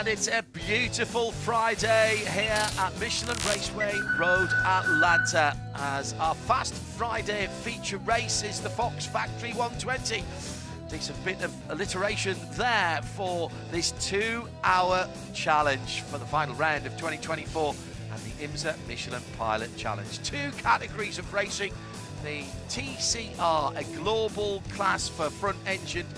And it's a beautiful Friday here at Michelin Raceway, Road Atlanta, as our Fast Friday feature race is the Fox Factory 120. Decent bit of alliteration there for this 2-hour challenge for the final round of 2024 and the IMSA Michelin Pilot Challenge. Two categories of racing: the TCR, a global class for front-engined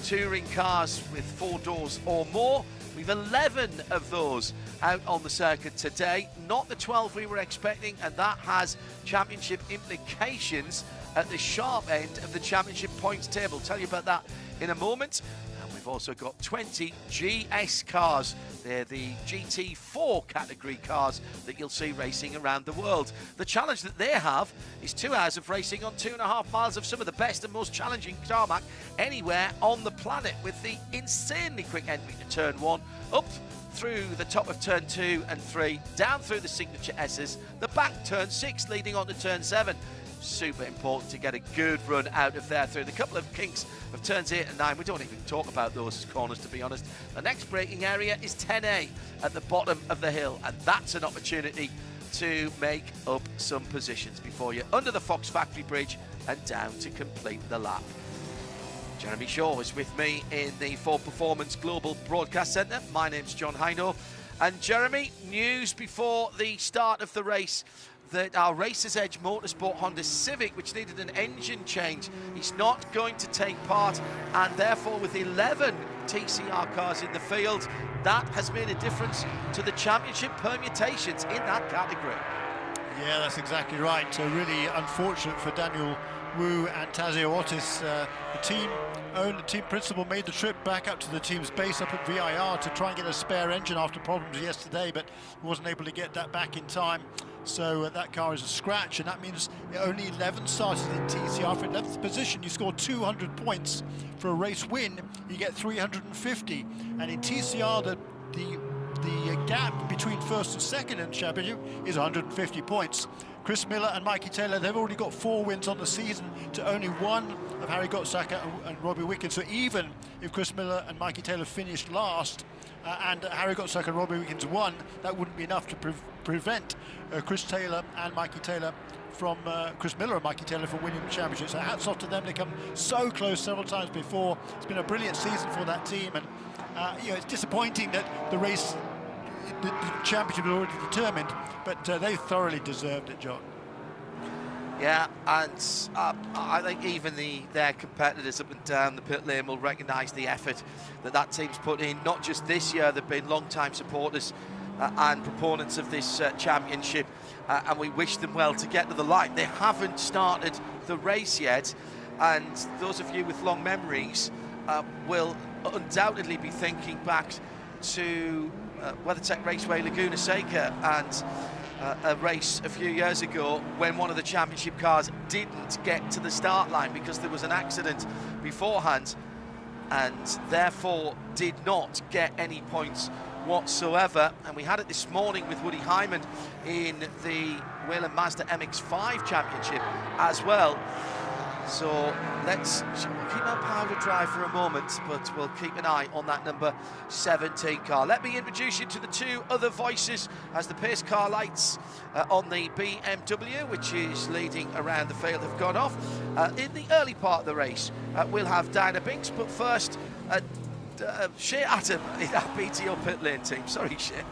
touring cars with 4 doors or more. We've 11 of those out on the circuit today, not the 12 we were expecting, and that has championship implications at the sharp end of the championship points table. Tell you about that in a moment. And we've also got 20 GS cars. They're the GT4 category cars that you'll see racing around the world. The challenge that they have is 2 hours of racing on 2.5 miles of some of the best and most challenging tarmac anywhere on the planet, with the insanely quick entry to turn 1, up through the top of turn 2 and 3, down through the signature S's, the back turn 6 leading on to turn 7. Super important to get a good run out of there through the couple of kinks of turns 8 and 9. We don't even talk about those as corners, to be honest. The next braking area is 10A at the bottom of the hill, and that's an opportunity to make up some positions before you're under the Fox Factory Bridge and down to complete the lap. Jeremy Shaw is with me in the Ford Performance Global Broadcast Centre. My name's John Hino. And Jeremy, news before the start of the race that our Racer's Edge Motorsport Honda Civic, which needed an engine change, is not going to take part, and therefore with 11 TCR cars in the field, that has made a difference to the championship permutations in that category. Yeah, that's exactly right. So really unfortunate for Daniel Wu and Tazio Otis. The team owner, the team principal, made the trip back up to the team's base up at VIR to try and get a spare engine after problems yesterday, but wasn't able to get that back in time. So that car is a scratch, and that means only 11 started in TCR. For 11th position, you score 200 points. For a race win, you get 350. And in TCR, the gap between first and second in the championship is 150 points. Chris Miller and Mikey Taylor, they've already got 4 wins on the season to only 1 of Harry Gottsaka and Robbie Wickens. So even if Chris Miller and Mikey Taylor finished last and Harry Gottsaka and Robbie Wickens won, that wouldn't be enough to prevent Chris Taylor and Mikey Taylor from Chris Miller and Mikey Taylor from winning the championship. So hats off to them. They come so close several times before. It's been a brilliant season for that team, and it's disappointing that the race, the championship is already determined, but they thoroughly deserved it, John. Yeah, and I think even their competitors up and down the pit lane will recognise the effort that team's put in. Not just this year, they've been long-time supporters and proponents of this championship, and we wish them well to get to the line. They haven't started the race yet, and those of you with long memories will undoubtedly be thinking back to WeatherTech Raceway Laguna Seca and a race a few years ago when one of the championship cars didn't get to the start line because there was an accident beforehand, and therefore did not get any points whatsoever. And we had it this morning with Woody Hyman in the Whelen Mazda MX-5 Championship as well. So let's keep our powder dry for a moment, but we'll keep an eye on that number 17 car. Let me introduce you to the 2 other voices as the pace car lights on the BMW, which is leading around the field, have gone off. In the early part of the race, we'll have Diana Binks, but first, Shea Atom in our PTO pit lane team. Sorry, Shea.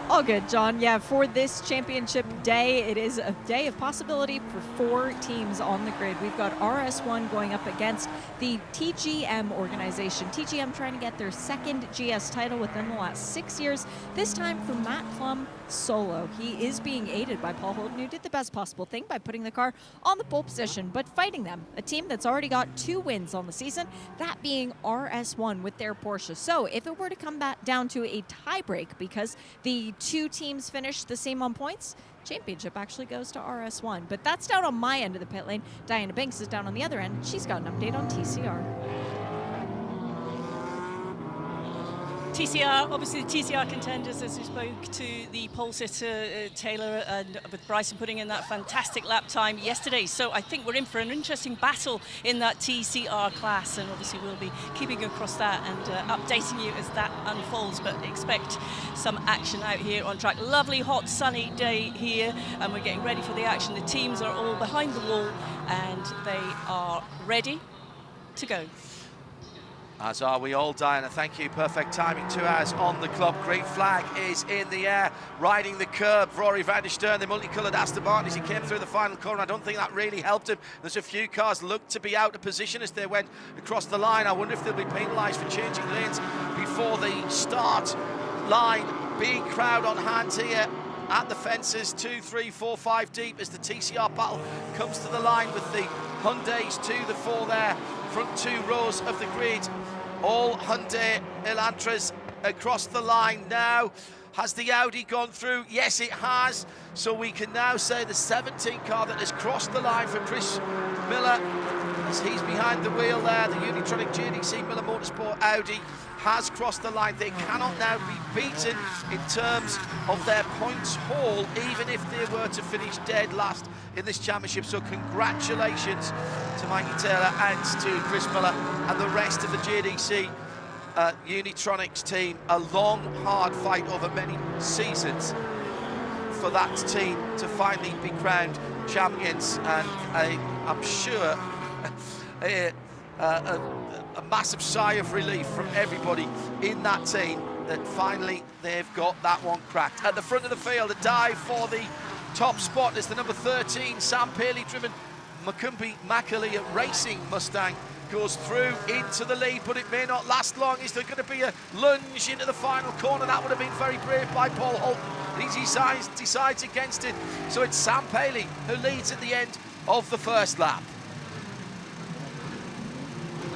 All good, John. Yeah, for this championship day, it is a day of possibility for 4 teams on the grid. We've got RS1 going up against the TGM organization. TGM trying to get their 2nd GS title within the last 6 years, this time for Matt Klum solo. He is being aided by Paul Holden, who did the best possible thing by putting the car on the pole position, but fighting them, a team that's already got 2 wins on the season, that being RS1 with their Porsche. So if it were to come back down to a tiebreak because the 2 teams finish the same on points, championship actually goes to RS1. But that's down on my end of the pit lane. Diana Binks is down on the other end. She's got an update on TCR. TCR, obviously the TCR contenders, as we spoke to the pole sitter Taylor, and with Bryson putting in that fantastic lap time yesterday. So I think we're in for an interesting battle in that TCR class, and obviously we'll be keeping across that and updating you as that unfolds. But expect some action out here on track. Lovely hot sunny day here, and we're getting ready for the action. The teams are all behind the wall and they are ready to go. As are we all, Diana. Thank you. Perfect timing. 2 hours on the clock. Green flag is in the air. Riding the curb, Rory van der Steur, the multicoloured Aston Martin, as he came through the final corner. I don't think that really helped him. There's a few cars looked to be out of position as they went across the line. I wonder if they'll be penalised for changing lanes before the start line. Big crowd on hand here at the fences, 2, 3, 4, 5 deep as the TCR battle comes to the line with the Hyundais to the fore there. Front 2 rows of the grid, all Hyundai Elantras across the line now. Has the Audi gone through? Yes, it has. So we can now say the 17 car that has crossed the line for Chris Miller, as he's behind the wheel there, the Unitronic JDC Miller Motorsport Audi has crossed the line. They cannot now be beaten in terms of their points haul, even if they were to finish dead last in this championship. So congratulations to Mikey Taylor and to Chris Miller and the rest of the JDC Unitronics team. A long, hard fight over many seasons for that team to finally be crowned champions, and I'm sure a massive sigh of relief from everybody in that team that finally they've got that one cracked. At the front of the field, a dive for the top spot is the number 13 Sam Paley driven Michelin Racing Mustang. Goes through into the lead, but it may not last long. Is there going to be a lunge into the final corner? That would have been very brave by Paul Holton. He decides against it. So it's Sam Paley who leads at the end of the first lap.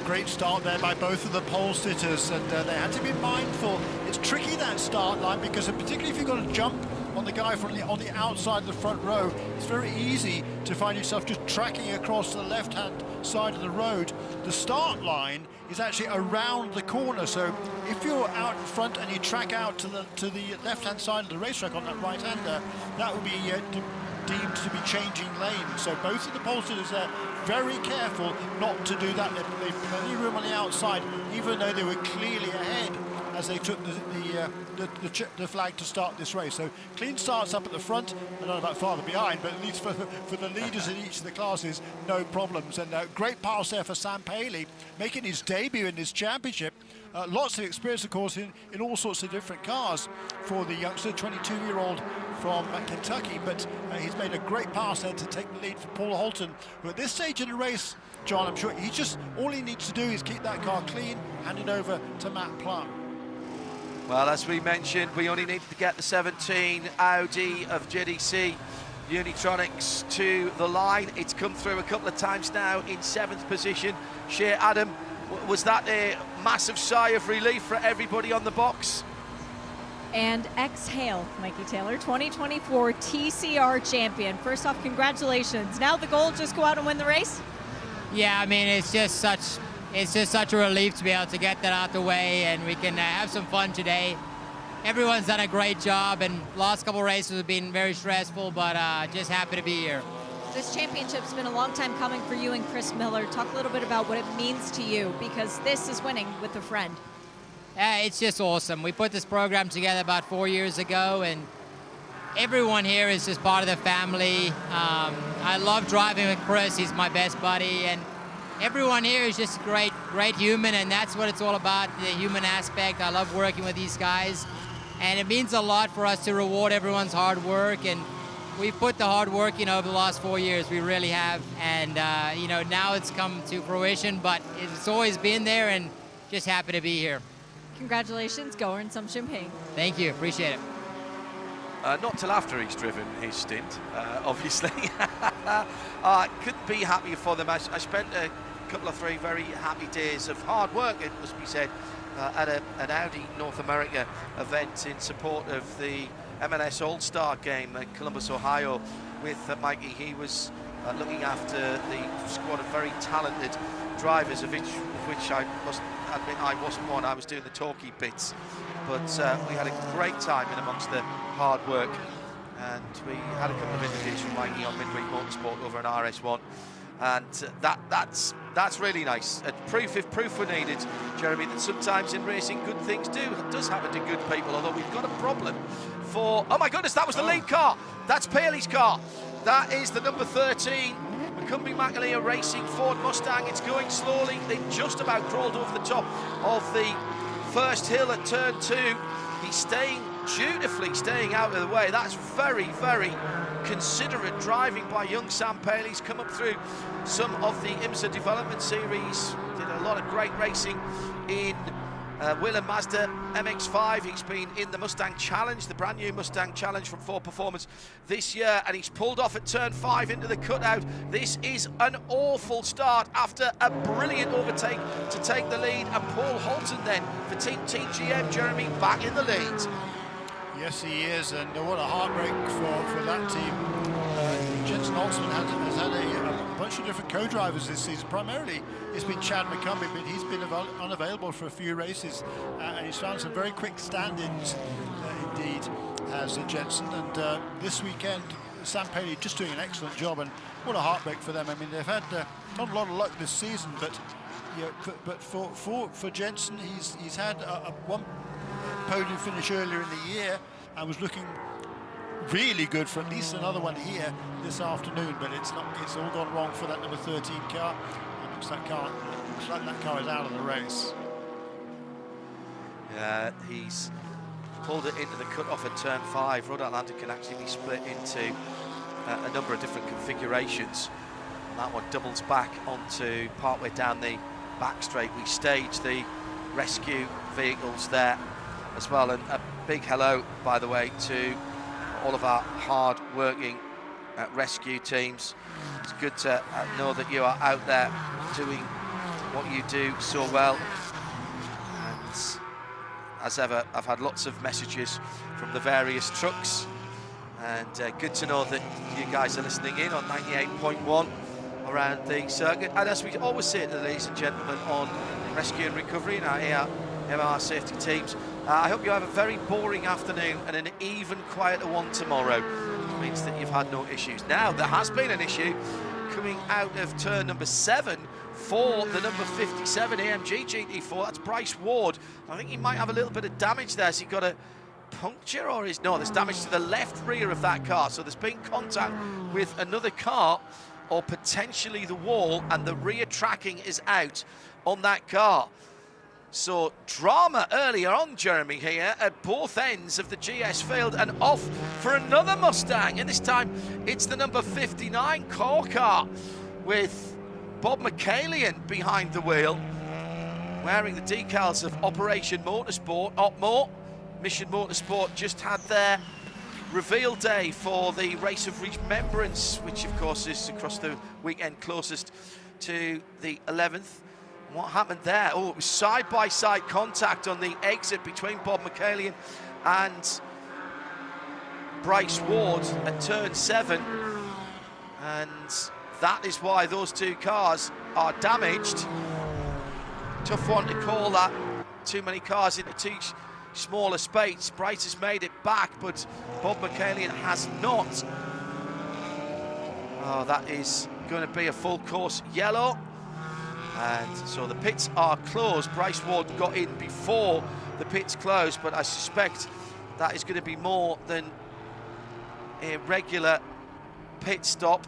Great start there by both of the pole sitters, and they had to be mindful. It's tricky, that start line, because particularly if you've got to jump on the guy on the outside of the front row, it's very easy to find yourself just tracking across the left-hand side of the road. The start line is actually around the corner, so if you're out in front and you track out to the left-hand side of the racetrack on that right-hander, that would be deemed to be changing lanes. So both of the pole sitters are very careful not to do that. They've plenty of room on the outside, even though they were clearly ahead as they took the flag to start this race. So clean starts up at the front. I don't know about farther behind, but at least for the leaders in each of the classes, no problems. And great pass there for Sam Paley, making his debut in this championship. Lots of experience, of course, in all sorts of different cars for the youngster, 22-year-old from Kentucky, but he's made a great pass there to take the lead for Paul Holton, who at this stage in the race, John, I'm sure all he needs to do is keep that car clean, hand it over to Matt Plum. Well, as we mentioned, we only needed to get the 17 Audi of JDC Unitronics to the line. It's come through a couple of times now in 7th position. Shea Adam, was that a massive sigh of relief for everybody on the box? And exhale, Mikey Taylor, 2024 TCR champion. First off, congratulations. Now the goal, just go out and win the race? Yeah, I mean, it's just such a relief to be able to get that out the way, and we can have some fun today. Everyone's done a great job, and last couple races have been very stressful, but just happy to be here. This championship's been a long time coming for you and Chris Miller. Talk a little bit about what it means to you, because this is winning with a friend. It's just awesome. We put this program together about 4 years ago, and everyone here is just part of the family. I love driving with Chris. He's my best buddy, and everyone here is just great human, and that's what it's all about, the human aspect. I love working with these guys, and it means a lot for us to reward everyone's hard work, and we've put the hard work in over the last 4 years. We really have, and now it's come to fruition, but it's always been there, and just happy to be here. Congratulations, go earn some champagne. Thank you, appreciate it. Not till after he's driven his stint, obviously. Couldn't be happier for them. I spent a couple of 3 very happy days of hard work, it must be said, at an Audi North America event in support of the MLS All-Star game at Columbus, Ohio with Mikey. He was looking after the squad of very talented drivers, of which I must admit I wasn't one. I was doing the talky bits, but we had a great time in amongst the hard work, and we had a couple of interviews from Mikey on Midweek Motorsport over an RS1, and that's really nice. And if proof were needed, Jeremy, that sometimes in racing good things does happen to good people. Although we've got a problem for, oh my goodness, that was the lead car. That's Paley's car. That is the number 13 Michelin Racing Ford Mustang. It's going slowly. They just about crawled over the top of the first hill at turn 2. He's dutifully staying out of the way. That's very, very considerate driving by young Sam Paley. He's come up through some of the IMSA Development Series. Did a lot of great racing in Whelen Mazda MX-5. He's been in the Mustang Challenge, the brand new Mustang Challenge from Ford Performance this year, and he's pulled off at turn 5 into the cutout. This is an awful start after a brilliant overtake to take the lead, and Paul Holton then for Team TGM, Jeremy, back in the lead. Yes, he is, and what a heartbreak for that team. Jensen Holtzman has had a bunch of different co-drivers this season. Primarily, it's been Chad McCumbee, but he's been unavailable for a few races, and he's found some very quick stand-ins, indeed, has Jensen. And this weekend, Sam Paley just doing an excellent job, and what a heartbreak for them. I mean, they've had not a lot of luck this season, but for Jensen, he's had one podium finish earlier in the year and was looking really good for at least another one here this afternoon, but it's all gone wrong for that number 13 car. It looks like that car is out of the race. Yeah, he's pulled it into the cut-off at turn 5. Rhode Atlanta can actually be split into a number of different configurations. That one doubles back onto partway down the back straight. We staged the rescue vehicles there as well, and a big hello, by the way, to all of our hard-working rescue teams. It's good to know that you are out there doing what you do so well. And as ever, I've had lots of messages from the various trucks, and good to know that you guys are listening in on 98.1 around the circuit. And as we always say to the ladies and gentlemen on rescue and recovery in our MR safety teams, I hope you have a very boring afternoon and an even quieter one tomorrow. It means that you've had no issues. Now, there has been an issue coming out of turn number 7 for the number 57 AMG GT4. That's Bryce Ward. I think he might have a little bit of damage there. Has he got a puncture, or is... No, there's damage to the left rear of that car. So there's been contact with another car or potentially the wall, and the rear tracking is out on that car. So drama earlier on, Jeremy, here at both ends of the GS field, and off for another Mustang, and this time it's the number 59 core car with Bob McCallion behind the wheel, wearing the decals of Operation Motorsport. OPMO, Mission Motorsport just had their reveal day for the Race of Remembrance, which of course is across the weekend closest to the 11th. What happened there? Oh, it was side-by-side contact on the exit between Bob McCallion and Bryce Ward at turn 7. And that is why those two cars are damaged. Tough one to call that. Too many cars into too small a space. Bryce has made it back, but Bob McCallion has not. Oh, that is going to be a full course yellow. And so the pits are closed. Bryce Ward got in before the pits closed, but I suspect that is going to be more than a regular pit stop.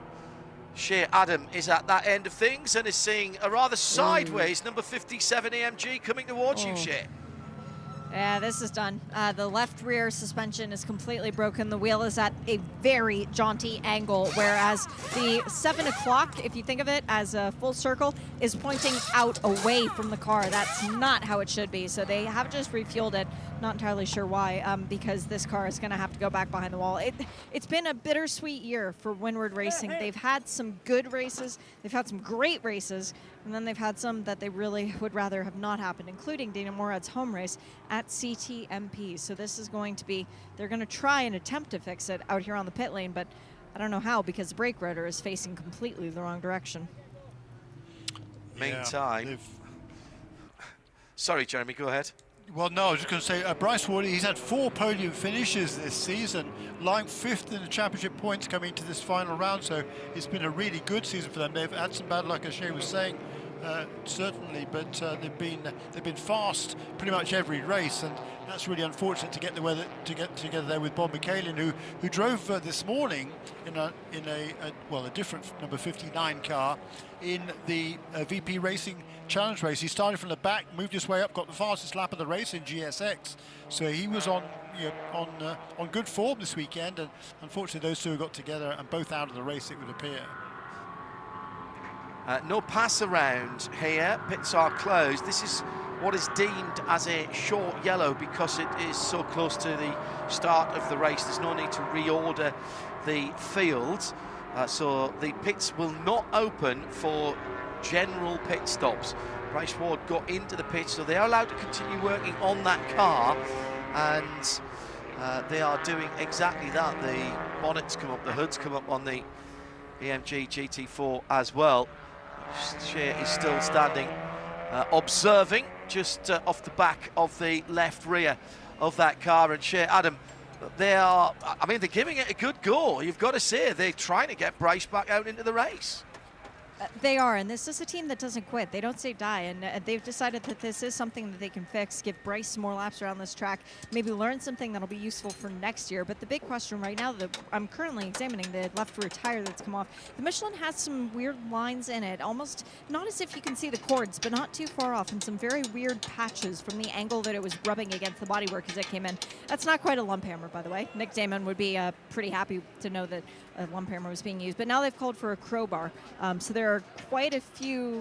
Shea Adam is at that end of things and is seeing a rather sideways number 57 AMG coming towards you, Shea. Yeah, this is done. The left rear suspension is completely broken. The wheel is at a very jaunty angle, whereas the 7 o'clock, if you think of it as a full circle, is pointing out away from the car. That's not how it should be. So they have just refueled it. Not entirely sure why, because this car is going to have to go back behind the wall. It's been a bittersweet year for Windward Racing. They've had some good races. They've had some great races. And then they've had some that they really would rather have not happened, including Dana Morad's home race at CTMP. So this is going to be, they're going to try and attempt to fix it out here on the pit lane, but I don't know how, because the brake rotor is facing completely the wrong direction. Meantime, sorry, Jeremy, go ahead. Well, no, I was just going to say, Bryce Ward, he's had 4 podium finishes this season, lying 5th in the championship points coming into this final round, so it's been a really good season for them. They've had some bad luck, as Shay was saying, certainly, but they've been fast pretty much every race, and that's really unfortunate to get together there with Bob Michelin, who drove this morning in a different number 59 car in the VP Racing Challenge race. He started from the back, moved his way up, got the fastest lap of the race in GSX. So he was on good form this weekend, and unfortunately those two got together and both out of the race, it would appear. No pass around here. Pits are closed. This is what is deemed as a short yellow because it is so close to the start of the race. There's no need to reorder the field. So the pits will not open for general pit stops. Bryce Ward got into the pit, so they are allowed to continue working on that car, and they are doing exactly that. The bonnets come up, the hoods come up on the EMG GT4 as well. Shea is still standing, observing just off the back of the left rear of that car. And Shea, Adam, they're giving it a good go. You've got to say, they're trying to get Bryce back out into the race. They are, and this is a team that doesn't quit. They don't say die, and they've decided that this is something that they can fix, give Bryce some more laps around this track, maybe learn something that'll be useful for next year. But the big question right now that I'm currently examining, the left rear tire that's come off, the Michelin has some weird lines in it, almost not as if you can see the cords, but not too far off, and some very weird patches from the angle that it was rubbing against the bodywork as it came in. That's not quite a lump hammer, by the way. Nick Damon would be pretty happy to know that a lump hammer was being used, but now they've called for a crowbar. So there are quite a few,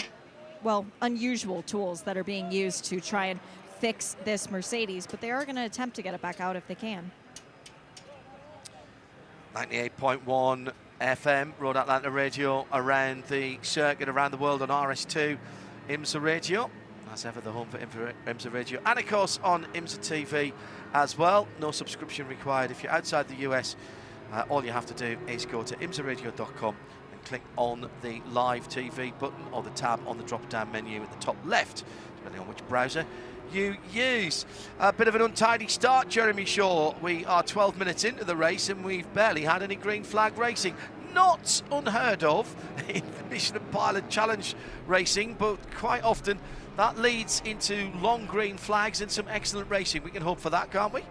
well, unusual tools that are being used to try and fix this Mercedes, but they are going to attempt to get it back out if they can. 98.1 FM, Road Atlanta Radio, around the circuit, around the world on RS2, IMSA Radio. As ever, the home for IMSA Radio, and of course on IMSA TV as well. No subscription required. If you're outside the US, all you have to do is go to imsaradio.com and click on the live TV button or the tab on the drop-down menu at the top left, depending on which browser you use. A bit of an untidy start, Jeremy Shaw. We are 12 minutes into the race and we've barely had any green flag racing. Not unheard of in Michelin Pilot Challenge racing, but quite often that leads into long green flags and some excellent racing. We can hope for that, can't we?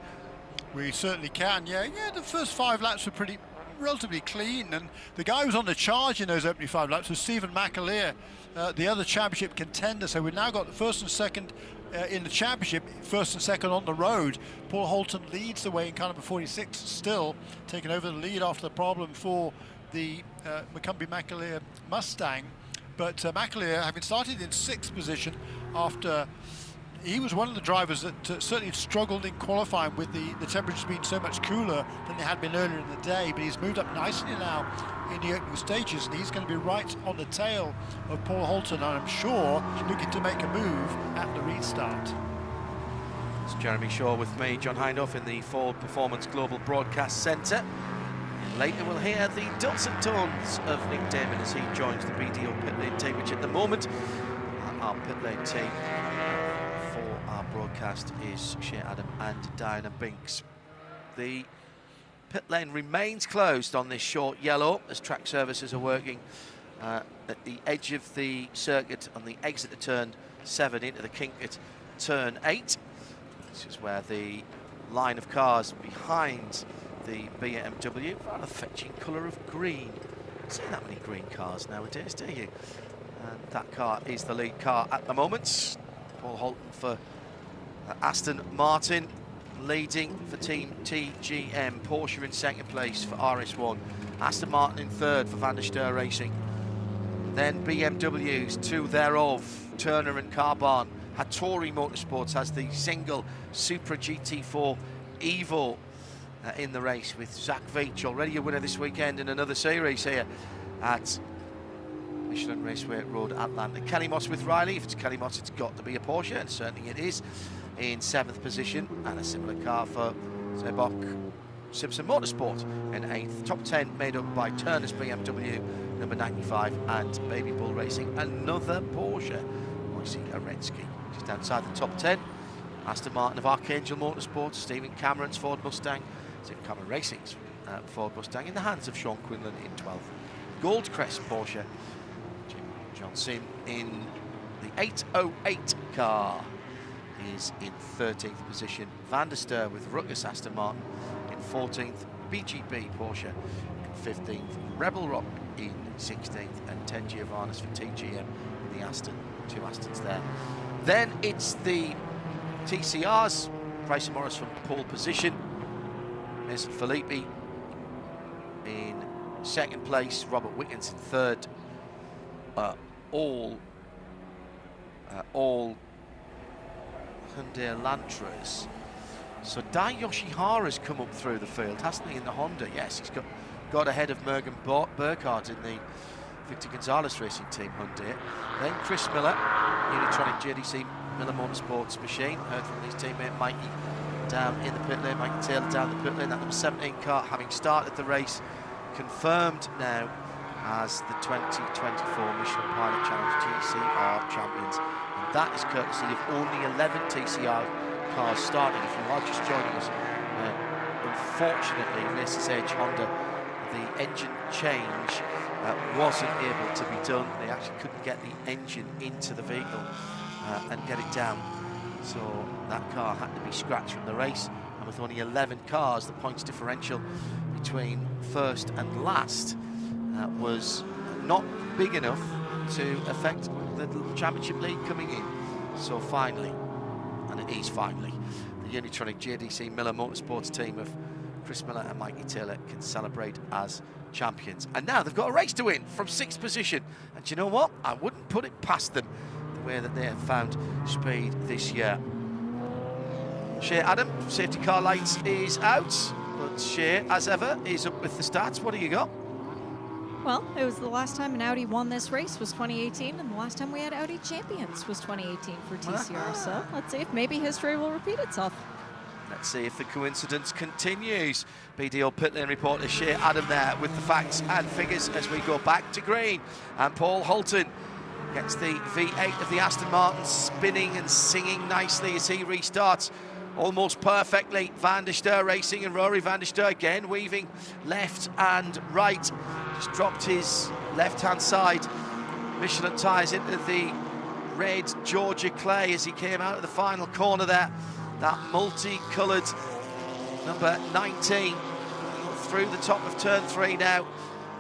We certainly can, yeah. The first 5 laps were relatively clean, and the guy who was on the charge in those opening 5 laps was Stephen McAleer, the other championship contender. So we've now got the first and second in the championship, first and second on the road. Paul Holton leads the way in car number 46, still taking over the lead after the problem for the McCumbee-McAleer Mustang. But McAleer, having started in 6th position after he was one of the drivers that certainly struggled in qualifying with the temperatures being so much cooler than they had been earlier in the day, but he's moved up nicely now in the opening stages, and he's going to be right on the tail of Paul Holton, and I'm sure looking to make a move at the restart. It's Jeremy Shaw with me, John Hindhoff, in the Ford Performance Global Broadcast Centre. Later we'll hear the dulcet tones of Nick Damon as he joins the BDO pit lane team, which at the moment our pit lane team for our broadcast is Shea Adam and Diana Binks. The pit lane remains closed on this short yellow as track services are working at the edge of the circuit on the exit to turn 7 into the kink at turn 8. This is where the line of cars behind the BMW, rather fetching colour of green. Don't see that many green cars nowadays, do you? And that car is the lead car at the moment. Paul Holton for Aston Martin, leading for Team TGM. Porsche in second place for RS1. Aston Martin in third for Van der Steur Racing. Then BMWs, 2 thereof, Turner and Carbahn. Hattori Motorsports has the single Supra GT4 Evo in the race with Zach Veach, already a winner this weekend in another series here at Michelin Raceway Road Atlanta. Kelly Moss with Riley. If it's Kelly Moss, it's got to be a Porsche, and certainly it is, in 7th position, and a similar car for Sebok Simpson Motorsport in 8th. Top 10 made up by Turner's BMW, number 95, and Baby Bull Racing, another Porsche, Moisey Arensky. Just outside the top 10, Aston Martin of Archangel Motorsports, Stephen Cameron's Ford Mustang, Stephen Cameron Racing's Ford Mustang in the hands of Sean Quinlan in 12th. Goldcrest Porsche, Jim Johnson in the 808 car is in 13th position. Van der Steur with Ruckus Aston Martin in 14th. BGB Porsche in 15th. Rebel Rock in 16th. And 10 Giovannis for TGM in the Aston. 2 Astons there. Then it's the TCRs. Bryson Morris from pole position. Miss Filippi in 2nd place. Robert Wickens in 3rd. All Hyundai Elantras. So Dai Yoshihara's come up through the field, hasn't he, in the Honda? Yes, he's got ahead of Mergen Burkhardt in the Victor Gonzalez Racing Team Hyundai. Then Chris Miller, Unitronic JDC Miller Motorsports machine. Heard from his teammate Mikey down in the pit lane, Mikey Taylor down the pit lane. That number 17 car, having started the race, confirmed now as the 2024 Michelin Pilot Challenge TCR champions. And that is courtesy of only 11 TCR cars starting. If you are just joining us, unfortunately, Races Edge Honda, the engine change wasn't able to be done. They actually couldn't get the engine into the vehicle and get it down. So that car had to be scratched from the race. And with only 11 cars, the points differential between first and last was not big enough to affect the championship lead coming in. So finally, and it is finally, the Unitronic JDC Miller Motorsports team of Chris Miller and Mikey Taylor can celebrate as champions. And now they've got a race to win from 6th position. And do you know what? I wouldn't put it past them, the way that they have found speed this year. Shea Adam, safety car lights is out, but Shea, as ever, is up with the stats. What do you got? Well, it was the last time an Audi won this race was 2018, and the last time we had Audi champions was 2018 for TCR. So let's see if maybe history will repeat itself. Let's see if the coincidence continues. BDO pit lane reporter Shea Adam there with the facts and figures as we go back to green. And Paul Holton gets the V8 of the Aston Martin spinning and singing nicely as he restarts. Almost perfectly, Van der Steur Racing and Rory Van der Steur again weaving left and right. Just dropped his left-hand side Michelin tyres into the red Georgia clay as he came out of the final corner there. That multi-coloured number 19 through the top of turn 3 now.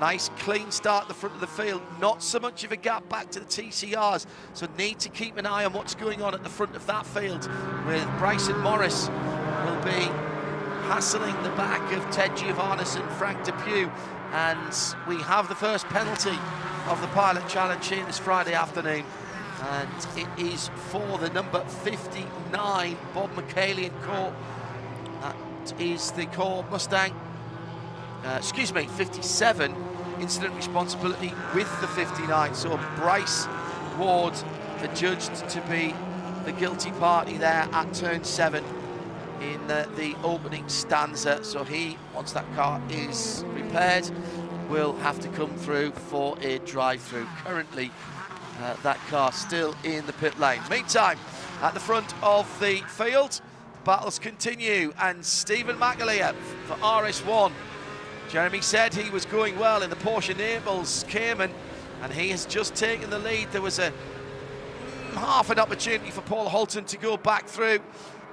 Nice clean start at the front of the field. Not so much of a gap back to the TCRs, so need to keep an eye on what's going on at the front of that field, with Bryson Morris will be hassling the back of Ted Giovannis and Frank Depew. And we have the first penalty of the Pilot Challenge here this Friday afternoon, and it is for the number 59 Bob McCallion core. That is the core Mustang. 57, incident responsibility with the 59. So Bryce Ward adjudged to be the guilty party there at turn 7 in the opening stanza. So he, once that car is repaired, will have to come through for a drive-through. Currently, that car still in the pit lane. Meantime, at the front of the field, the battles continue, and Stephen McAleer for RS1. Jeremy said he was going well in the Porsche Naples Cayman, and he has just taken the lead. There was a half an opportunity for Paul Holton to go back through,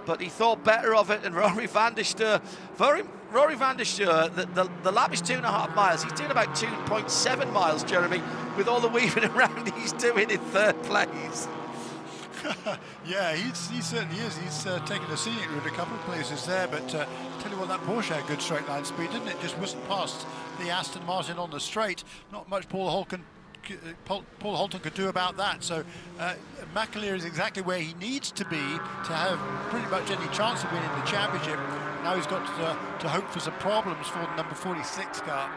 but he thought better of it, and Rory Van der Steur, the lap is 2.5 miles. He's doing about 2.7 miles, Jeremy, with all the weaving around he's doing in 3rd place. Yeah, he certainly is. He's taken a scenic route a couple of places there, but tell you what, that Porsche had good straight line speed, didn't it? Just whisked past the Aston Martin on the straight. Not much Paul Holton could do about that. So McAleer is exactly where he needs to be to have pretty much any chance of winning the championship. Now he's got to hope for some problems for the number 46 car.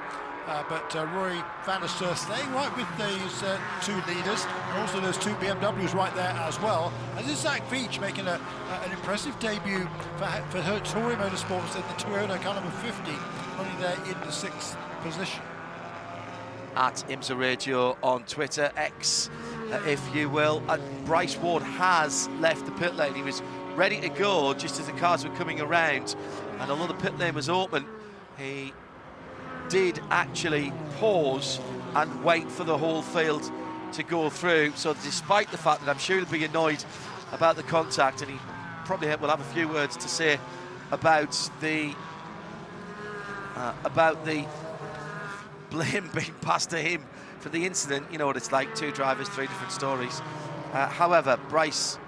but Rory van der Steur staying right with these two leaders, and also those two BMWs right there as well. And this is Zach Veach making an impressive debut for Tory Motorsports in the Toyota car number 50, running there in the 6th position. At IMSA Radio on Twitter, X, if you will. Bryce Ward has left the pit lane. He was ready to go just as the cars were coming around, and although the pit lane was open, he did actually pause and wait for the whole field to go through. So despite the fact that I'm sure he'll be annoyed about the contact, and he probably will have a few words to say about the blame being passed to him for the incident. You know what it's like, two drivers, three different stories. However, Bryce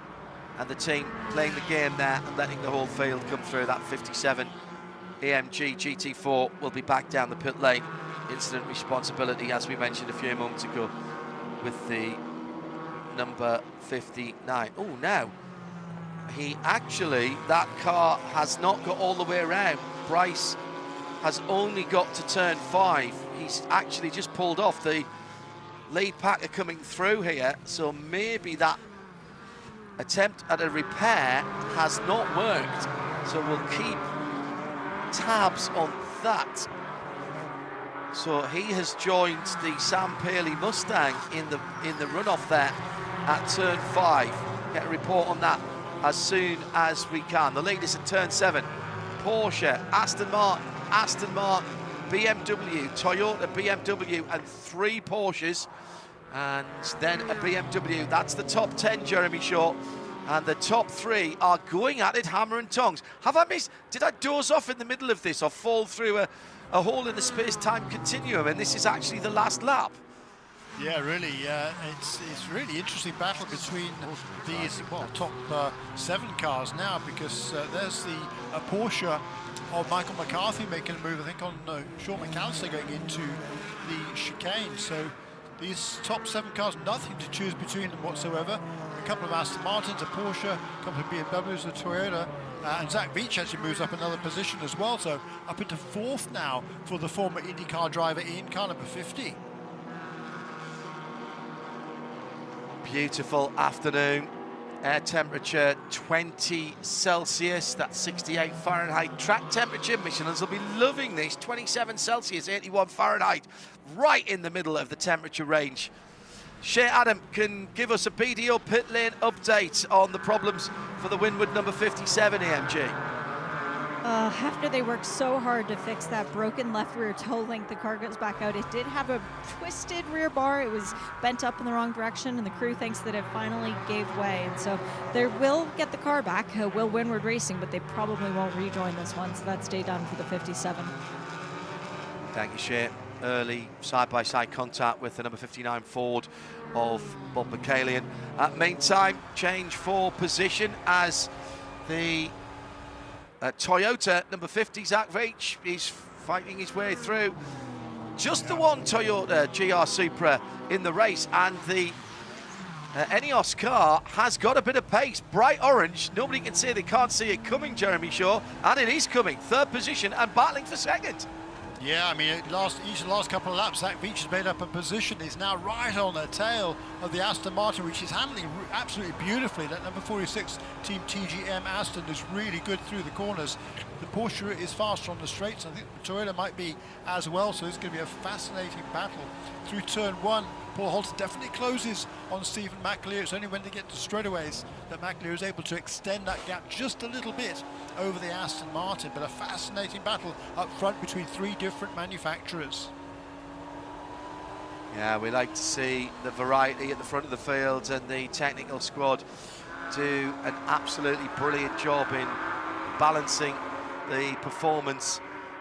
and the team playing the game there and letting the whole field come through. That 57 AMG GT4 will be back down the pit lane. Incident responsibility, as we mentioned a few moments ago, with the number 59. Oh, now, that car has not got all the way around. Bryce has only got to turn 5. He's actually just pulled off. The lead pack are coming through here, so maybe that attempt at a repair has not worked. So we'll keep tabs on that. So he has joined the Sam Paley Mustang in the runoff there at turn 5. Get a report on that as soon as we can. The lead is at turn 7. Porsche, Aston Martin, BMW, Toyota, BMW, and 3 Porsches, and then a BMW. That's the top 10, Jeremy Shaw. And the top 3 are going at it hammer and tongs. Did I doze off in the middle of this or fall through a hole in the space-time continuum, and this is actually the last lap? Yeah, really, it's really interesting battle between these top 7 cars now, because there's the Porsche of Michael McCarthy making a move, I think, on Sean McAllister going into the chicane. So these top 7 cars, nothing to choose between them whatsoever. A couple of Aston Martins, a Porsche, a couple of BMWs, a Toyota, and Zach Veach actually moves up another position as well, so up into 4th now for the former IndyCar driver in car number 50. Beautiful afternoon. Air temperature 20 Celsius, that's 68 Fahrenheit. Track temperature, Michelin's will be loving this, 27 Celsius, 81 Fahrenheit, right in the middle of the temperature range. Shea Adam can give us a BDO pit lane update on the problems for the Winward number 57 AMG. After they worked so hard to fix that broken left rear toe link, the car goes back out. It did have a twisted rear bar. It was bent up in the wrong direction, and the crew thinks that it finally gave way. And so they will get the car back, will Winward Racing, but they probably won't rejoin this one. So that's day done for the 57. Thank you, Shea. Early side-by-side contact with the number 59 Ford of Bob McCallion. Meantime, change for position as the Toyota number 50, Zach Veach, is fighting his way through. Just the one Toyota GR Supra in the race, and the Ineos car has got a bit of pace. Bright orange, nobody can say they can't see it coming, Jeremy Shaw, and it is coming. 3rd position and battling for 2nd. Yeah, I mean, each of the last couple of laps, Zach Veach has made up a position. He's now right on the tail of the Aston Martin, which is handling absolutely beautifully. That number 46 Team TGM Aston is really good through the corners. The Porsche is faster on the straights. I think the Toyota might be as well, so it's going to be a fascinating battle through turn 1. Paul Holter definitely closes on Stephen McAleer. It's only when they get to straightaways that McAleer is able to extend that gap just a little bit over the Aston Martin, but a fascinating battle up front between 3 different manufacturers. Yeah, we like to see the variety at the front of the field, and the technical squad do an absolutely brilliant job in balancing the performance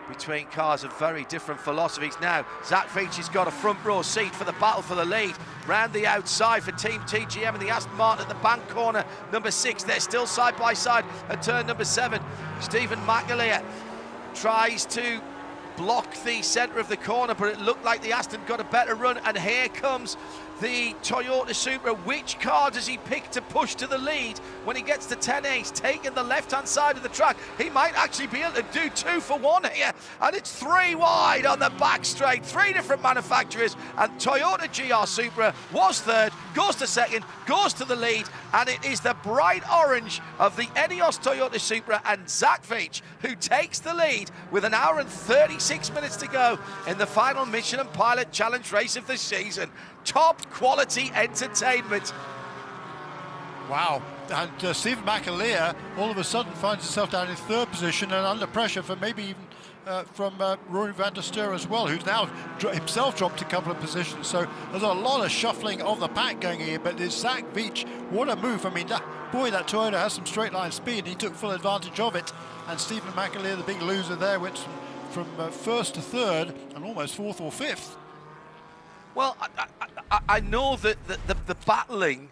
between cars of very different philosophies. Now, Zach Veach has got a front row seat for the battle for the lead. Round the outside for Team TGM and the Aston Martin at the bank corner, number 6. They're still side by side at turn number 7. Stephen McAleer tries to block the centre of the corner, but it looked like the Aston got a better run, and here comes the Toyota Supra. Which car does he pick to push to the lead when he gets to 10A? He's taking the left-hand side of the track. He might actually be able to do 2 for 1 here, and it's 3 wide on the back straight. 3 different manufacturers, and Toyota GR Supra was third, goes to second, goes to the lead, and it is the bright orange of the Enios Toyota Supra and Zach Veach who takes the lead with 1 hour and 36 minutes to go in the final Michelin Pilot Challenge race of the season. Top quality entertainment. Wow. And Stephen McAleer all of a sudden finds himself down in 3rd position and under pressure for maybe even from Rory van der Steur as well, who's now himself dropped a couple of positions. So there's a lot of shuffling of the pack going here, but it's Zach Veach. What a move. I mean, that Toyota has some straight line speed. He took full advantage of it. And Stephen McAleer, the big loser there, went from 1st to 3rd and almost 4th or 5th. Well, I know that the battling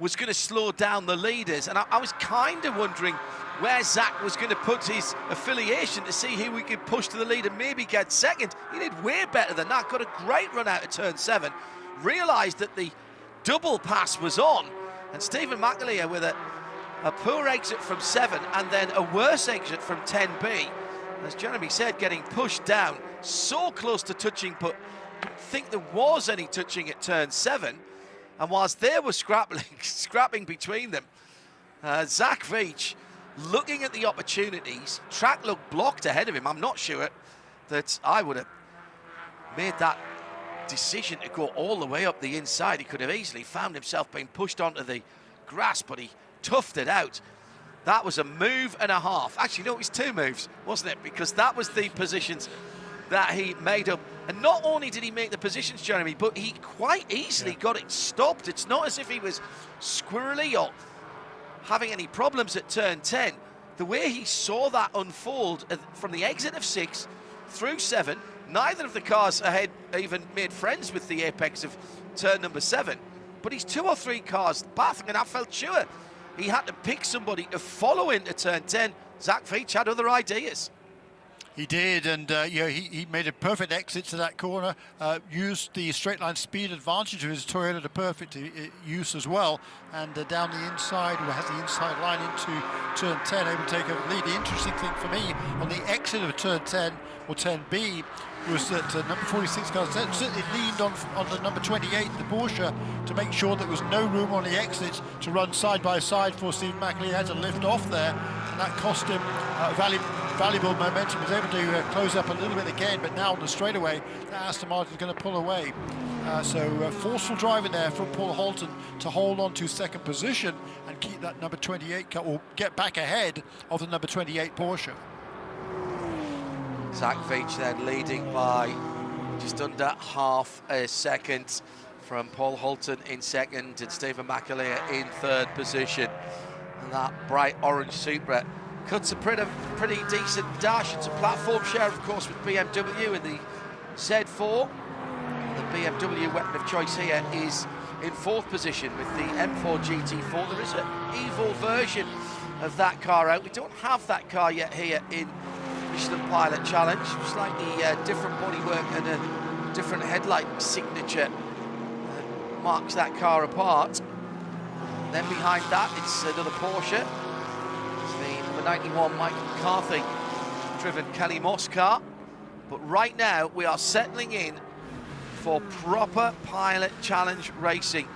was going to slow down the leaders, and I was kind of wondering where Zach was going to put his affiliation to see who we could push to the lead and maybe get second. He did way better than that, got a great run out of turn 7, realised that the double pass was on, and Stephen McAleer with a poor exit from 7 and then a worse exit from 10B. As Jeremy said, getting pushed down, so close to touching, but I didn't think there was any touching at turn 7. And whilst they were scrapping between them, Zach Veach looking at the opportunities, track looked blocked ahead of him. I'm not sure that I would have made that decision to go all the way up the inside. He could have easily found himself being pushed onto the grass, but he toughed it out. That was a move and a half. Actually, no, it was 2 moves, wasn't it? Because that was the positions that he made up. And not only did he make the positions, Jeremy, but he quite easily got it stopped. It's not as if he was squirrely or having any problems at turn 10. The way he saw that unfold from the exit of 6 through 7, neither of the cars ahead even made friends with the apex of turn number 7. But he's 2 or 3 cars back, and I felt sure he had to pick somebody to follow into turn 10. Zach Veach had other ideas. He did, and he made a perfect exit to that corner, used the straight line speed advantage of his Toyota to perfect use as well, and down the inside, we have the inside line into turn 10, able to take a lead. The interesting thing for me on the exit of turn 10 or 10B was that number 46 car certainly leaned on the number 28, the Porsche, to make sure there was no room on the exit to run side by side for Stephen McAleer. He had to lift off there, and that cost him valuable momentum. He was able to close up a little bit again, but now on the straightaway, Aston Martin's going to pull away. So forceful driving there from Paul Holton to hold on to 2nd position and keep that number 28 car, or get back ahead of the number 28 Porsche. Zach Veach then leading by just under half a second from Paul Holton in 2nd and Stephen McAleer in 3rd position. And that bright orange Supra cuts a pretty decent dash. It's a platform share, of course, with BMW in the Z4. The BMW weapon of choice here is in 4th position with the M4 GT4. There is an Evo version of that car out. We don't have that car yet here in Michelin Pilot Challenge. Slightly different bodywork and a different headlight signature marks that car apart. Then behind that, it's another Porsche. It's the number 91 Mike McCarthy driven Kelly Moss car. But right now, we are settling in for proper Pilot Challenge racing.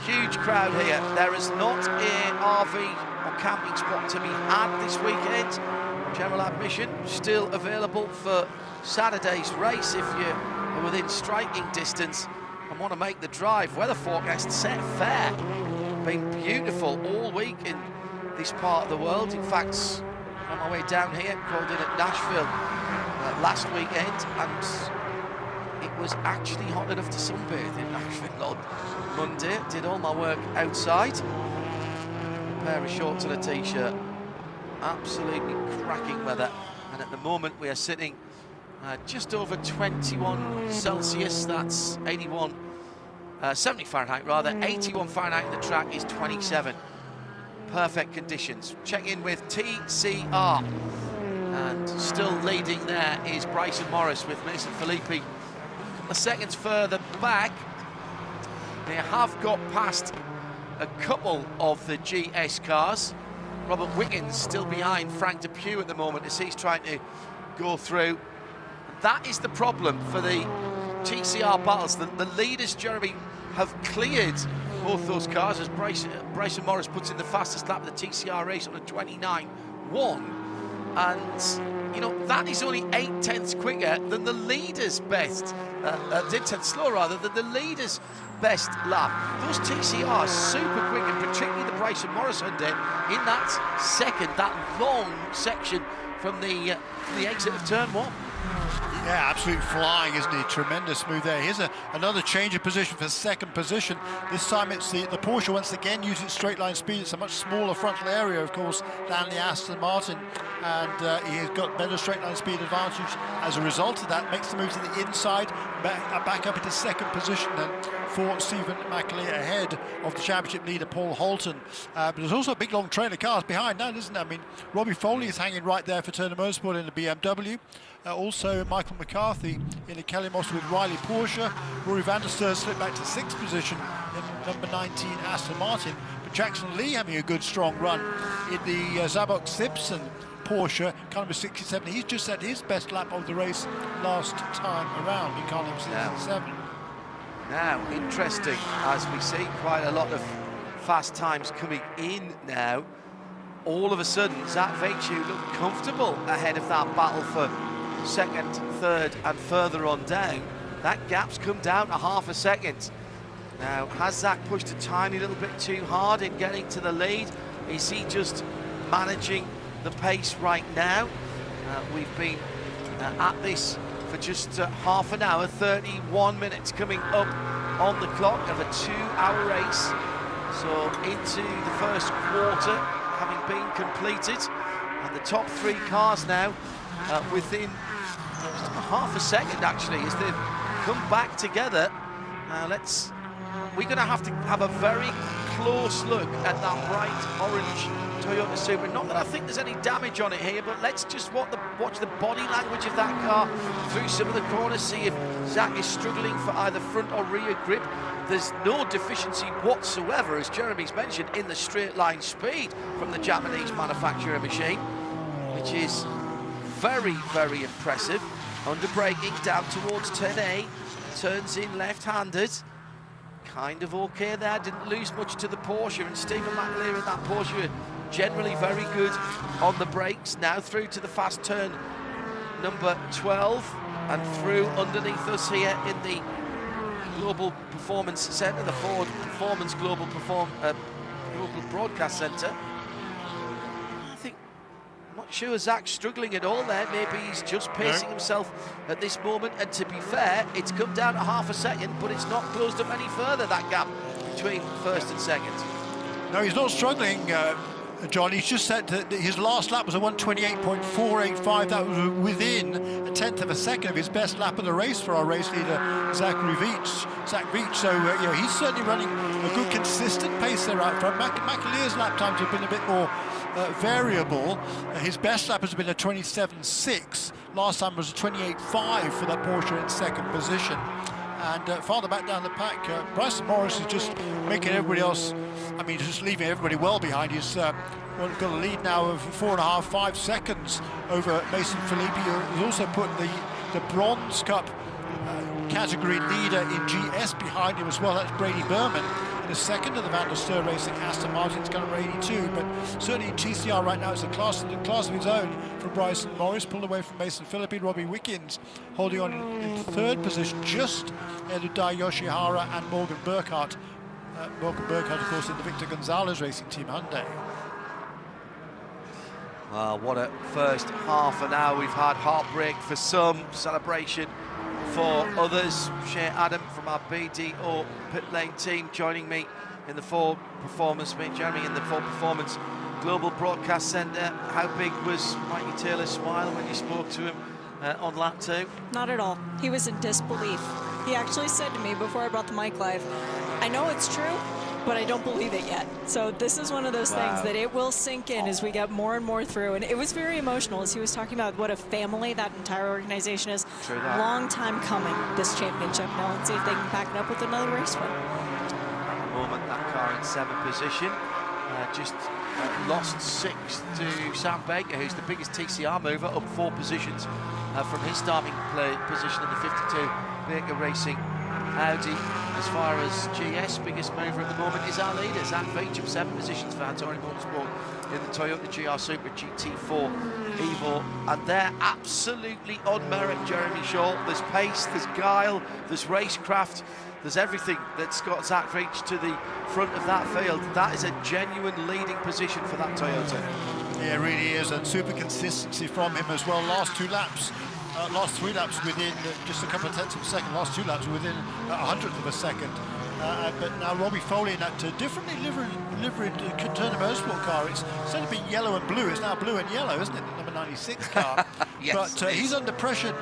Huge crowd here. There is not an RV or camping spot to be had this weekend. General admission still available for Saturday's race if you are within striking distance and want to make the drive. Weather forecast set fair. Been beautiful all week in this part of the world. In fact, on my way down here, called in at Nashville last weekend, and it was actually hot enough to sunbathe in Nashville on Monday. Did all my work outside. A pair of shorts and a t-shirt. Absolutely cracking weather, and at the moment we are sitting just over 21 Celsius. That's 70 Fahrenheit rather. 81 Fahrenheit. The track is 27. Perfect conditions. Check in with TCR, and still leading there is Bryson Morris with Mason Filippi a couple of seconds further back. They have got past a couple of the GS cars. Robert Wiggins still behind Frank Depew at the moment as he's trying to go through. That is the problem for the TCR battles. The leaders, Jeremy, have cleared both those cars as Bryson Morris puts in the fastest lap of the TCR race on a 29.1. And, you know, that is only 0.8 quicker than the leader's best, 0.8 slower rather, than the leader's best lap. Those TCRs super quick, and particularly the Bryson Morris Hyundai in that second, that long section from the exit of turn 1. Yeah, absolutely flying, isn't he? Tremendous move there. Here's another change of position for second position. This time it's the Porsche once again using straight line speed. It's a much smaller frontal area, of course, than the Aston Martin, and he's got better straight line speed advantage. As a result of that, makes the move to the inside, back up into second position then for Stephen McAleer, ahead of the championship leader Paul Holton. But there's also a big long train of cars behind that, isn't there? I mean, Robbie Foley is hanging right there for Turner Motorsport in the BMW. Also Michael McCarthy in the Kelly Moss with Riley Porsche. Rory van der Steur slipped back to 6th position in number 19 Aston Martin. But Jackson Lee having a good strong run in the Zabok Simpson Porsche, car number 67. He's just had his best lap of the race last time around in car number 67. Now, interesting, as we see quite a lot of fast times coming in now. All of a sudden, Zach Veitchu looked comfortable ahead of that battle for second, third, and further on down. That gap's come down to half a second. Now, has Zach pushed a tiny little bit too hard in getting to the lead? Is he just managing the pace right now? We've been at this for just half an hour, 31 minutes coming up on the clock of a 2-hour race. So into the first quarter having been completed, and the top 3 cars now within half a second actually as they've come back together. We're going to have a very close look at that bright orange Toyota Supra. Not that I think there's any damage on it here, but let's just watch the body language of that car through some of the corners, see if Zach is struggling for either front or rear grip. There's no deficiency whatsoever, as Jeremy's mentioned, in the straight line speed from the Japanese manufacturer machine, which is very, very impressive. Under braking down towards 10A, turns in left-handed. Kind of okay there, didn't lose much to the Porsche, and Stephen McAleer in that Porsche generally very good on the brakes. Now through to the fast turn number 12 and through underneath us here in the Global Performance Centre, the Ford Performance Global Broadcast Centre. I'm not sure Zach's struggling at all there. Maybe he's just pacing himself at this moment. And to be fair, it's come down to half a second, but it's not closed up any further, that gap between first and second. No, he's not struggling, John. He's just said that his last lap was a 1:28.485. That was within a 1/10 of a second of his best lap of the race for our race leader, Zach Veach. So, you know, he's certainly running a good, consistent pace there out front. McAleer's lap times have been a bit more variable. His best lap has been a 27.6. Last time was a 28.5 for that Porsche in second position. And farther back down the pack, Bryson Morris is just making everybody else, just leaving everybody well behind. He's got a lead now of 4.5, 5 seconds over Mason Filippi, who's also put the Bronze Cup category leader in GS behind him as well. That's Brady Berman in a second of the Van der Steur Racing Aston Martin's car number 82. But certainly in TCR right now, it's a class of his own for Bryson Morris, pulled away from Mason Filippi. Robbie Wiggins holding on in third position, just ahead of Dai Yoshihara and Morgan Burkhardt. Morgan Burkhardt, of course, in the Victor Gonzalez Racing Team Hyundai. Well, what a first half an hour we've had. Heartbreak for some, celebration for others. Shea Adam from our BDO pit lane team joining me in the Ford Performance, Jeremy in the Ford Performance Global Broadcast Centre. How big was Mikey Taylor's smile when you spoke to him on lap 2? Not at all. He was in disbelief. He actually said to me before I brought the mic live, I know it's true, but I don't believe it yet. So this is one of those things that it will sink in as we get more and more through. And it was very emotional as he was talking about what a family that entire organization is. True that. Long time coming, this championship. Now let's see if they can back it up with another race win. moment, that car in 7th position. Just lost 6 to Sam Baker, who's the biggest TCR mover, up 4 positions from his starting position in the 52 Baker Racing Audi. As far as GS, biggest mover at the moment is our leader, Zach Veach, up 7 positions for Hattori Motorsport in the Toyota GR Supra GT4 Evo. And they're absolutely on merit, Jeremy Shaw. There's pace, there's guile, there's racecraft, there's everything that's got Zach Veach to the front of that field. That is a genuine leading position for that Toyota. Yeah, it really is, and super consistency from him as well. Last 2 laps. Last 3 laps within just a couple of tenths of a second, last 2 laps within a 100th of a second. But now Robbie Foley in that differently liveried Turner Motorsport car. Instead of being yellow and blue, it's now blue and yellow, isn't it? The number 96 car. Yes, but he's under pressure.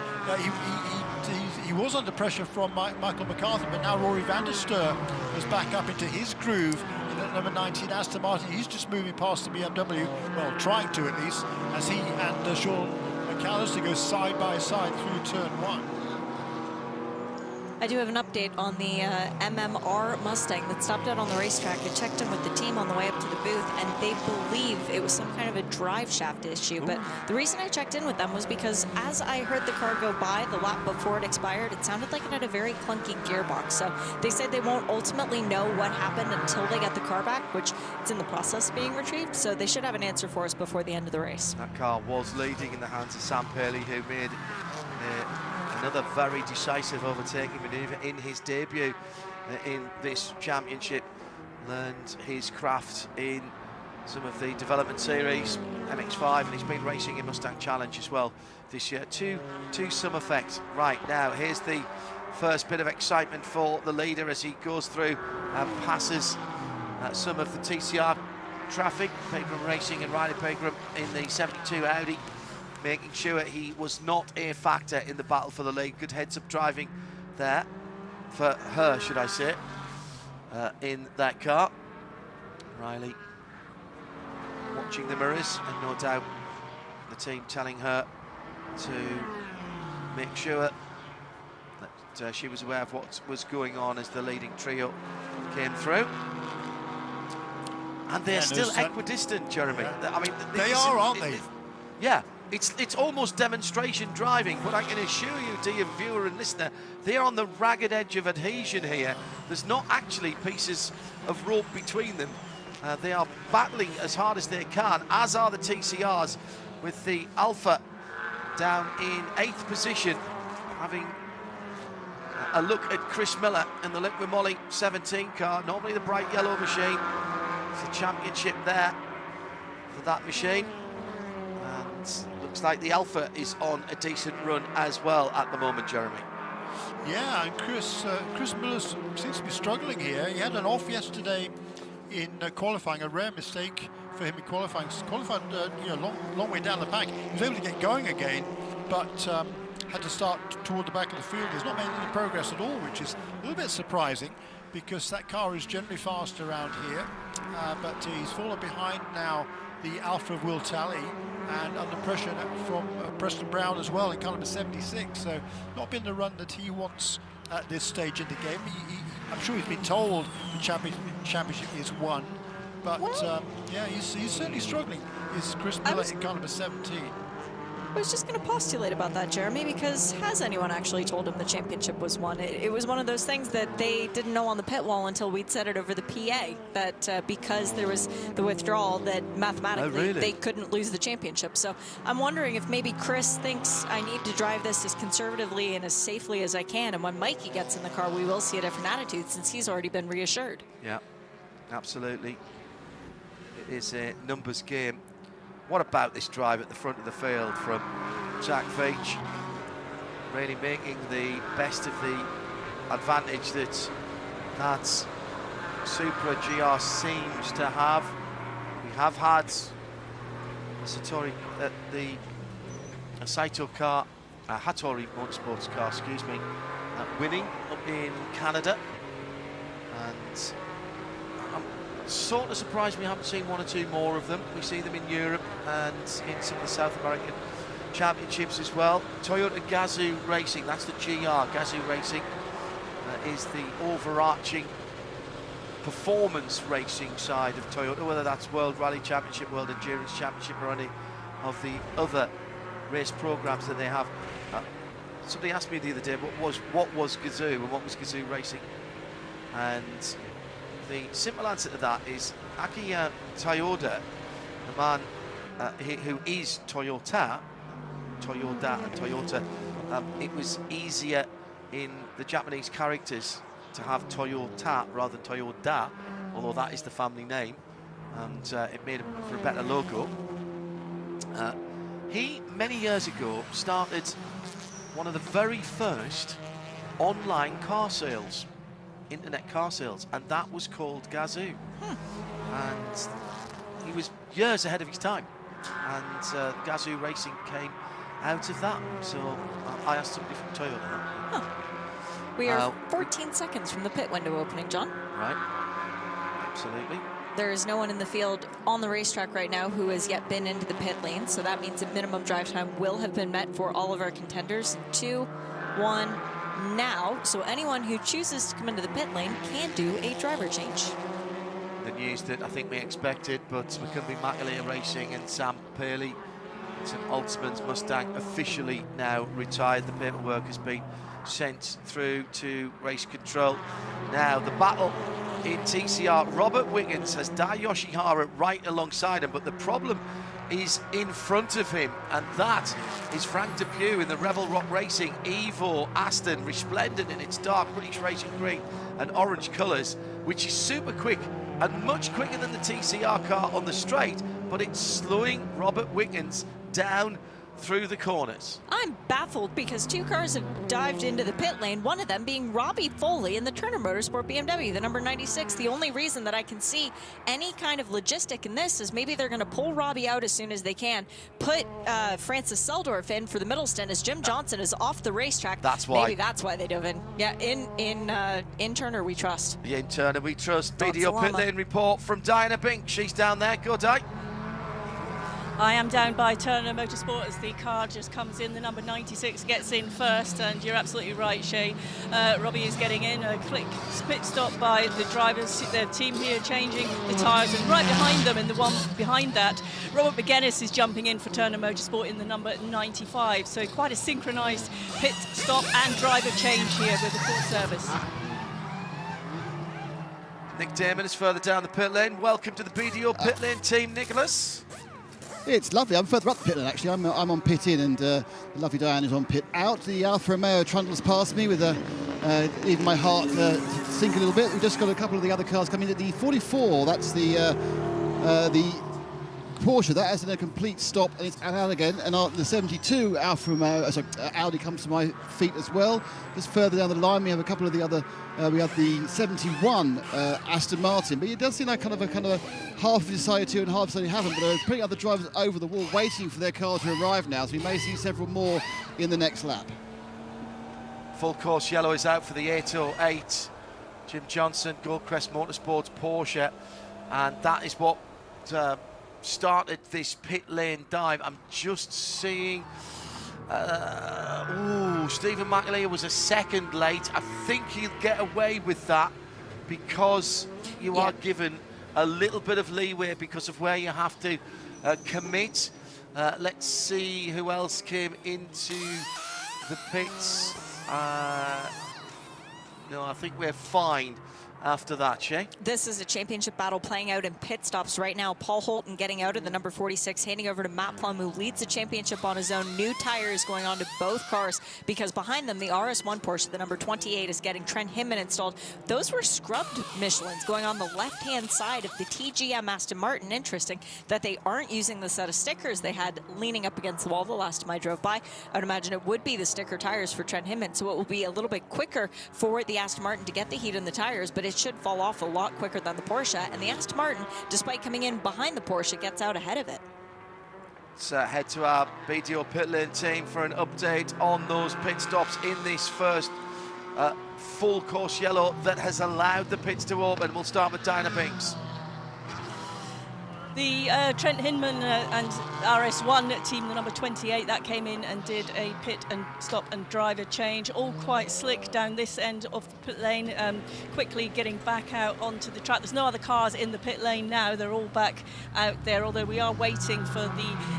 He was under pressure from Michael McCarthy, but now Rory van der Steur is back up into his groove in that number 19 Aston Martin. He's just moving past the BMW, well, trying to at least, as he and Sean McAllister goes side by side through turn 1. I do have an update on the MMR Mustang that stopped out on the racetrack. I checked in with the team on the way up to the booth, and they believe it was some kind of a drive shaft issue. But the reason I checked in with them was because as I heard the car go by the lap before it expired, it sounded like it had a very clunky gearbox. So they said they won't ultimately know what happened until they get the car back, which it's in the process of being retrieved. So they should have an answer for us before the end of the race. That car was leading in the hands of Sam Perley, who made another very decisive overtaking manoeuvre in his debut in this championship. Learned his craft in some of the development series, MX-5, and he's been racing in Mustang Challenge as well this year, to some effect. Right, now here's the first bit of excitement for the leader as he goes through and passes some of the TCR traffic. Pegram Racing and Riley Pegram in the 72 Audi, making sure he was not a factor in the battle for the lead. Good heads-up driving there for her, should I say, in that car. Riley watching the mirrors, and no doubt the team telling her to make sure that she was aware of what was going on as the leading trio came through. And they're still equidistant, Jeremy. Yeah. I mean, they are, aren't they? Yeah. It's almost demonstration driving, but I can assure you, dear viewer and listener, they're on the ragged edge of adhesion here. There's not actually pieces of rope between them. They are battling as hard as they can, as are the TCRs, with the Alpha down in 8th position, having a look at Chris Miller in the Liquid Moly 17 car, normally the bright yellow machine. It's a championship there for that machine. Looks like the Alpha is on a decent run as well at the moment, Jeremy. Yeah, and Chris Miller seems to be struggling here. He had an off yesterday in qualifying, a rare mistake for him in qualifying. Qualified, long way down the pack. He was able to get going again, but had to start toward the back of the field. He's not made any progress at all, which is a little bit surprising, because that car is generally fast around here. But he's fallen behind now the Alpha of Will Talley, and under pressure from Preston Brown as well in car number 76. So not been the run that he wants at this stage in the game. I'm sure he's been told the championship is won, but yeah, he's certainly struggling. Is Chris Miller in car number 17? I was just going to postulate about that, Jeremy, because has anyone actually told him the championship was won? It was one of those things that they didn't know on the pit wall until we'd said it over the PA, that because there was the withdrawal, that mathematically they couldn't lose the championship. So I'm wondering if maybe Chris thinks I need to drive this as conservatively and as safely as I can, and when Mikey gets in the car, we will see a different attitude, since he's already been reassured. Yeah, absolutely. It is a numbers game. What about this drive at the front of the field from Zach Veach? Really making the best of the advantage that Supra GR seems to have. We have had Hattori Motorsports car, excuse me, winning up in Canada, and I'm sort of surprised we haven't seen one or two more of them. We see them in Europe and in some of the South American championships as well. Toyota Gazoo Racing, that's the GR. Gazoo Racing is the overarching performance racing side of Toyota, whether that's World Rally Championship, World Endurance Championship, or any of the other race programs that they have. Somebody asked me the other day what was Gazoo and what was Gazoo Racing, and the simple answer to that is Aki Toyoda, the man who is Toyota and Toyota. It was easier in the Japanese characters to have Toyota rather than Toyoda, although that is the family name, and it made for a better logo. He, many years ago, started one of the very first online car sales, internet car sales, and that was called Gazoo. And he was years ahead of his time, and Gazoo Racing came out of that. So I asked somebody from Toyota. We are 14 seconds from the pit window opening, John. Right, absolutely. There is no one in the field on the racetrack right now who has yet been into the pit lane, so that means a minimum drive time will have been met for all of our contenders. 2, 1, now. So anyone who chooses to come into the pit lane can do a driver change. The news that I think we expected, but Michelin Racing and Sam Paley, St. Altsman's Mustang, officially now retired. The paperwork has been sent through to race control. Now the battle in TCR, Robert Wiggins has Dai Yoshihara right alongside him, but the problem is in front of him, and that is Frank Depew in the Revel Rock Racing Evo Aston, resplendent in its dark British racing green and orange colours, which is super quick and much quicker than the TCR car on the straight, but it's slowing Robert Wiggins down through the corners. I'm baffled because two cars have dived into the pit lane, one of them being Robbie Foley in the Turner Motorsport BMW, the number 96. The only reason that I can see any kind of logistic in this is maybe they're going to pull Robbie out as soon as they can, put Francis Seldorf in for the middle stint as Jim Johnson is off the racetrack. That's why. Maybe that's why they dove in. Yeah, in Turner we trust. Yeah, in Turner we trust. Video pit lane report from Diana Bink. She's down there. Go, Di. I am down by Turner Motorsport as the car just comes in. The number 96 gets in first, and you're absolutely right, Shay. Robbie is getting in. A quick pit stop by the drivers, their team here changing the tyres, and right behind them, and the one behind that, Robert McGuinness is jumping in for Turner Motorsport in the number 95. So quite a synchronised pit stop and driver change here with the full service. Nick Damon is further down the pit lane. Welcome to the BDO pit lane team, Nicholas. It's lovely. I'm further up the pit lane, actually. I'm on pit in, and the lovely Diane is on pit out. The Alfa Romeo trundles past me with even my heart sink a little bit. We've just got a couple of the other cars coming in. The 44, that's the Porsche, that has a complete stop, and it's out again. And the 72 Alfa Romeo, Audi comes to my feet as well. Just further down the line, we have a couple of the other. We have the 71 Aston Martin, but it does seem like kind of half decided to and half decided haven't. But there are pretty other drivers over the wall waiting for their car to arrive now, so we may see several more in the next lap. Full course yellow is out for the 808 Jim Johnson Goldcrest Motorsports Porsche, and that is what started this pit lane dive. I'm just seeing Stephen McAleer was a second late. I think he'll get away with that because you are given a little bit of leeway because of where you have to commit. Let's see who else came into the pits. No, I think we're fine after that, Shay. This is a championship battle playing out in pit stops right now. Paul Holton getting out of the number 46, handing over to Matt Plum, who leads the championship on his own. New tires going on to both cars because behind them, the RS1 Porsche, the number 28, is getting Trent Hinman installed. Those were scrubbed Michelins going on the left-hand side of the TGM Aston Martin. Interesting that they aren't using the set of stickers they had leaning up against the wall the last time I drove by. I would imagine it would be the sticker tires for Trent Hinman, so it will be a little bit quicker for the Aston Martin to get the heat in the tires, but it should fall off a lot quicker than the Porsche, and the Aston Martin, despite coming in behind the Porsche, gets out ahead of it. Let's head to our BDO pit lane team for an update on those pit stops in this first full course yellow that has allowed the pits to open. We'll start with Dinah Binks. The Trent Hinman and RS1 team, the number 28, that came in and did a pit and stop and driver change, all quite slick down this end of the pit lane, quickly getting back out onto the track. There's no other cars in the pit lane now, they're all back out there, although we are waiting for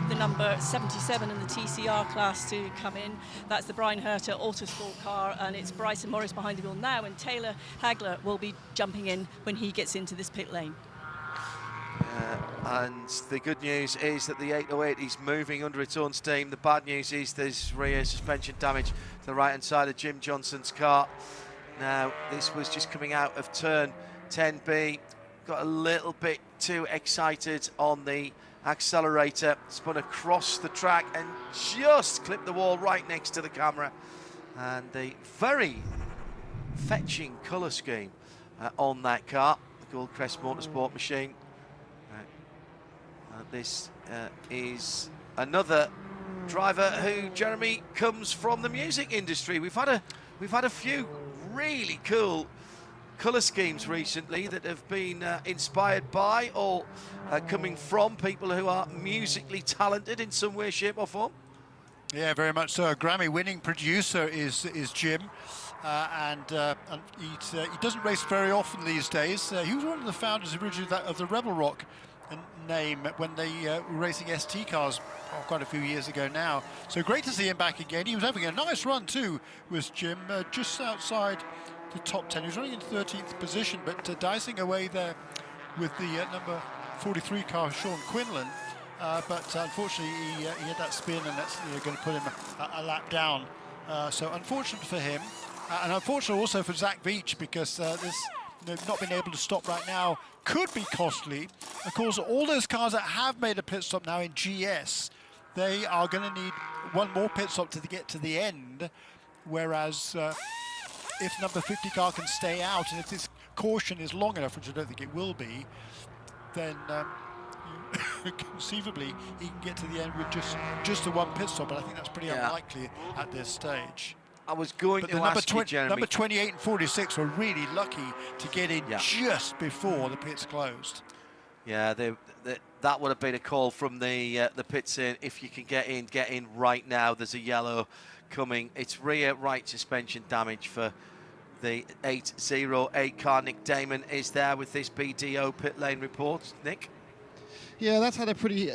the number 77 in the TCR class to come in. That's the Brian Herter Autosport car, and it's Bryson Morris behind the wheel now, and Taylor Hagler will be jumping in when he gets into this pit lane. And the good news is that the 808 is moving under its own steam. The bad news is there's rear suspension damage to the right-hand side of Jim Johnson's car. Now, this was just coming out of turn 10B. Got a little bit too excited on the accelerator, spun across the track and just clipped the wall right next to the camera. And the very fetching colour scheme on that car, the Goldcrest Motorsport machine. This is another driver who, Jeremy, comes from the music industry. We've had a few really cool colour schemes recently that have been inspired by or coming from people who are musically talented in some way, shape or form. Yeah, very much so. A Grammy-winning producer is Jim, and he doesn't race very often these days. He was one of the founders originally of the Rebel Rock name when they were racing ST cars quite a few years ago now. So great to see him back again. He was having a nice run too, was Jim, just outside the top 10. He was running in 13th position, but dicing away there with the number 43 car, Sean Quinlan. But unfortunately, he had that spin, and that's going to put him a lap down. So unfortunate for him, and unfortunate also for Zach Veach, because this not being able to stop right now could be costly. Of course, all those cars that have made a pit stop now in GS, they are going to need one more pit stop to get to the end, whereas if number 50 car can stay out, and if this caution is long enough, which I don't think it will be, then conceivably he can get to the end with just the one pit stop, but I think that's pretty unlikely at this stage. I was going to ask you, Jeremy. Number 28 and 46 were really lucky to get in just before the pits closed. Yeah, that would have been a call from the pits in. If you can get in right now. There's a yellow coming. It's rear right suspension damage for the 808 car. Nick Damon is there with this BDO pit lane report. Nick? Yeah, that's had a pretty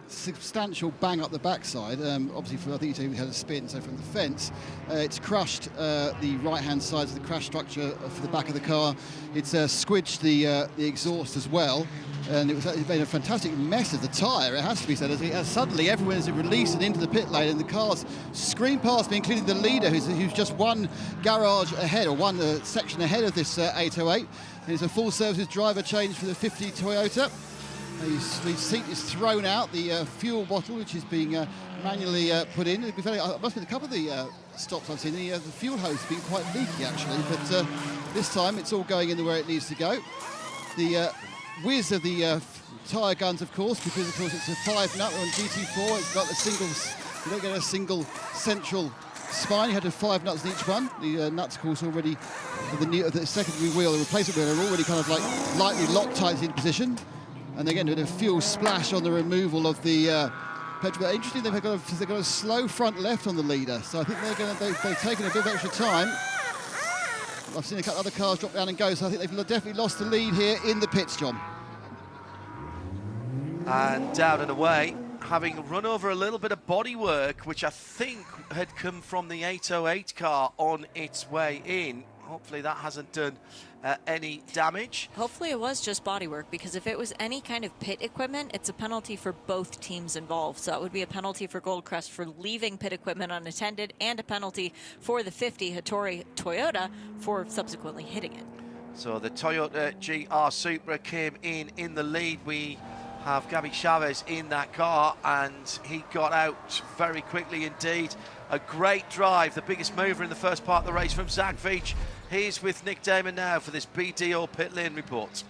substantial bang up the backside. Obviously, I think he had a spin, so from the fence, it's crushed the right-hand sides of the crash structure for the back of the car. It's squidged the exhaust as well, and it made a fantastic mess of the tyre, it has to be said, as suddenly everyone is released and into the pit lane, and the cars scream past me, including the leader, who's just one garage ahead, or one section ahead of this 808. And it's a full services driver change for the 50 Toyota. The seat is thrown out, the fuel bottle, which is being manually put in. It must be a couple of the stops I've seen. The fuel hose has been quite leaky, actually, but this time it's all going in where it needs to go. The whiz of the tyre guns, of course, because, of course, it's a 5-nut on GT4. It's got a single, you don't get a single central spine. You had 5 nuts in each one. The nuts, of course, already, the secondary wheel, the replacement wheel, are already kind of like lightly Loctite in position. And they're getting a fuel splash on the removal of the petrol. But interesting, they've got a slow front left on the leader, so I think they've taken a bit of extra time. I've seen a couple of other cars drop down and go, so I think they've definitely lost the lead here in the pits, John. And down and away, having run over a little bit of bodywork, which I think had come from the 808 car on its way in. Hopefully that hasn't done any damage. Hopefully it was just bodywork, because if it was any kind of pit equipment, it's a penalty for both teams involved. So it would be a penalty for Goldcrest for leaving pit equipment unattended, and a penalty for the 50 Hattori Toyota for subsequently hitting it. So the Toyota GR Supra came in the lead. We have Gabby Chavez in that car, and he got out very quickly indeed. A great drive, the biggest mover in the first part of the race from Zach Veach. He's with Nick Damon now for this BDO pit lane report.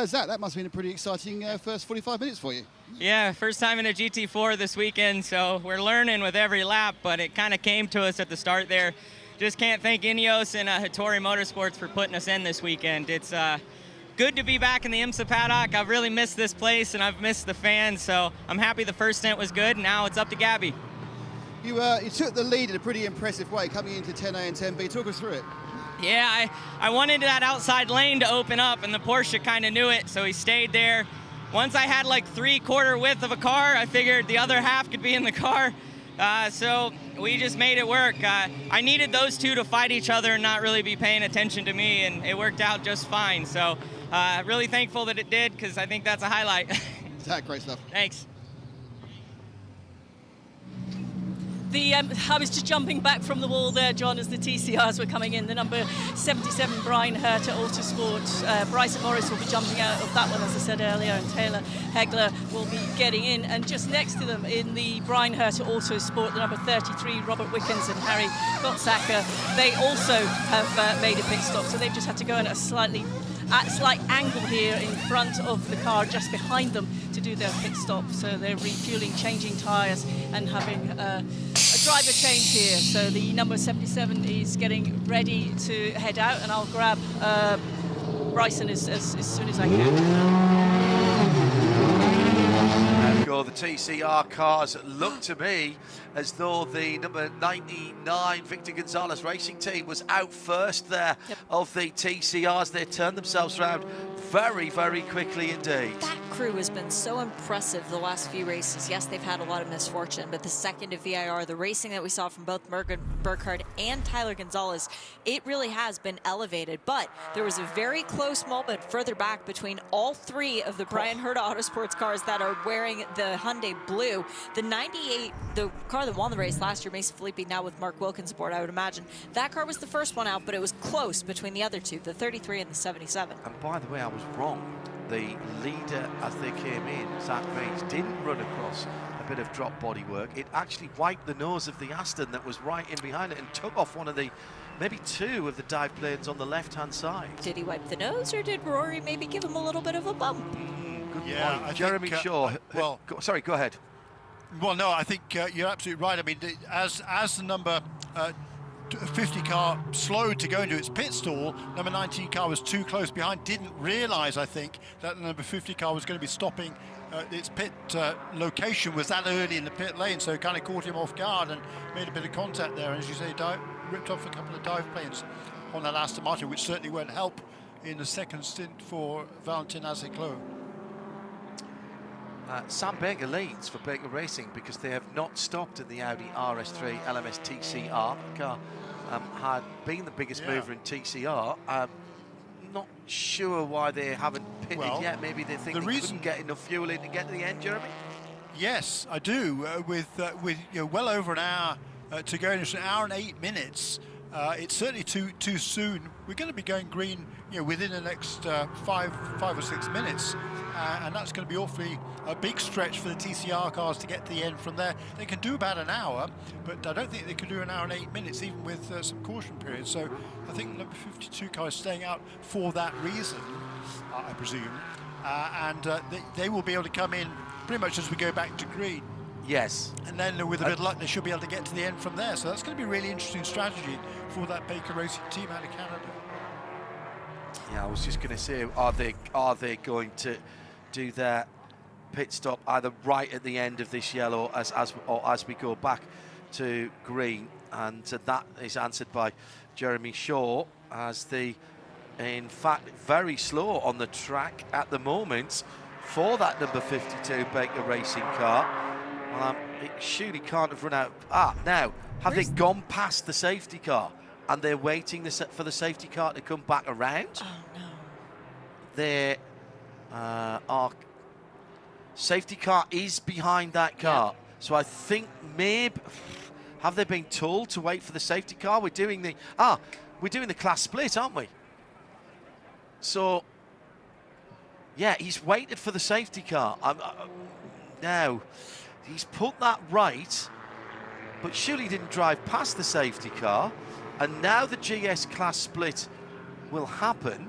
Zach, that must have been a pretty exciting first 45 minutes for you. Yeah, first time in a GT4 this weekend, so we're learning with every lap, but it kind of came to us at the start there. Just can't thank Ineos and Hattori Motorsports for putting us in this weekend. It's good to be back in the IMSA paddock. I've really missed this place, and I've missed the fans, so I'm happy the first stint was good. Now it's up to Gabby. You took the lead in a pretty impressive way coming into 10A and 10B. Talk us through it. Yeah, I wanted that outside lane to open up, and the Porsche kind of knew it, so he stayed there. Once I had like 3/4 width of a car, I figured the other half could be in the car. So we just made it work. I needed those two to fight each other and not really be paying attention to me, and it worked out just fine. So really thankful that it did, because I think that's a highlight. Zach, great stuff. Thanks. I was just jumping back from the wall there, John, as the TCRs were coming in. The number 77 Brian Herter Autosport. Bryson Morris will be jumping out of that one, as I said earlier, and Taylor Hegler will be getting in. And just next to them in the Brian Herter Autosport, the number 33 Robert Wickens and Harry Gottsacker, they also have made a pit stop. So they've just had to go in at a slight angle here in front of the car just behind them to do their pit stop. So they're refueling, changing tyres and having a driver change here. So the number 77 is getting ready to head out, and I'll grab Bryson as soon as I can. Go the TCR cars. Look to me as though the number 99 Victor Gonzalez Racing Team was out first there of the TCRs. They turned themselves around very, very quickly indeed. That crew has been so impressive the last few races. Yes, they've had a lot of misfortune, but the second to VIR, the racing that we saw from both Morgan Burkhardt and Tyler Gonzalez, it really has been elevated. But there was a very close moment further back between all three of the Brian Herta Autosports cars that are wearing the Hyundai blue. The 98, the car that won the race last year, Mason Filippi, now with Mark Wilkins aboard, I would imagine. That car was the first one out, but it was close between the other two, the 33 and the 77. And by the way, I was wrong. The leader, as they came in, Zach Baines, didn't run across a bit of drop bodywork. It actually wiped the nose of the Aston that was right in behind it and took off one of the, maybe two of the dive planes on the left-hand side. Did he wipe the nose, or did Rory maybe give him a little bit of a bump? Good Yeah, point. I Jeremy think, Shaw. well, sorry, go ahead. Well, no, I think you're absolutely right. I mean, as the number 50 car slowed to go into its pit stall, number 19 car was too close behind, didn't realise, I think, that the number 50 car was going to be stopping. Its pit location was that early in the pit lane, so it kind of caught him off guard and made a bit of contact there. And as you say, ripped off a couple of dive planes on that Aston Martin, which certainly won't help in the second stint for Valentin Azeclo. Sam Baker leads for Baker Racing because they have not stopped in the Audi RS3 LMS TCR. The car had been the biggest mover in TCR. Not sure why they haven't pitted yet. Maybe they think they couldn't get enough fuel in to get to the end, Jeremy? Yes, I do. With well over an hour to go, it's an hour and 8 minutes. It's certainly too soon. We're going to be going green, within the next 5 or 6 minutes, and that's going to be awfully a big stretch for the TCR cars to get to the end from there. They can do about an hour, but I don't think they can do an hour and 8 minutes, even with some caution periods. So I think number 52 car is staying out for that reason, I presume, and they will be able to come in pretty much as we go back to green. Yes. And then with a bit of luck, they should be able to get to the end from there. So that's going to be a really interesting strategy for that Baker Racing team out of Canada. Yeah, I was just going to say, are they going to do their pit stop either right at the end of this yellow or as we go back to green? And that is answered by Jeremy Shaw, as in fact, very slow on the track at the moment for that number 52 Baker Racing car. It surely can't have run out. Now, have they gone past the safety car and they're waiting for the safety car to come back around? Oh, no. Their safety car is behind that car. Yeah. So I think maybe, have they been told to wait for the safety car? We're doing the class split, aren't we? So, yeah, he's waited for the safety car. Now, he's put that right, but surely he didn't drive past the safety car, and now the GS class split will happen.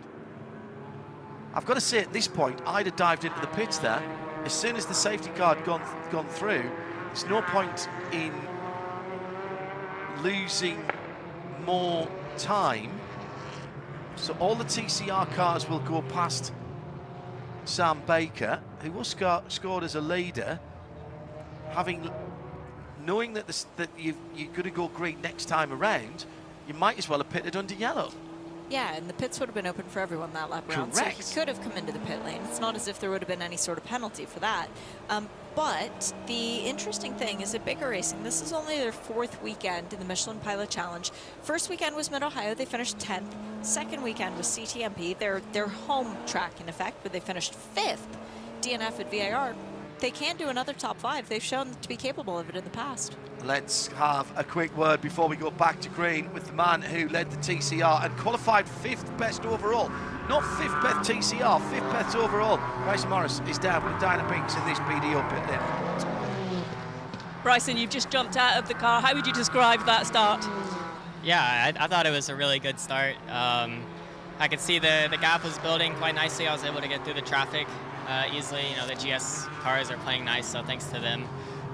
I've got to say, at this point, I'd have dived into the pits there. As soon as the safety car had gone through, there's no point in losing more time. So all the TCR cars will go past Sam Baker, who was scored as a leader, knowing that you're going to go green next time around, you might as well have pitted under yellow. Yeah, and the pits would have been open for everyone that lap round. Correct. So he could have come into the pit lane. It's not as if there would have been any sort of penalty for that. But the interesting thing is that Baker Racing, this is only their 4th weekend in the Michelin Pilot Challenge. First weekend was Mid-Ohio. They finished 10th. Second weekend was CTMP, their home track in effect, but they finished 5th. DNF at VAR. They can do another top 5. They've shown to be capable of it in the past. Let's have a quick word before we go back to green with the man who led the TCR and qualified 5th best overall. Not 5th best TCR, 5th best overall. Bryson Morris is down with Dinah Binks in this BDO pit lane. Bryson, you've just jumped out of the car. How would you describe that start? Yeah, I thought it was a really good start. I could see the gap was building quite nicely. I was able to get through the traffic easily. You know, the GS cars are playing nice, so thanks to them.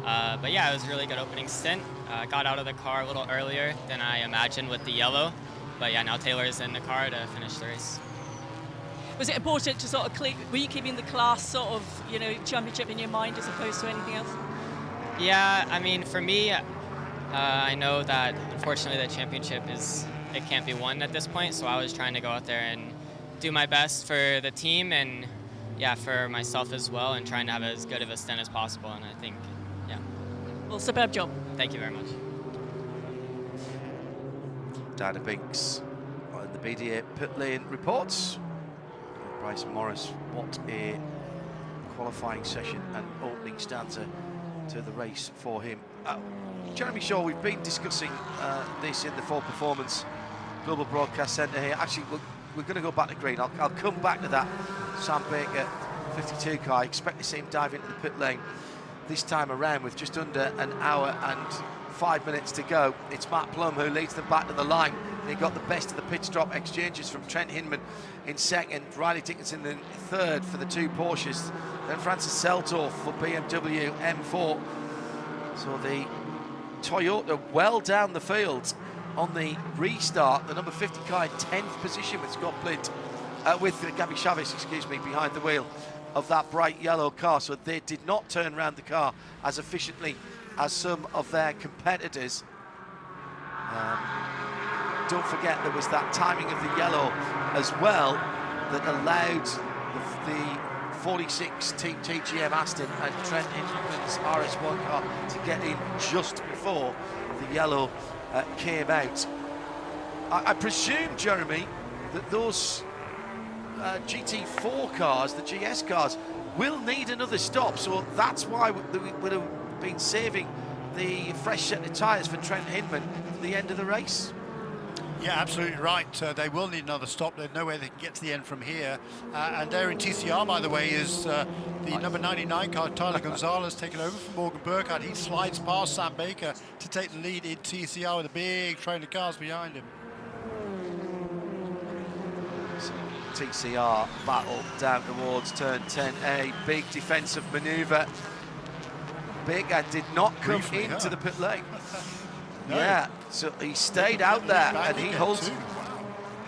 But yeah, it was a really good opening stint. Got out of the car a little earlier than I imagined with the yellow. But yeah, now Taylor's in the car to finish the race. Was it important to sort of were you keeping the class sort of, you know, championship in your mind as opposed to anything else? Yeah, I mean, for me, I know that unfortunately the championship it can't be won at this point. So I was trying to go out there and do my best for the team and yeah, for myself as well, and trying to have as good of a stint as possible. And I think, yeah. Well, superb job. Thank you very much. Dinah Binks on the BDA pit lane reports. Bryson Morris, what a qualifying session and opening stanza to the race for him. Jeremy Shaw, we've been discussing this in the Full Performance Global Broadcast Centre here. Actually, we're going to go back to green. I'll come back to that Sam Baker 52 car. I expect to see him dive into the pit lane this time around with just under an hour and 5 minutes to go. It's Matt Plum who leads them back to the line. They got the best of the pit stop exchanges from Trent Hinman in second, Riley Dickinson in third for the 2 Porsches, then Francis Seltorf for BMW M4. So the Toyota well down the field on the restart. The number 50 car in 10th position with Scott Blint, with Gabby Chavez, excuse me, behind the wheel of that bright yellow car. So they did not turn around the car as efficiently as some of their competitors. Don't forget there was that timing of the yellow as well that allowed the 46 Team TGM Aston and Trent Hinman's RS1 car to get in just before the yellow came out. I presume, Jeremy, that those GT4 cars, the GS cars, will need another stop, so that's why we would have been saving the fresh set of tyres for Trent Hinman for the end of the race. Yeah, absolutely right. They will need another stop. There's no way they can get to the end from here. And there in TCR, by the way, is the number 99 car, Tyler Gonzalez, taking over from Morgan Burkhardt. He slides past Sam Baker to take the lead in TCR with a big train of cars behind him. So, TCR battle down towards turn 10A. Big defensive manoeuvre. Baker did not come into the pit lane. No. Yeah, so he stayed out there and he holds,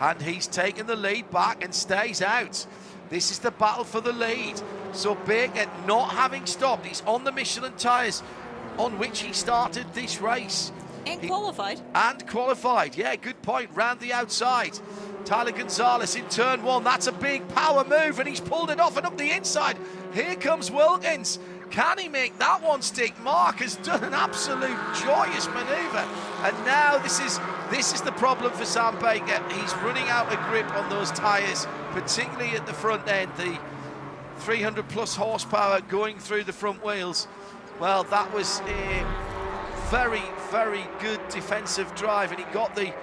and he's taken the lead back and stays out. This is the battle for the lead. So Baker, not having stopped, he's on the Michelin tyres on which he started this race. And qualified. And qualified, yeah, good point, round the outside. Tyler Gonzalez in turn 1, that's a big power move and he's pulled it off and up the inside. Here comes Wilkins. Can he make that one stick? Mark has done an absolute joyous manoeuvre. And now this is the problem for Sam Baker. He's running out of grip on those tyres, particularly at the front end. The 300 plus horsepower going through the front wheels. Well, that was a very, very good defensive drive, and he got the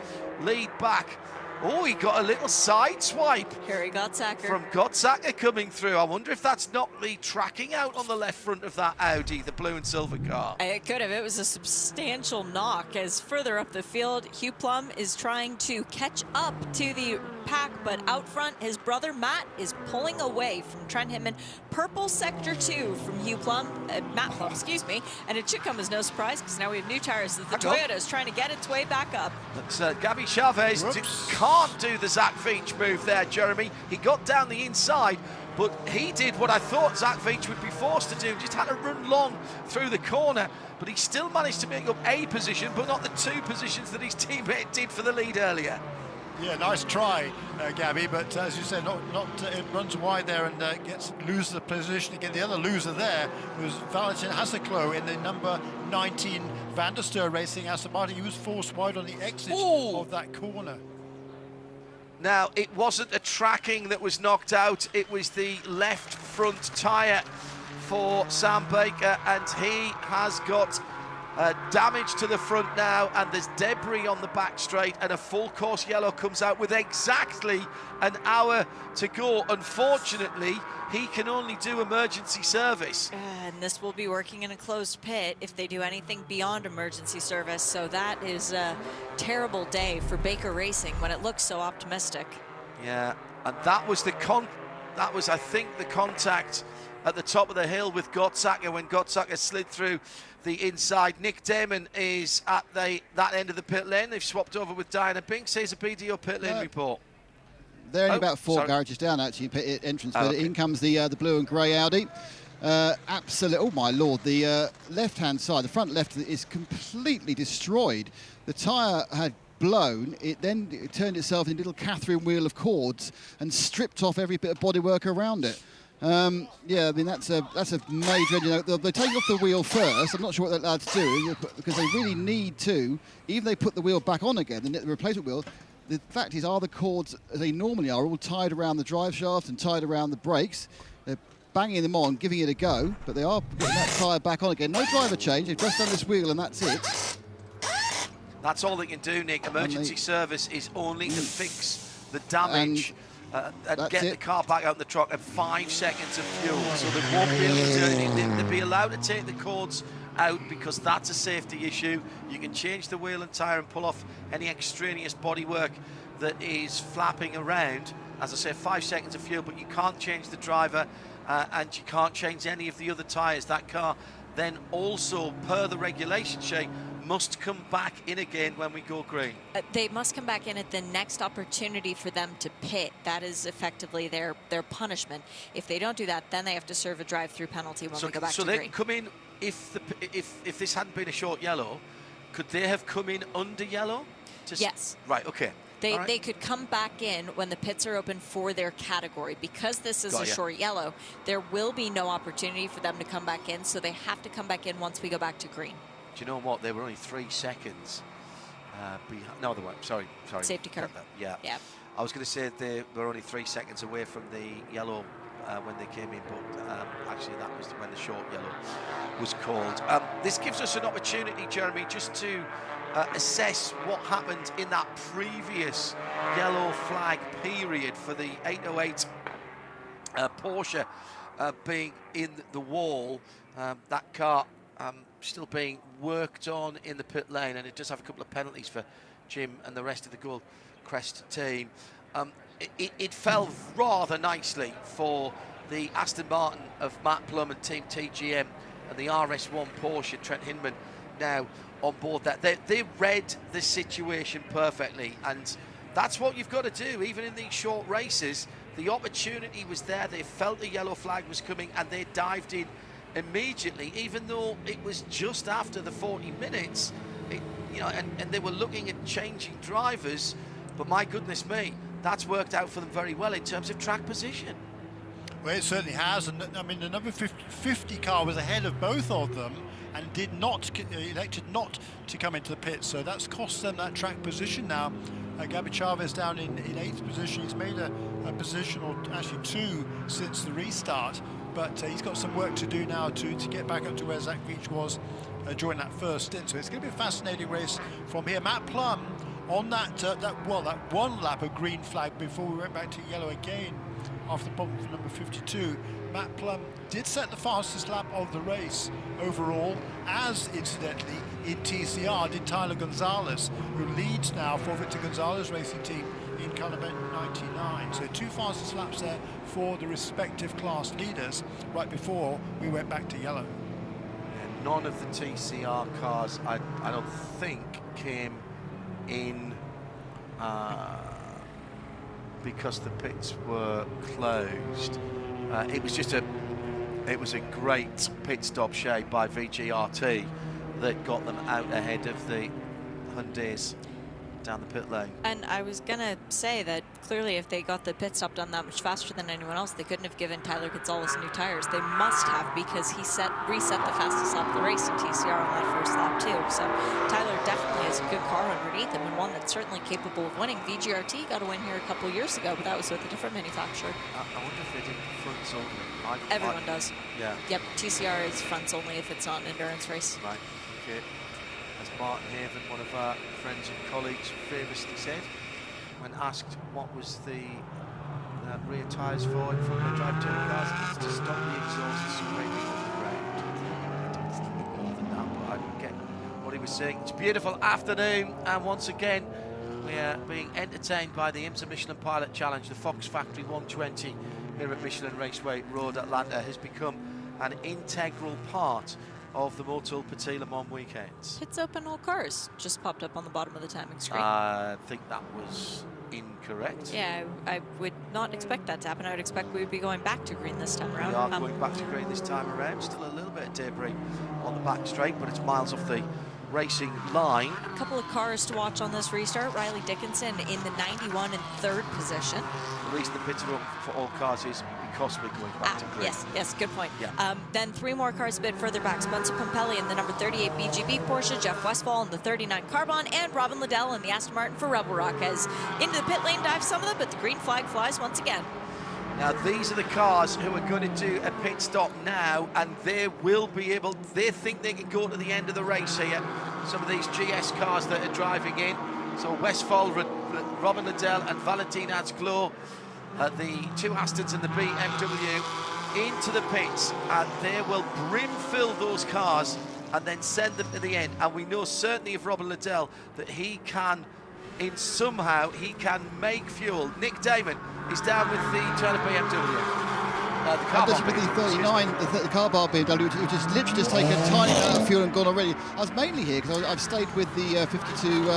lead back. Oh, he got a little side swipe. Harry Gottsacker. From Gottsacker coming through. I wonder if that's knocked the tracking out on the left front of that Audi, the blue and silver car. It could have. It was a substantial knock. As further up the field, Hugh Plum is trying to catch up to the pack, but out front, his brother Matt is pulling away from Trent Hinman. Purple sector 2 from Hugh Plum, Matt Plum, excuse me, and it should come as no surprise because now we have new tires that the Toyota is trying to get its way back up. That's Gabby Chavez can't do the Zach Veach move there, Jeremy. He got down the inside, but he did what I thought Zach Veach would be forced to do, just had to run long through the corner, but he still managed to make up a position, but not the 2 positions that his teammate did for the lead earlier. Yeah, nice try, Gabby, but as you said, it runs wide there and loses the position again. The other loser there was Valentin Hasseklo in the number 19 Van der Steur Racing Aston Martin. He was forced wide on the exit of that corner. Now, it wasn't a tracking that was knocked out, it was the left front tyre for Sam Baker, and he has got damage to the front now, and there's debris on the back straight, and a full course yellow comes out with exactly an hour to go. Unfortunately, he can only do emergency service. And this will be working in a closed pit if they do anything beyond emergency service. So that is a terrible day for Baker Racing when it looks so optimistic. Yeah, and that was I think the contact at the top of the hill with Gottsacker when Gottsacker slid through the inside. Nick Damon is at that end of the pit lane. They've swapped over with Diana Binks. Here's a BDO pit lane report. They're only about 4 garages down, actually, pit entrance. But in comes the blue and grey Audi. Absolutely, oh my lord, the left-hand side, the front left is completely destroyed. The tyre had blown, it turned itself into a little Catherine wheel of cords and stripped off every bit of bodywork around it. Yeah, I mean, that's a major, you know, they take off the wheel first. I'm not sure what they're allowed to do, because they really need to, even if they put the wheel back on again, the replacement wheel, the fact is, are the cords, as they normally are, all tied around the drive shaft and tied around the brakes. They're banging them on, giving it a go, but they are getting that tyre back on again. No driver change, they've just done this wheel and that's it. That's all they can do, Nick. Emergency service is only to fix the damage and get the car back out the truck at 5 seconds of fuel. So they won't be able to do anything. They'll be allowed to take the cords out because that's a safety issue. You can change the wheel and tyre and pull off any extraneous bodywork that is flapping around. As I say, 5 seconds of fuel, but you can't change the driver and you can't change any of the other tyres. That car then also, per the regulation, Shay, must come back in again when we go green. They must come back in at the next opportunity for them to pit. That is effectively their punishment. If they don't do that, then they have to serve a drive-through penalty when we go back to green. So they come in, if this hadn't been a short yellow, could they have come in under yellow? Yes. Right, okay. They could come back in when the pits are open for their category. Because this is a short yellow, there will be no opportunity for them to come back in, so they have to come back in once we go back to green. Do you know what? They were only 3 seconds behind. No, they weren't. Sorry. Safety car. Yeah. I was going to say they were only 3 seconds away from the yellow when they came in, but actually that was when the short yellow was called. This gives us an opportunity, Jeremy, just to assess what happened in that previous yellow flag period for the 808 Porsche being in the wall. That car still being worked on in the pit lane, and it does have a couple of penalties for Jim and the rest of the Gold Crest team. It fell rather nicely for the Aston Martin of Matt Plum and Team TGM and the RS1 Porsche, Trent Hinman, now on board that. They read the situation perfectly, and that's what you've got to do, even in these short races. The opportunity was there, they felt the yellow flag was coming, and they dived in immediately, even though it was just after the 40 minutes, and they were looking at changing drivers, but my goodness me, that's worked out for them very well in terms of track position. Well, it certainly has, and I mean the number 50 car was ahead of both of them and elected not to come into the pit, so that's cost them that track position now. Gabby Chavez down in 8th position. He's made a position, or actually 2, since the restart, but he's got some work to do now to get back up to where Zach Veach was during that first stint. So it's going to be a fascinating race from here. Matt Plum on that one lap of green flag before we went back to yellow again after the bump for number 52. Matt Plum did set the fastest lap of the race overall, as incidentally in TCR did Tyler Gonzalez, who leads now for Victor Gonzalez Racing Team in color 99. So 2 fastest laps there for the respective class leaders right before we went back to yellow. And none of the TCR cars, I don't think, came in because the pits were closed. It was a great pit stop shade by VGRT that got them out ahead of the Hyundais down the pit lane. And I was gonna say that clearly if they got the pit stop done that much faster than anyone else, they couldn't have given Tyler Gonzalez new tires. They must have, because he reset the fastest lap of the race in TCR on that first lap too. So Tyler definitely has a good car underneath him, and one that's certainly capable of winning. VGRT got a win here a couple of years ago, but that was with a different manufacturer. I wonder if they did fronts only. Everyone does. Yeah. Yep, TCR is fronts only if it's not an endurance race. Right, okay. As Martin Haven, one of our friends and colleagues, famously said, when asked what was the rear tyres for in front-wheel drive touring cars, it's to stop the exhaust scraping on the ground. It's a bit more than that, but I get what he was saying. It's a beautiful afternoon, and once again, we are being entertained by the IMSA Michelin Pilot Challenge. The Fox Factory 120 here at Michelin Raceway Road, Atlanta, has become an integral part of the Motul Petit Le Mans weekends. Hits open all cars just popped up on the bottom of the timing screen. I think that was incorrect. Yeah, I would not expect that to happen. I would expect we would be going back to green this time around. We are going back to green this time around. Still a little bit of debris on the back straight, but it's miles off the racing line. A couple of cars to watch on this restart. Riley Dickinson in the 91 and third position. The reason the pit room for all cars is because we're going back to green. Yes, good point. Yeah. Then three more cars a bit further back. Spencer Pompelli in the number 38 BGB Porsche, Jeff Westphal in the 39 Carbon, and Robin Liddell in the Aston Martin for Rebel Rock. As into the pit lane dives some of them, but the green flag flies once again. Now these are the cars who are going to do a pit stop now, and they think they can go to the end of the race here. Some of these GS cars that are driving in. So Westphal, Robin Liddell and Valentin Adsglo, the two Astons and the BMW into the pits, and they will brim-fill those cars and then send them to the end. And we know certainly of Robin Liddell that he can make fuel. Nick Damon is down with the Turner BMW. The car bar with the 39, the car bar BMW, which has literally just taken a tiny amount of fuel and gone already. I was mainly here because I've stayed with the 52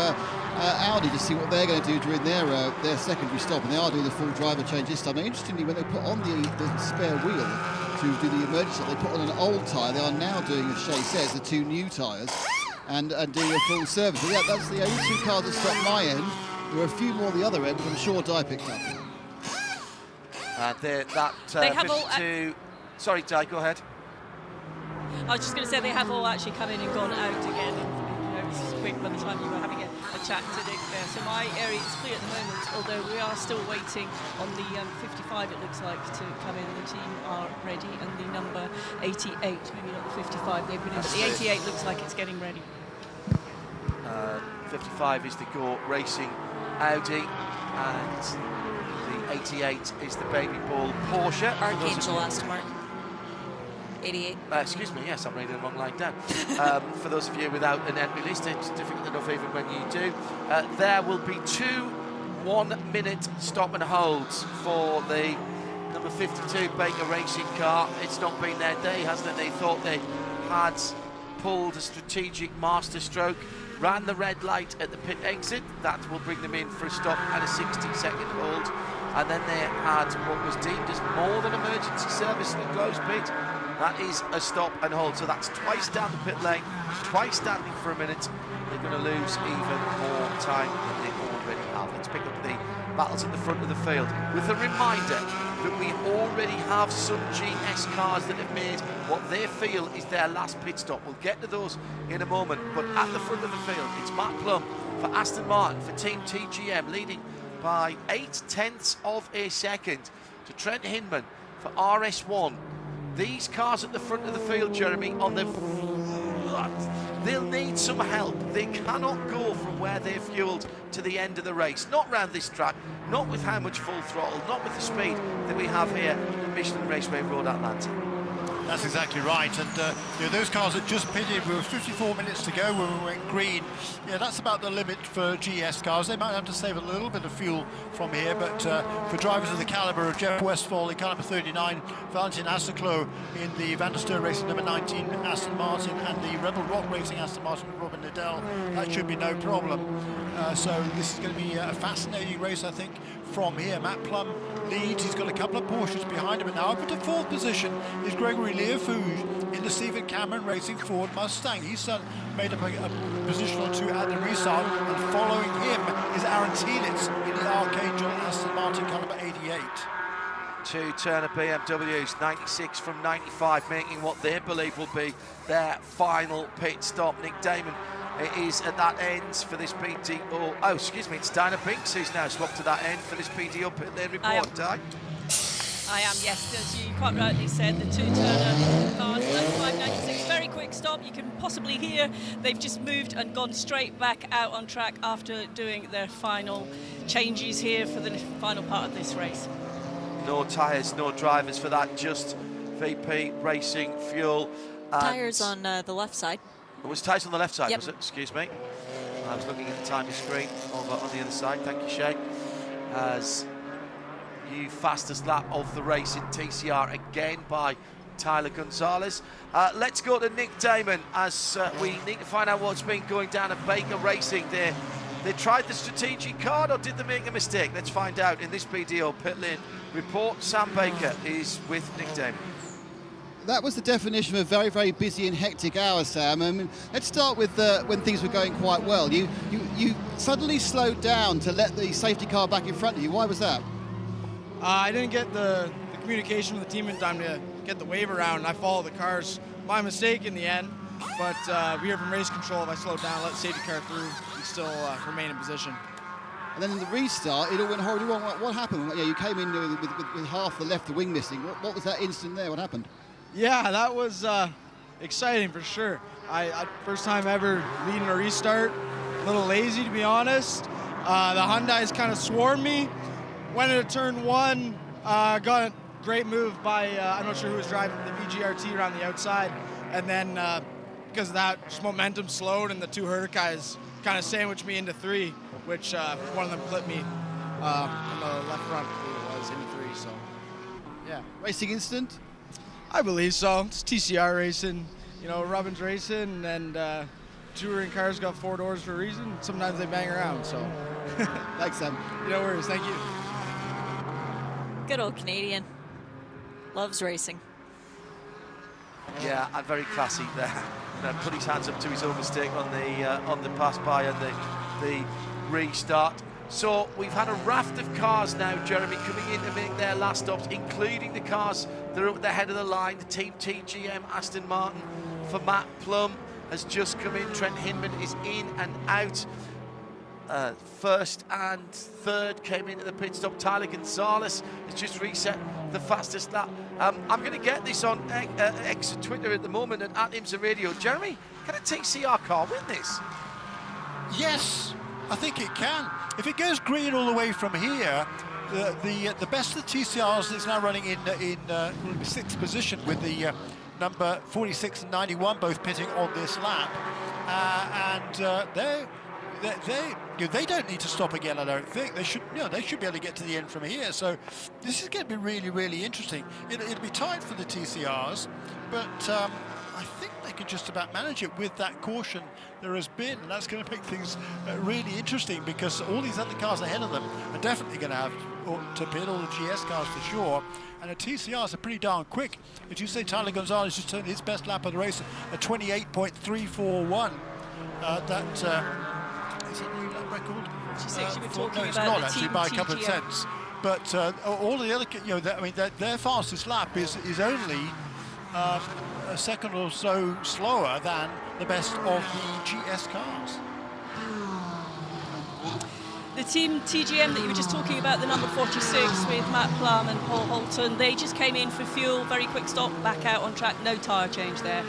Audi to see what they're going to do during their secondary stop, and they are doing the full driver change this time. Now, interestingly, when they put on the spare wheel to do the emergency, they put on an old tyre. They are now doing, as Shay says, the two new tyres and doing a full service. So yeah, that's the only two cars that stopped my end. There were a few more the other end, which I'm sure Di picked up. They have 52... Sorry, Di, go ahead. I was just going to say they have all actually come in and gone out again. It was quick by the time you were having a chat to Dick there. So my area is clear at the moment, although we are still waiting on the 55, it looks like, to come in. The team are ready, and the number 88, maybe not the 55 they've been in, but the 88 looks like it's getting ready. 55 is the Go Racing Audi, and the 88 is the Baby Ball Porsche. Archangel Aston Martin. 88. Excuse me, yes, I'm reading the wrong line down. For those of you without an entry list, it's difficult enough even when you do. There will be 2 1-minute stop and holds for the number 52 Baker Racing car. It's not been their day, hasn't it? They thought they had pulled a strategic masterstroke, ran the red light at the pit exit. That will bring them in for a stop and a 60-second hold. And then they had what was deemed as more than emergency service in the closed pit. That is a stop and hold. So that's twice down the pit lane, twice standing for a minute. They're going to lose even more time than they already have. Let's pick up the battles at the front of the field with a reminder that we already have some GS cars that have made what they feel is their last pit stop. We'll get to those in a moment, but at the front of the field, it's Matt Plum for Aston Martin for Team TGM, leading by 0.8 of a second to Trent Hinman for RS1. These cars at the front of the field, Jeremy, they'll need some help. They cannot go from where they're fueled to the end of the race. Not round this track, not with how much full throttle, not with the speed that we have here at Michelin Raceway Road, Atlanta. That's exactly right, and those cars that just pitted, we were 54 minutes to go when we went green. Yeah, that's about the limit for GS cars. They might have to save a little bit of fuel from here, but for drivers of the calibre of Jeff Westphal in car number 39, Valentin Adsglo in the Van der Steur Racing number 19 Aston Martin, and the Rebel Rock Racing Aston Martin with Robin Liddell, that should be no problem. So this is going to be a fascinating race, I think, from here. Matt Plum leads. He's got a couple of Porsches behind him, and now up into 4th position is Gregory Leofouge in the Stephen Cameron Racing Ford Mustang. He's made up a position or two at the restart, and following him is Aaron Tielitz in the Archangel Aston Martin car number 88. Two Turner BMWs, 96 from 95, making what they believe will be their final pit stop. Nick Damon is at that end for this PDO. Oh, excuse me, it's Dinah Binks who's now swapped to that end for this PDO pit lane report. Di? I am, yes, as you quite rightly said, the two Turner cars, 95, 96, very quick stop. You can possibly hear they've just moved and gone straight back out on track after doing their final changes here for the final part of this race. No tyres, no drivers for that, just VP Racing fuel. Tyres on the left side. It was tyres on the left side, Yep. was it? Excuse me. I was looking at the timing screen over on the other side. Thank you, Shay. As you fastest lap of the race in TCR again by Tyler Gonzalez. Let's go to Nick Damon as we need to find out what's been going down at Baker Racing. They tried the strategic card, or did they make a mistake? Let's find out in this PDO pit lane report. Sam Baker is with Nick Damon. That was the definition of a very, very busy and hectic hour, Sam. I mean, let's start with when things were going quite well. You suddenly slowed down to let the safety car back in front of you. Why was that? I didn't get the communication with the team in time to get the wave around, and I followed the cars. My mistake in the end, but we hear from race control, if I slowed down, let the safety car through, and still remain in position. And then in the restart, it all went horribly wrong. What happened? Yeah, you came in with half the left wing missing. What was that instant there? What happened? Yeah, that was exciting for sure. I first time ever leading a restart. A little lazy, to be honest. The Hyundais kind of swarmed me. Went into turn 1, got a great move by, I'm not sure who was driving the VGRT around the outside. And then because of that, just momentum slowed, and the two Herder guys kind of sandwiched me into 3, which one of them clipped me on the left front, I believe it was, into 3. So, yeah. Racing incident? I believe so. It's TCR racing, you know, Robin's racing, and touring cars got 4 doors for a reason. Sometimes they bang around, so. Thanks, Sam. No worries, thank you. Good old Canadian. Loves racing. Yeah, and very classy there. Put his hands up to his own mistake on the pass by and the restart. So we've had a raft of cars now, Jeremy, coming in to make their last stops, including the cars that are at the head of the line. The Team TGM Aston Martin for Matt Plum has just come in. Trent Hinman is in and out. First and third came into the pit stop. Tyler Gonzalez has just reset the fastest lap. I'm going to get this on X Twitter at the moment and at IMSA Radio. Jeremy, can a TCR car win this? Yes, I think it can. If it goes green all the way from here, the best of the TCRs is now running in 6th position with the number 46 and 91 both pitting on this lap, and they don't need to stop again. I don't think they should. They should be able to get to the end from here. So this is going to be really, really interesting. It'll be tight for the TCRs, but I think they can just about manage it with that caution there has been, and that's going to make things really interesting, because all these other cars ahead of them are definitely going to have to pit, all the GS cars for sure, and the TCRs are pretty darn quick. As you say, Tyler Gonzalez just turned his best lap of the race at 28.341. Is that a new lap record? She said she was talking no, it's about not the actually, Team by a couple of TGM. cents. But all the other, their fastest lap is only a second or so slower than the best of the GS cars. The Team TGM that you were just talking about, the number 46 with Matt Plum and Paul Holton, they just came in for fuel, very quick stop, back out on track, no tyre change there.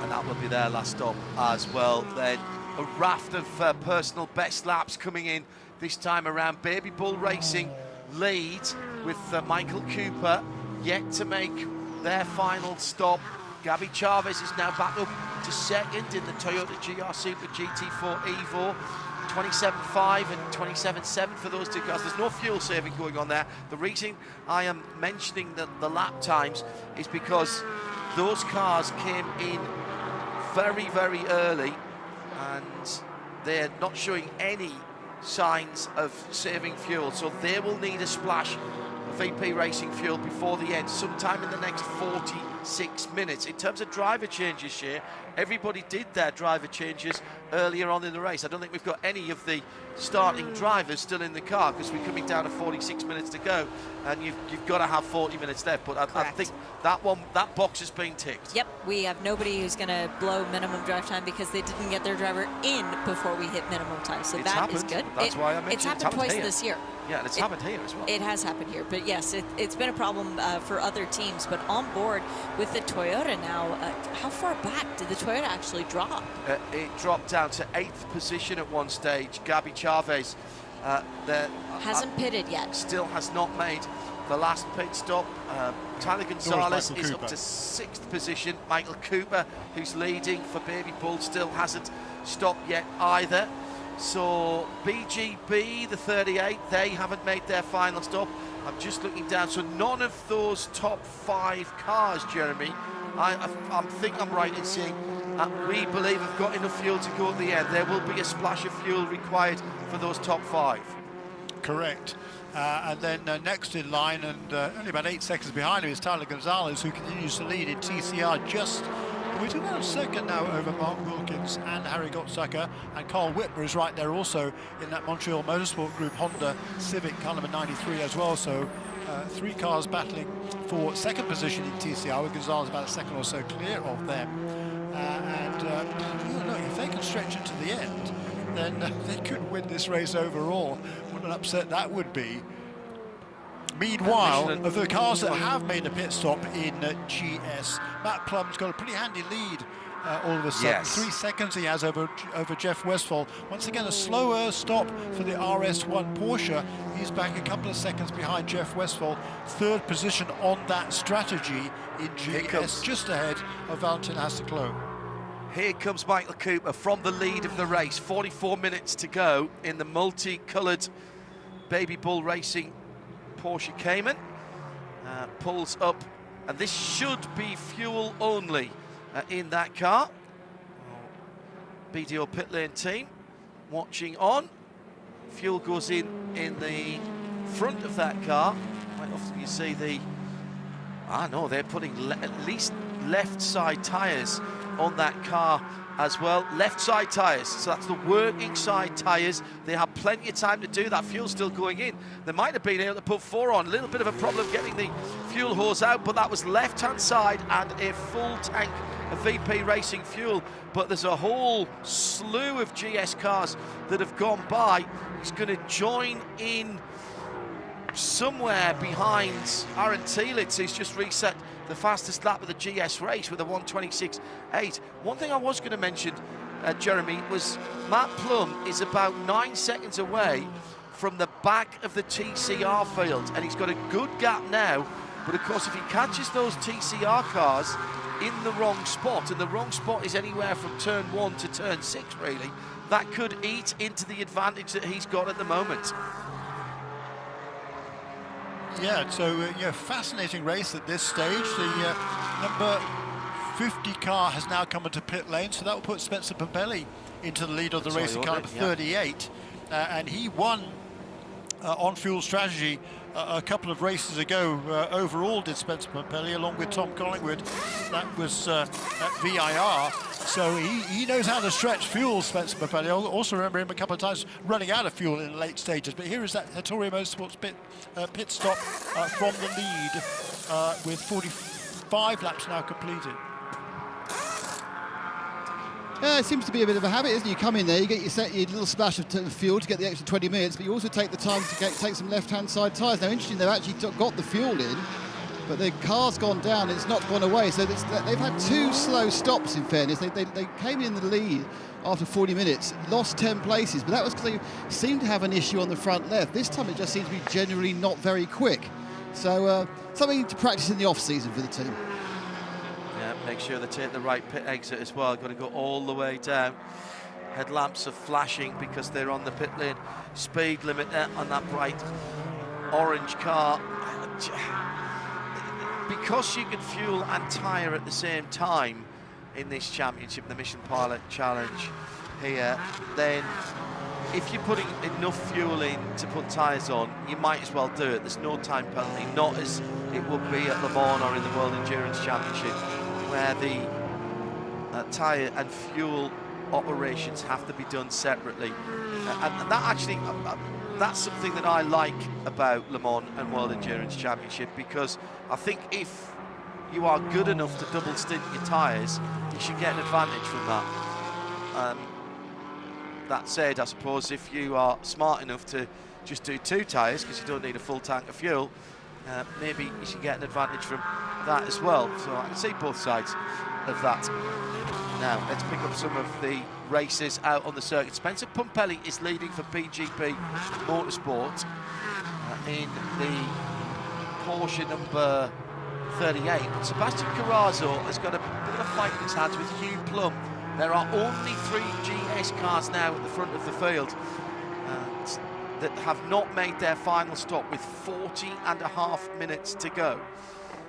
And that will be their last stop as well. Then a raft of personal best laps coming in this time around. Baby Bull Racing lead with Michael Cooper yet to make their final stop. Gabby Chavez is now back up to second in the Toyota GR Super GT4 Evo. 27.5 and 27.7 for those two cars. There's no fuel saving going on there. The reason I am mentioning the lap times is because those cars came in very, very early, and they're not showing any signs of saving fuel, so they will need a splash of VP Racing fuel before the end, sometime in the next 46 minutes. In terms of driver changes, Shea, everybody did their driver changes earlier on in the race. I don't think we've got any of the starting drivers still in the car, because we're coming down to 46 minutes to go, and you've got to have 40 minutes left. But I think that box has been ticked. Yep, we have nobody who's going to blow minimum drive time because they didn't get their driver in before we hit minimum time. So that is good. That's why I mentioned it's happened twice here. this year. Yeah, and it's happened here as well. It has happened here, but yes, it's been a problem for other teams. But on board with the Toyota now, how far back did the Toyota actually drop? It dropped down to 8th position at one stage. Gabi Chavez hasn't pitted yet. Still has not made the last pit stop. Tyler Gonzalez is up to 6th position. Michael Cooper, who's leading for Baby Bull, still hasn't stopped yet either. So BGB, the 38, they haven't made their final stop. I'm just looking down. So none of those top 5 cars, Jeremy, I think I'm right in saying we believe have got enough fuel to go at the end. There will be a splash of fuel required for those top 5. Correct. And then next in line, and only about 8 seconds behind him, is Tyler Gonzalez, who continues to lead in TCR just. We took out a second now over Mark Wilkins and Harry Gottsacker, and Carl Whitmer is right there also in that Montreal Motorsport Group Honda Civic car number 93 as well. So 3 cars battling for second position in TCR, with Gonzalez about a second or so clear of them. Look, if they can stretch it to the end, then they could win this race overall. What an upset that would be. Meanwhile, of the cars that have made a pit stop in GS, Matt Plum's got a pretty handy lead all of a sudden. Yes. 3 seconds he has over Jeff Westphal. Once again, a slower stop for the RS1 Porsche. He's back a couple of seconds behind Jeff Westphal. 3rd position on that strategy in GS, just ahead of Valentin Haseclo. Here comes Michael Cooper from the lead of the race. 44 minutes to go in the multicoloured Baby Bull Racing Porsche Cayman. Pulls up, and this should be fuel only in that car. BDO pit lane team watching on. Fuel goes in the front of that car. Quite often you see they're putting at least left side tyres on that car as well. Left side tyres, so that's the working side tyres. They have plenty of time to do that. Fuel's still going in. They might have been able to put 4 on. A little bit of a problem getting the fuel hose out, but that was left hand side and a full tank of VP Racing fuel. But there's a whole slew of GS cars that have gone by. He's going to join in somewhere behind Aaron Tielitz, who's just reset the fastest lap of the GS race with a 1:26.8. One thing I was going to mention, Jeremy, was Matt Plum is about 9 seconds away from the back of the TCR field, and he's got a good gap now. But of course, if he catches those TCR cars in the wrong spot, and the wrong spot is anywhere from turn 1 to turn 6, really, that could eat into the advantage that he's got at the moment. Yeah, so fascinating race at this stage. The number 50 car has now come into pit lane, so that will put Spencer Papelli into the lead of the racing car number 38, and he won on fuel strategy a couple of races ago. Overall did Spencer Papelli, along with Tom Collingwood. That was at VIR, so he knows how to stretch fuel, Spencer Papelli. I also remember him a couple of times running out of fuel in the late stages, but here is that Hattori Motorsports pit stop from the lead with 45 laps now completed. It seems to be a bit of a habit, isn't it? You come in there, you get your little splash of fuel to get the extra 20 minutes, but you also take the time to take some left-hand side tyres. Now, interesting, they've actually got the fuel in, but the car's gone down, it's not gone away. So they've had 2 slow stops, in fairness. They came in the lead after 40 minutes, lost 10 places, but that was because they seemed to have an issue on the front left. This time it just seems to be generally not very quick. So something to practice in the off-season for the team. Yeah, make sure they take the right pit exit as well. Got to go all the way down. Headlamps are flashing because they're on the pit lane speed limit on that bright orange car. Because you can fuel and tyre at the same time in this championship, the Mission Pilot Challenge here, then if you're putting enough fuel in to put tyres on, you might as well do it. There's no time penalty, not as it would be at Le Mans or in the World Endurance Championship, where the tyre and fuel operations have to be done separately. And that actually, that's something that I like about Le Mans and World Endurance Championship, because I think if you are good enough to double stint your tyres, you should get an advantage from that. That said, I suppose if you are smart enough to just do 2 tyres because you don't need a full tank of fuel, maybe you should get an advantage from that as well. So I can see both sides of that. Now, let's pick up some of the races out on the circuit. Spencer Pumpelly is leading for BGP Motorsport in the Porsche number 38. But Sebastian Carrazzo has got a bit of a fight in his hands with Hugh Plum. There are only 3 GS cars now at the front of the field that have not made their final stop with 40.5 minutes to go.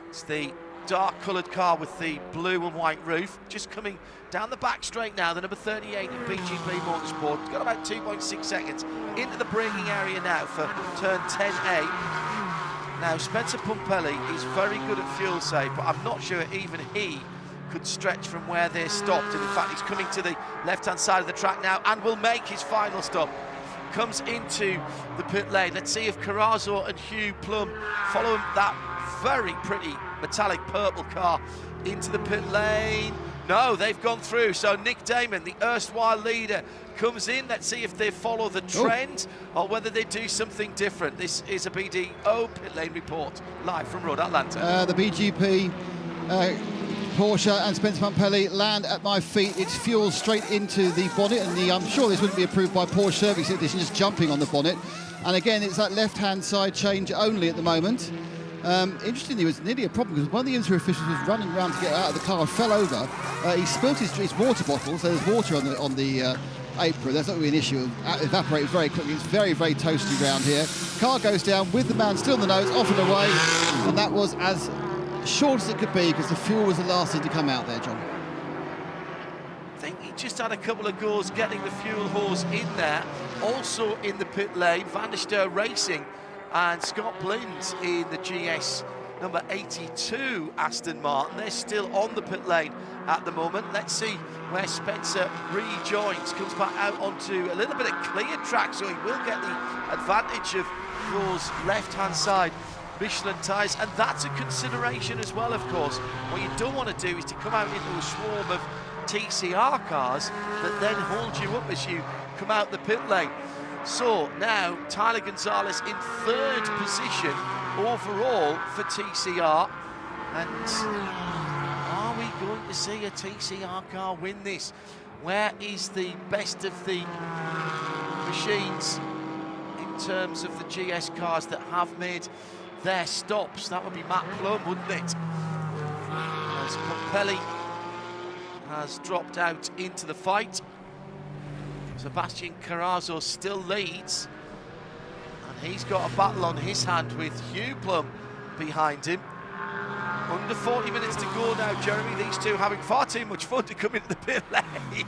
It's the dark coloured car with the blue and white roof, just coming down the back straight now, the number 38 in BGP Motorsport. It's got about 2.6 seconds into the braking area now for turn 10A. Now, Spencer Pumpelly is very good at fuel save, but I'm not sure even he could stretch from where they stopped. And in fact, he's coming to the left-hand side of the track now and will make his final stop. Comes into the pit lane. Let's see if Carrazzo and Hugh Plum follow that very pretty metallic purple car into the pit lane. No, they've gone through. So Nick Damon, the erstwhile leader, comes in. Let's see if they follow the trend or whether they do something different. This is a BDO pit lane report live from Road Atlanta. The BGP Porsche and Spencer Pumpelly land at my feet. It's fuel straight into the bonnet, and I'm sure this wouldn't be approved by Porsche Service Edition, just jumping on the bonnet. And again, it's that left-hand side change only at the moment. Interestingly, it was nearly a problem because one of the IMSA officials was running around to get out of the car, fell over. He spilt his water bottle, so there's water on the apron. That's not really an issue. It evaporated very quickly. It's very, very toasty around here. Car goes down with the man still on the nose, off and away, and that was as short as it could be because the fuel was the last thing to come out there, John. I think he just had a couple of goes getting the fuel hose in there. Also in the pit lane, Van der Steur Racing and Scott Blind in the GS number 82 Aston Martin. They're still on the pit lane at the moment. Let's see where Spencer rejoins. Comes back out onto a little bit of clear track, so he will get the advantage of those left-hand side Michelin tyres, and that's a consideration as well, of course. What you don't want to do is to come out into a swarm of TCR cars that then hold you up as you come out the pit lane. So now Tyler Gonzalez in 3rd position overall for TCR, and are we going to see a TCR car win this? Where is the best of the machines in terms of the GS cars that have made their stops? That would be Matt Plum, wouldn't it? As Pumpelly has dropped out into the fight. Sebastian Carrazzo still leads, and he's got a battle on his hand with Hugh Plum behind him. Under 40 minutes to go now, Jeremy. These two having far too much fun to come into the pit lane.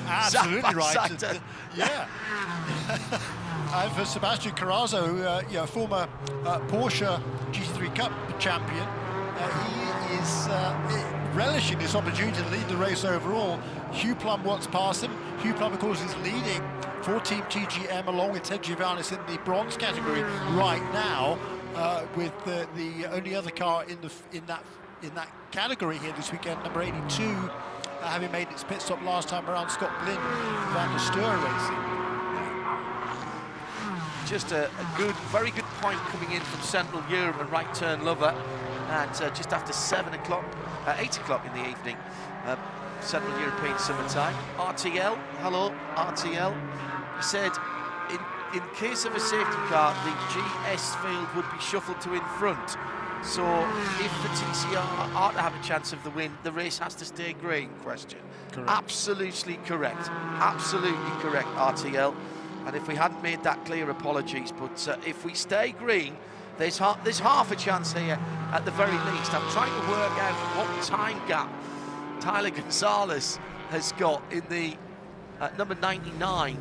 Absolutely right. Yeah. And for Sebastian Carrazzo, former Porsche GT3 Cup champion, he is relishing this opportunity to lead the race overall. Hugh Plum wants past him. Hugh Plum, of course, is leading for Team TGM along with Ted Giovannis in the bronze category right now, with the only other car in that category here this weekend, number 82, having made its pit stop last time around, Scott Blind, Van der Steur Racing. Just a very good point coming in from Central Europe and right turn lover at just after 8 o'clock in the evening, Central European summertime. RTL, hello RTL. He said in case of a safety car, the GS field would be shuffled to in front. So if the TCR are to have a chance of the win, the race has to stay green? Question. Correct. Absolutely correct. Absolutely correct, RTL. And if we hadn't made that clear, apologies. But if we stay green, there's half a chance here at the very least. I'm trying to work out what time gap Tyler Gonzalez has got in the number 99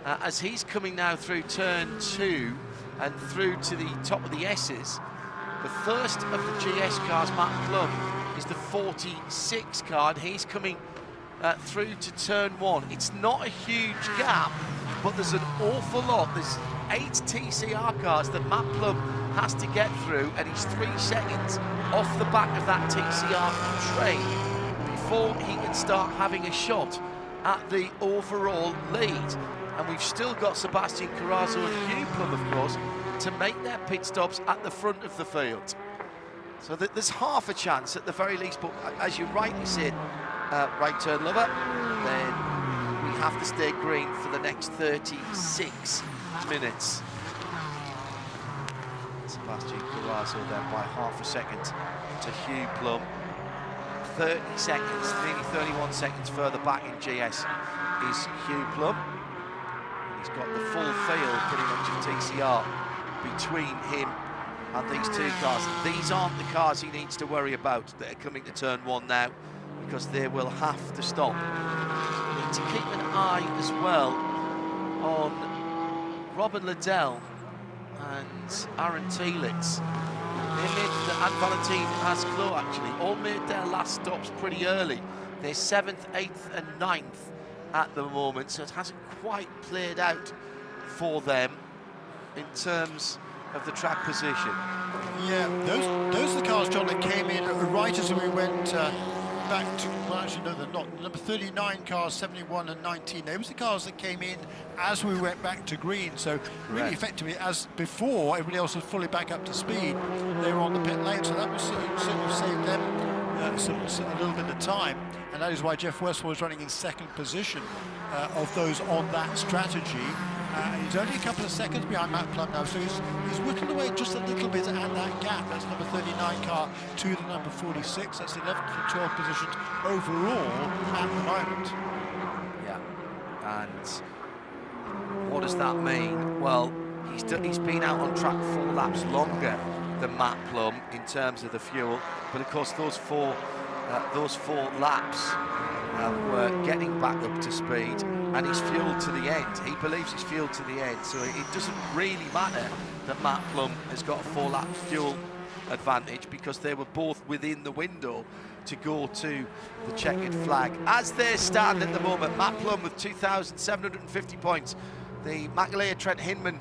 as he's coming now through turn 2 and through to the top of the S's. The first of the GS cars, Matt Plum, is the 46 car, and he's coming through to turn 1. It's not a huge gap, but there's an awful lot. There's 8 TCR cars that Matt Plum has to get through, and he's 3 seconds off the back of that TCR train before he can start having a shot at the overall lead. And we've still got Sebastian Carrazzo and Hugh Plum, of course, to make their pit stops at the front of the field. So there's half a chance at the very least, but as you rightly said, right turn lover, then we have to stay green for the next 36 minutes. Sebastian Carrazzo then by half a second to Hugh Plum. 30 seconds, nearly 31 seconds further back in GS is Hugh Plum. He's got the full field pretty much of TCR between him and these 2 cars. These aren't the cars he needs to worry about that are coming to turn 1 now, because they will have to stop. So we need to keep an eye as well on Robin Liddell and Aaron Telitz. And Valentin Asclo actually all made their last stops pretty early. They're 7th, 8th and 9th at the moment, so it hasn't quite played out for them in terms of the track position. Yeah, those are the cars, John, that came in right as we went back to, well, actually no, they're not. Number 39 cars, 71 and 19. They was the cars that came in as we went back to green. So really effectively, as before, everybody else was fully back up to speed. They were on the pit lane, so that was certainly saved them a little bit of time. And that is why Jeff Westphal was running in 2nd position of those on that strategy. And he's only a couple of seconds behind Matt Plum now, so he's whittled away just a little bit at that gap. That's number 39 car to the number 46. That's 11th and 12th positions overall at the moment. Yeah, and what does that mean? Well, he's been out on track 4 laps longer than Matt Plum in terms of the fuel, but of course those four laps were getting back up to speed, and he's fueled to the end. He believes he's fueled to the end, so it doesn't really matter that Matt Plum has got a 4-lap fuel advantage, because they were both within the window to go to the checkered flag. As they stand at the moment, Matt Plum with 2,750 points. The McAleer Trent Hinman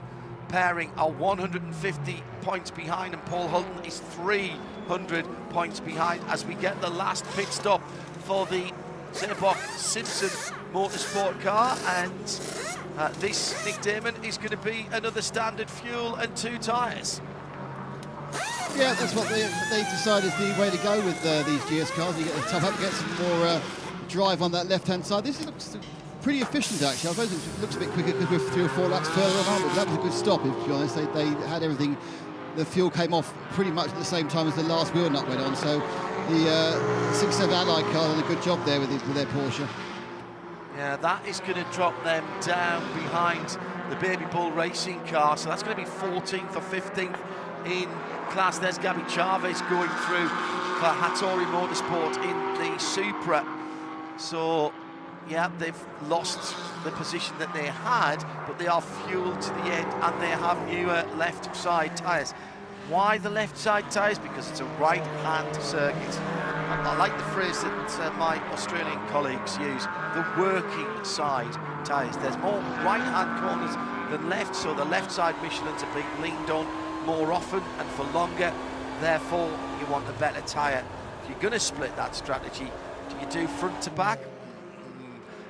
pairing are 150 points behind, and Paul Hulton is 300 points behind as we get the last pit stop for the Zinnebach Simpson Motorsport car, and this, Nick Damon, is going to be another standard fuel and 2 tyres. Yeah, that's what they decided is the way to go with these GS cars. You get the tough up, get some more drive on that left-hand side. This looks pretty efficient, actually. I suppose it looks a bit quicker because we're 3 or 4 laps further on, but that was a good stop, to be honest. They had everything. The fuel came off pretty much at the same time as the last wheel nut went on, so the 6-7 Ally car did a good job there with their Porsche. Yeah, that is going to drop them down behind the Baby Bull Racing car, so that's going to be 14th or 15th in class. There's Gabby Chavez going through for Hattori Motorsport in the Supra. So, yeah, they've lost the position that they had, but they are fueled to the end, and they have newer left side tyres. Why the left side tyres? Because it's a right-hand circuit. I like the phrase that my Australian colleagues use, the working side tyres. There's more right-hand corners than left, so the left side Michelins are being leaned on more often and for longer. Therefore, you want a better tyre. If you're going to split that strategy, do you do front to back?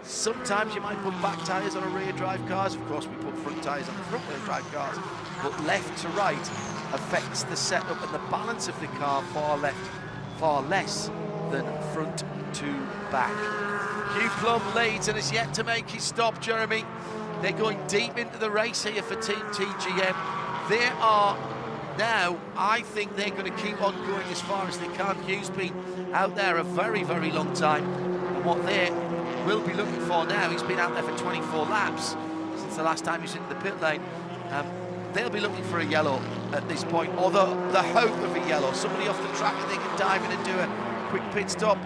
Sometimes you might put back tyres on a rear drive cars. Of course, we put front tyres on the front wheel drive cars. But left to right affects the setup and the balance of the car far less than front to back. Hugh Plum leads and is yet to make his stop, Jeremy. They're going deep into the race here for Team TGM. They are now, I think they're going to keep on going as far as they can. Hugh's been out there a very, very long time. And what they will be looking for now, he's been out there for 24 laps since the last time he was in the pit lane. They'll be looking for a yellow at this point, or the hope of a yellow. Somebody off the track and they can dive in and do a quick pit stop.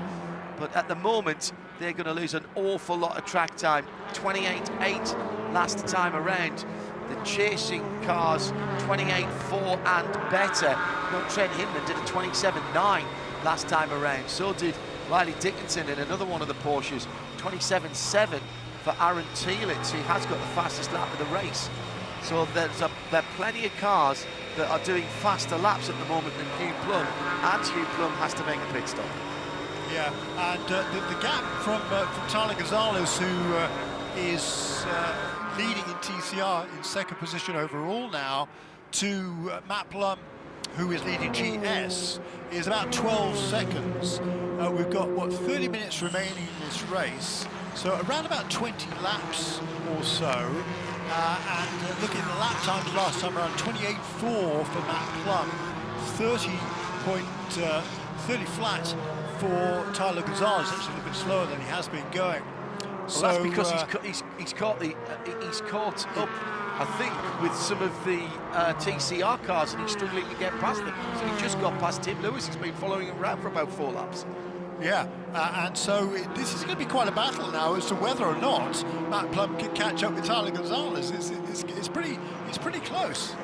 But at the moment, they're going to lose an awful lot of track time. 28.8 last time around. The chasing cars 28.4 and better. No, Trent Hinman did a 27.9 last time around. So did Riley Dickinson in another one of the Porsches. 27.7 for Aaron Thielitz, who has got the fastest lap of the race. So there are plenty of cars that are doing faster laps at the moment than Hugh Plum, and Hugh Plum has to make a pit stop. Yeah, and the gap from Tyler Gonzalez, who is leading in TCR in second position overall now, to Matt Plum, who is leading GS, is about 12 seconds. We've got, what, 30 minutes remaining in this race, so around about 20 laps or so. And looking at the lap times last time around, 28.4 for Matt Plum, 30 flat for Tyler Gonzalez, actually a little bit slower than he has been going. Well, so that's because he's caught up, I think, with some of the TCR cars, and he's struggling to get past them. So he just got past Tim Lewis. He's been following him around for about 4 laps. Yeah, and so this is going to be quite a battle now as to whether or not Matt Plum can catch up with Tyler Gonzalez. It's pretty close.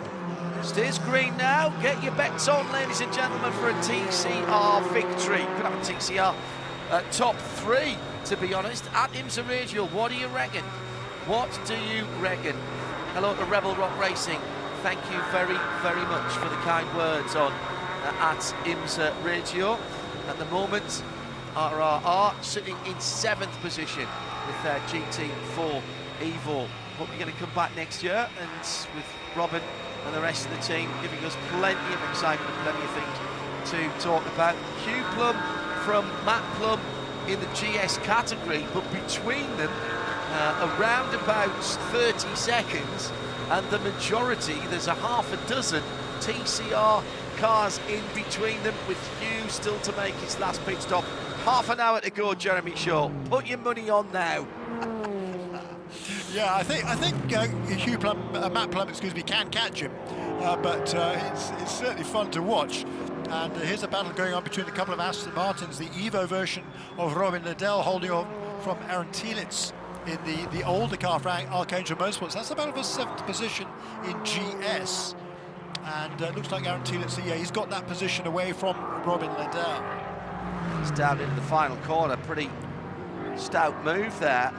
Steers green now. Get your bets on, ladies and gentlemen, for a TCR victory. Could have a TCR top 3, to be honest, at IMSA Raceway. What do you reckon? What do you reckon? Hello to Rebel Rock Racing. Thank you very, very much for the kind words on at IMSA Raceway. At the moment, RRR sitting in 7th position with their GT4 Evo. Hope you're going to come back next year, and with Robin and the rest of the team giving us plenty of excitement and plenty of things to talk about. Hugh Plum from Matt Plum in the GS category, but between them around about 30 seconds, and the majority, there's a half a dozen TCR cars in between them, with Hugh still to make his last pit stop. Half an hour to go, Jeremy Shaw. Put your money on now. Yeah, I think Hugh Plum, Matt Plum, can catch him, but it's certainly fun to watch. And here's a battle going on between a couple of Aston Martins, the Evo version of Robin Liddell holding on from Aaron Thielitz in the older car for Archangel Motorsports. That's about a 7th position in GS. And it looks like Aaron Thielitz, yeah, he's got that position away from Robin Liddell. It's down into the final corner. Pretty stout move there.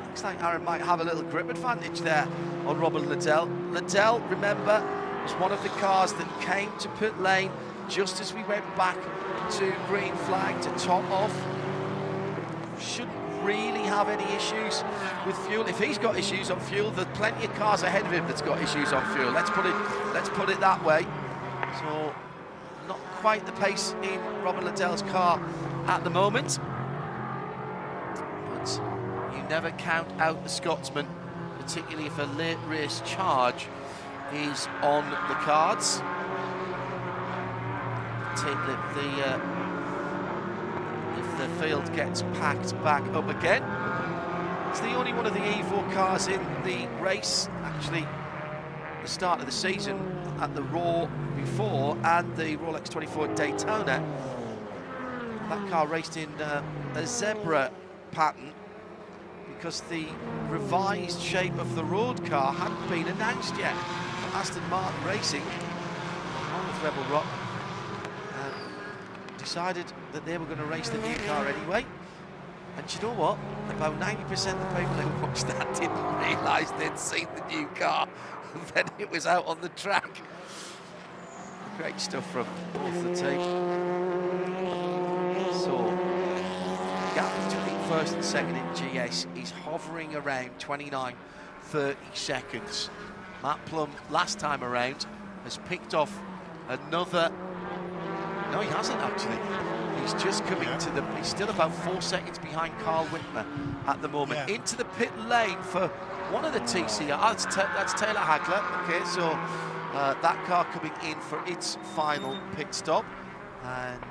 Looks like Aaron might have a little grip advantage there on Robin Liddell. Liddell, remember, was one of the cars that came to pit lane just as we went back to green flag to top off. Shouldn't really have any issues with fuel. If he's got issues on fuel, there's plenty of cars ahead of him that's got issues on fuel. Let's put it that way. So not quite the pace in Robin Liddell's car at the moment, but you never count out the Scotsman, particularly if a late race charge is on the cards. If the field gets packed back up again. It's the only one of the Evo cars in the race, actually, the start of the season at the Raw before and the Rolex 24 Daytona. That car raced in a zebra pattern because the revised shape of the road car hadn't been announced yet. Aston Martin Racing, along with Rebel Rock, decided that they were going to race the new car anyway. And you know what? About 90% of the people who watched that didn't realise they'd seen the new car, and then it was out on the track. Great stuff from both the team. So, the gap between first and second in GS is hovering around 29-30 seconds. Matt Plum, last time around, has picked off another. No, he hasn't actually. He's just coming to the. He's still about 4 seconds behind Carl Whitmer at the moment. Yeah. Into the pit lane for one of the TCR. That's Taylor Hagler. Okay, so that car coming in for its final pit stop, and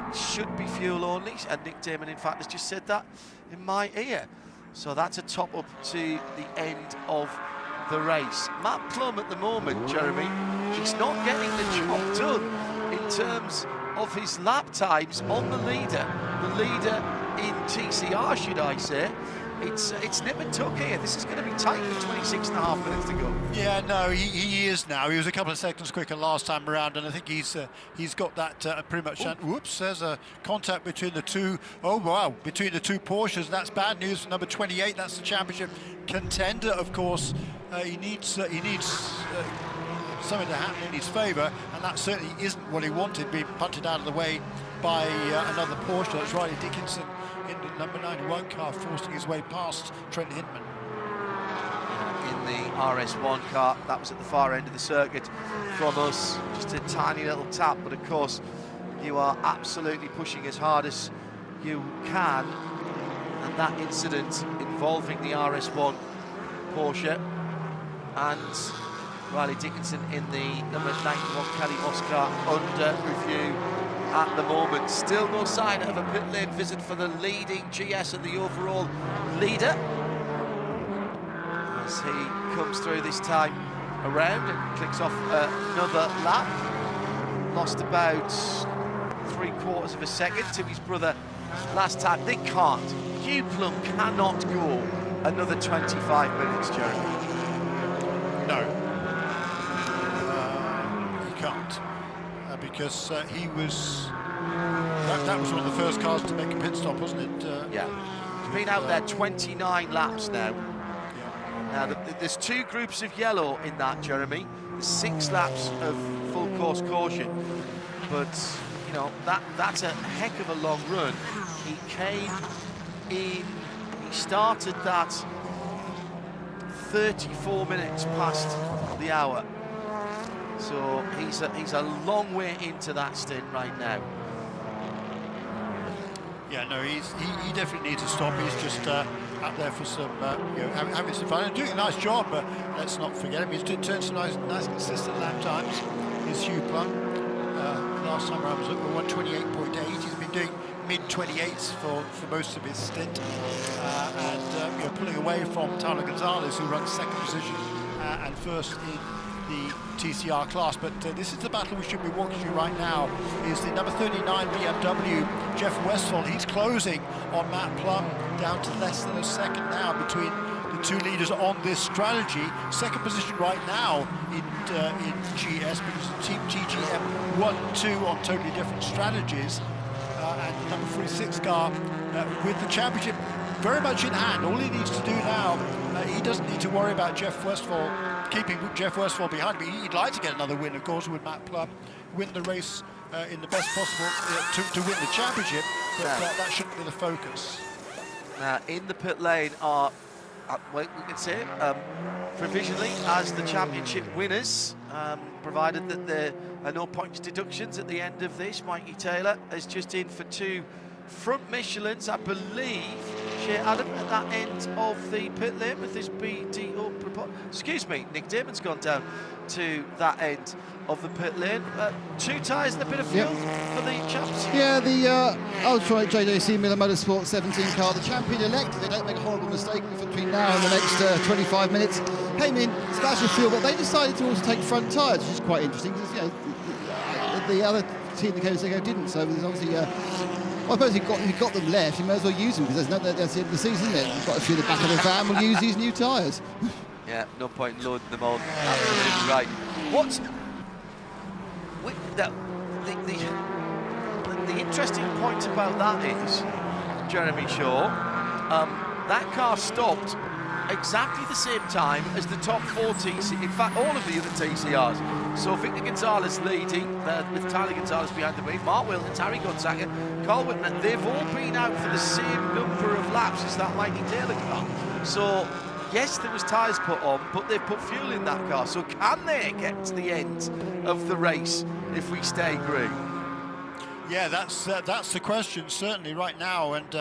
it should be fuel only. And Nick Damon, in fact, has just said that in my ear. So that's a top up to the end of the race. Matt Plum at the moment, Jeremy, he's not getting the job done in terms of his lap times on the leader. The leader in TCR, should I say. It's nip and tuck here. This is going to be tight with 26.5 minutes to go. Yeah, no, he is now. He was a couple of seconds quicker last time around, and I think he's got that pretty much. Whoops, there's a contact between the two. Oh wow, between the two Porsches. That's bad news for number 28. That's the championship contender, of course. He needs something to happen in his favour, and that certainly isn't what he wanted, being punted out of the way by another Porsche. That's Riley Dickinson in the number 91 car, forcing his way past Trent Hinman. In the RS1 car, that was at the far end of the circuit from us. Just a tiny little tap, but of course, you are absolutely pushing as hard as you can. And that incident involving the RS1 Porsche and Riley Dickinson in the number 91 Kelly Moss car under review at the moment. Still no sign of a pit lane visit for the leading GS and the overall leader as he comes through this time around and clicks off another lap. Lost about 3/4 of a second to his brother last time. They can't. Hugh Plum cannot go another 25 minutes, Jeremy. No, he can't, because he was. That was one of the first cars to make a pit stop, wasn't it? Yeah, he's been out there 29 laps now. Yeah. Now there's two groups of yellow in that, Jeremy. There's 6 laps of full course caution, but you know that's a heck of a long run. He came in. He started that 34 minutes past the hour, so he's a long way into that stint right now. Yeah, no, he definitely needs to stop. He's just out there for some, having some fun and doing a nice job. But let's not forget him. He's turned some nice consistent lap times. He's Hugh Plum. Last time around was at 128.8. He's been doing mid-28s for most of his stint, and pulling away from Tyler Gonzalez, who runs second position and first in the TCR class. But this is the battle we should be walking through right now. Is the number 39 BMW Jeff Westphal. He's closing on Matt Plum, down to less than a second now between the two leaders on this strategy. Second position right now in GS, because the Team GGM 1-2 on totally different strategies. And the number 46 car with the championship very much in hand. All he needs to do now, he doesn't need to worry about Jeff Westphal, keeping Jeff Westphal behind him. He'd like to get another win, of course, with Matt Plum, win the race in the best possible to win the championship, but that shouldn't be the focus. Now, in the pit lane are, we can say, provisionally as the championship winners, provided that there are no points deductions at the end of this. Mikey Taylor is just in for 2 front Michelins, I believe. Shea Adam at that end of the pit lane with his BDO. Excuse me, Nick Damon's gone down to that end of the pit lane. 2 tyres and a bit of fuel for the chaps. Yeah, the Ultra JJC Miller Motorsport 17 car, the champion-elect, they don't make a horrible mistake between now and the next 25 minutes, came in, splash of fuel, but they decided to also take front tyres, which is quite interesting, because the other team that came second didn't, so there's obviously... well, I suppose you've got them left, you may as well use them, because that's the end of the season, isn't it? You've got to fill the back of the van, we'll use these new tyres. Yeah, no point in loading them on. Absolutely right. What's the interesting point about that is, Jeremy Shaw, that car stopped exactly the same time as the top 4 TC, in fact all of the other TCRs. So Victor Gonzalez leading, with Tyler Gonzalez behind the wheel, Mark Wilton, Harry Gonzaga, Carl Whitman, they've all been out for the same number of laps as that Mikey Taylor car. So yes, there was tyres put on, but they've put fuel in that car. So can they get to the end of the race if we stay green? Yeah, that's the question, certainly, right now. And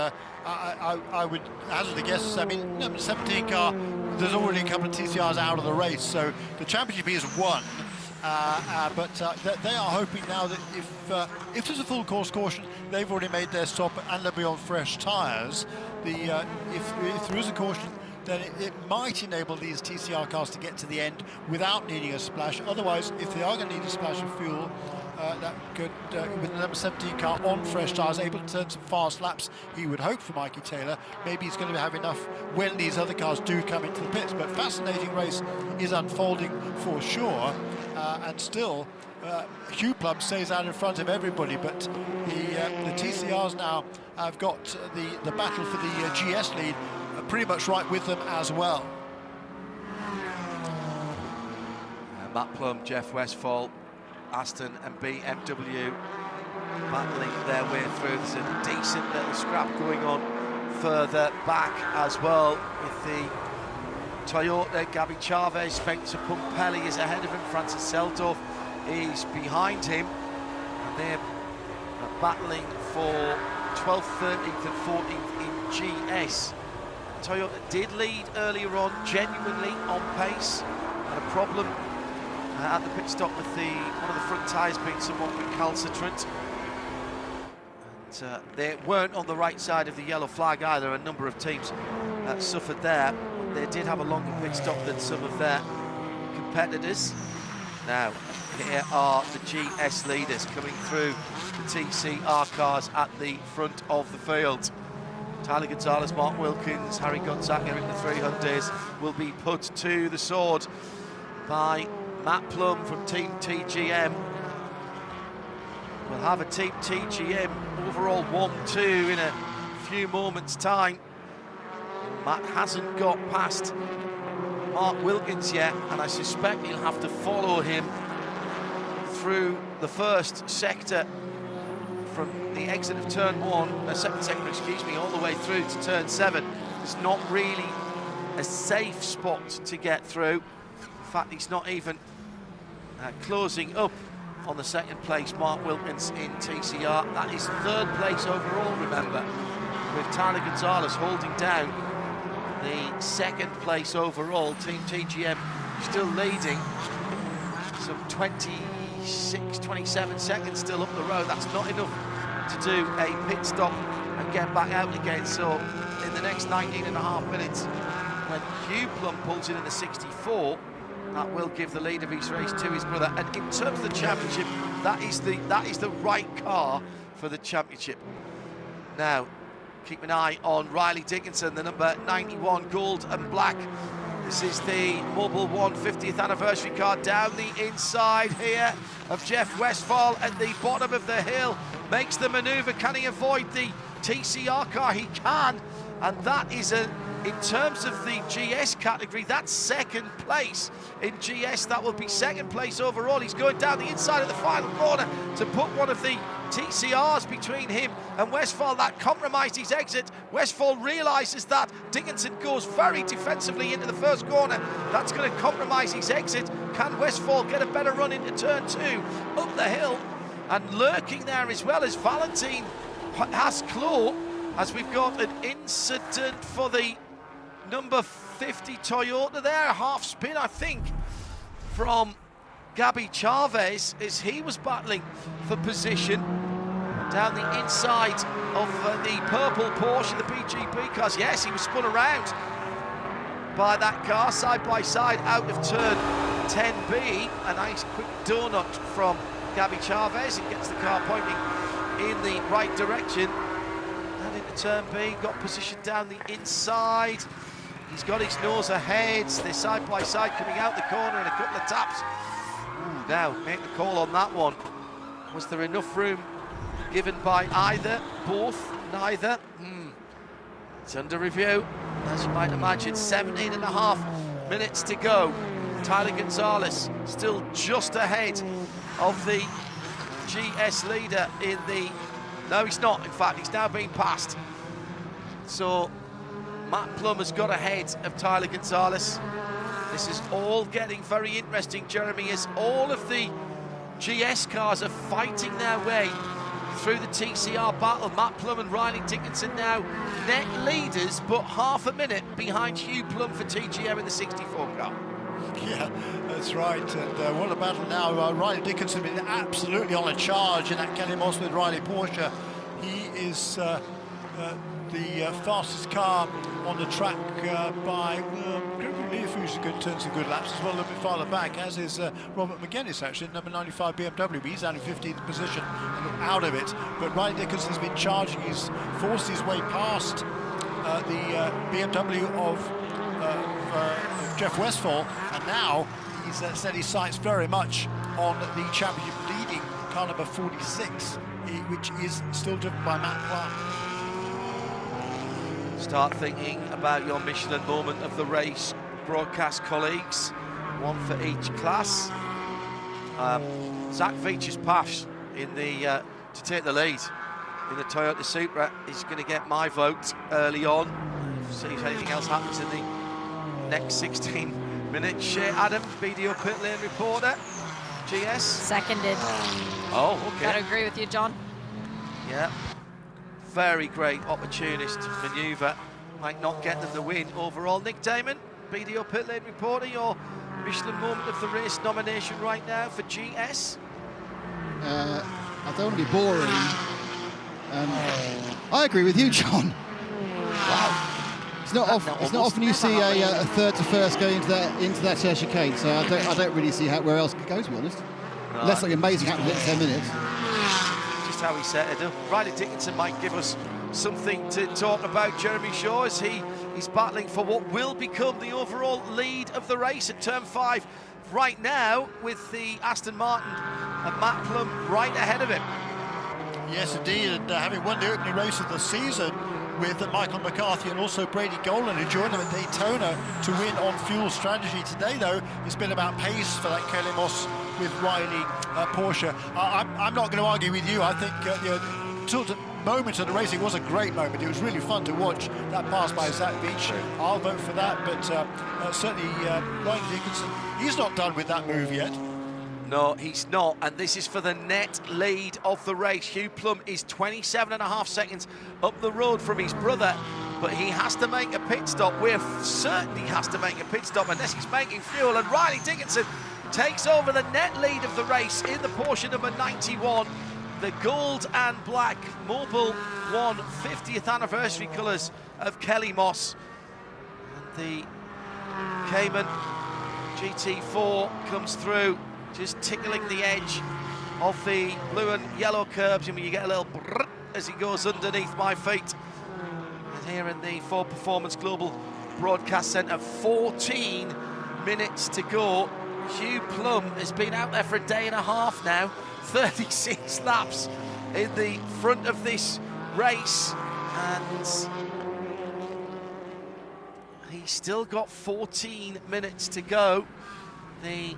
I would hazard a guess. I mean, number 17 car, there's already a couple of TCRs out of the race, so the championship is won. But they are hoping now that if there's a full course caution, they've already made their stop and they'll be on fresh tyres. If there is a caution, then it might enable these TCR cars to get to the end without needing a splash. Otherwise, if they are going to need a splash of fuel, with the number 17 car on fresh tyres, able to turn some fast laps, he would hope for Mikey Taylor. Maybe he's going to have enough when these other cars do come into the pits. But fascinating race is unfolding for sure, and still Hugh Plum stays out in front of everybody, but the TCRs now have got the battle for the GS lead pretty much right with them as well. Matt Plum, Jeff Westphal, Aston and BMW battling their way through. There's a decent little scrap going on further back as well with the Toyota. Gabby Chavez, Spencer Pumpelly is ahead of him. Francis Seldorf is behind him. And they're battling for 12th, 13th and 14th in GS. Toyota did lead earlier on, genuinely on pace. Had a problem at the pit stop with one of the front tyres being somewhat recalcitrant. And they weren't on the right side of the yellow flag either. A number of teams suffered there. They did have a longer pit stop than some of their competitors. Now, here are the GS leaders coming through the TCR cars at the front of the field. Tyler Gonzalez, Mark Wilkins, Harry Gonzaga in the 300s will be put to the sword by Matt Plum from Team TGM. We'll have a Team TGM overall 1-2 in a few moments' time. Matt hasn't got past Mark Wilkins yet, and I suspect he'll have to follow him through the first sector from the exit of turn 1, second sector, excuse me, all the way through to turn 7. It's not really a safe spot to get through. In fact, he's not even closing up on the second place, Mark Wilkins in TCR. That is third place overall, remember, with Tyler Gonzalez holding down the second place overall. Team TGM still leading, some 26, 27 seconds still up the road. That's not enough to do a pit stop and get back out again. So in the next 19.5 minutes, when Hugh Plum pulls in the 64, that will give the lead of his race to his brother. And in terms of the championship, that is the right car for the championship. Now, keep an eye on Riley Dickinson, the number 91 gold and black. This is the Mobil 1 50th anniversary car down the inside here of Jeff Westphal at the bottom of the hill. Makes the manoeuvre. Can he avoid the TCR car? He can. And that is in terms of the GS category, that's second place in GS. That will be second place overall. He's going down the inside of the final corner to put one of the TCRs between him and Westphal. That compromised his exit. Westphal realises that. Dickinson goes very defensively into the first corner. That's going to compromise his exit. Can Westphal get a better run into turn 2 up the hill? And lurking there as well as Valentin Haas-Clos, as we've got an incident for the number 50 Toyota there. Half spin, I think, from Gabby Chavez as he was battling for position down the inside of the purple Porsche, the BGB cars. Yes, he was spun around by that car side by side out of turn 10B. A nice quick donut from Gabby Chavez. It gets the car pointing in the right direction. And into turn B, got position down the inside. He's got his nose ahead. They're side by side coming out the corner in a couple of taps. Ooh, now, make the call on that one. Was there enough room given by either, both, neither? It's under review. As you might imagine, 17.5 minutes to go. Tyler Gonzalez still just ahead of the GS leader in the... No, he's not. In fact, he's now being passed. So Matt Plum has got ahead of Tyler Gonzalez. This is all getting very interesting, Jeremy, as all of the GS cars are fighting their way through the TCR battle. Matt Plum and Riley Dickinson now net leaders, but half a minute behind Hugh Plum for TGM in the 64 car. Yeah, that's right. And what a battle now. Riley Dickinson been absolutely on a charge in that Kelly Moss with Riley Porsche. He is the fastest car on the track by Leafu's turned some good laps as well, a little bit farther back, as is Robert McGuinness, actually, number 95 BMW. He's down in 15th position and out of it. But Riley Dickinson's been charging. He's forced his way past the BMW of Jeff Westphal, and now he's set his sights very much on the championship leading car number 46, which is still driven by Matt Clark. Start thinking about your Michelin moment of the race, broadcast colleagues, one for each class. Zach Veach's pass in the to take the lead in the Toyota Supra is going to get my vote early on. See if anything else happens in the next 16 minutes. Shea Adam, BDO pit lane reporter, GS. Seconded. Oh, okay. Gotta agree with you, John. Yeah. Very great opportunist manoeuvre. Might not get them the win overall. Nick Damon, BDO pit lane reporter, your Michelin moment of the race nomination right now for GS. I don't want to be boring. I agree with you, John. Wow. It's not often you see a third to first go into that chicane, so I don't really see where else it could go, to be honest. No, Unless something amazing happens in 10 minutes. Just how he set it up. Riley Dickinson might give us something to talk about. Jeremy Shaw, as he's battling for what will become the overall lead of the race at turn 5 right now, with the Aston Martin and Matt Plum right ahead of him. Yes, indeed, and having won the opening race of the season with Michael McCarthy and also Brady Golan, who joined them at Daytona to win on fuel strategy. Today, though, it's been about pace for that Kelly Moss with Riley Porsche. I'm not going to argue with you. I think the sort of moment of the racing was a great moment. It was really fun to watch that pass by Zach Veach. I'll vote for that, but certainly Ryan Dickinson, he's not done with that move yet. No, he's not, and this is for the net lead of the race. Hugh Plum is 27.5 seconds up the road from his brother, but he has to make a pit stop. We're certain he has to make a pit stop unless he's making fuel, and Riley Dickinson takes over the net lead of the race in the Porsche number 91. The gold and black Mobil 1 50th anniversary colours of Kelly Moss. And the Cayman GT4 comes through, just tickling the edge of the blue and yellow curbs, and you get a little brrr as he goes underneath my feet. And here in the Ford Performance Global Broadcast Centre, 14 minutes to go. Hugh Plum has been out there for a day and a half now, 36 laps in the front of this race, and he's still got 14 minutes to go. The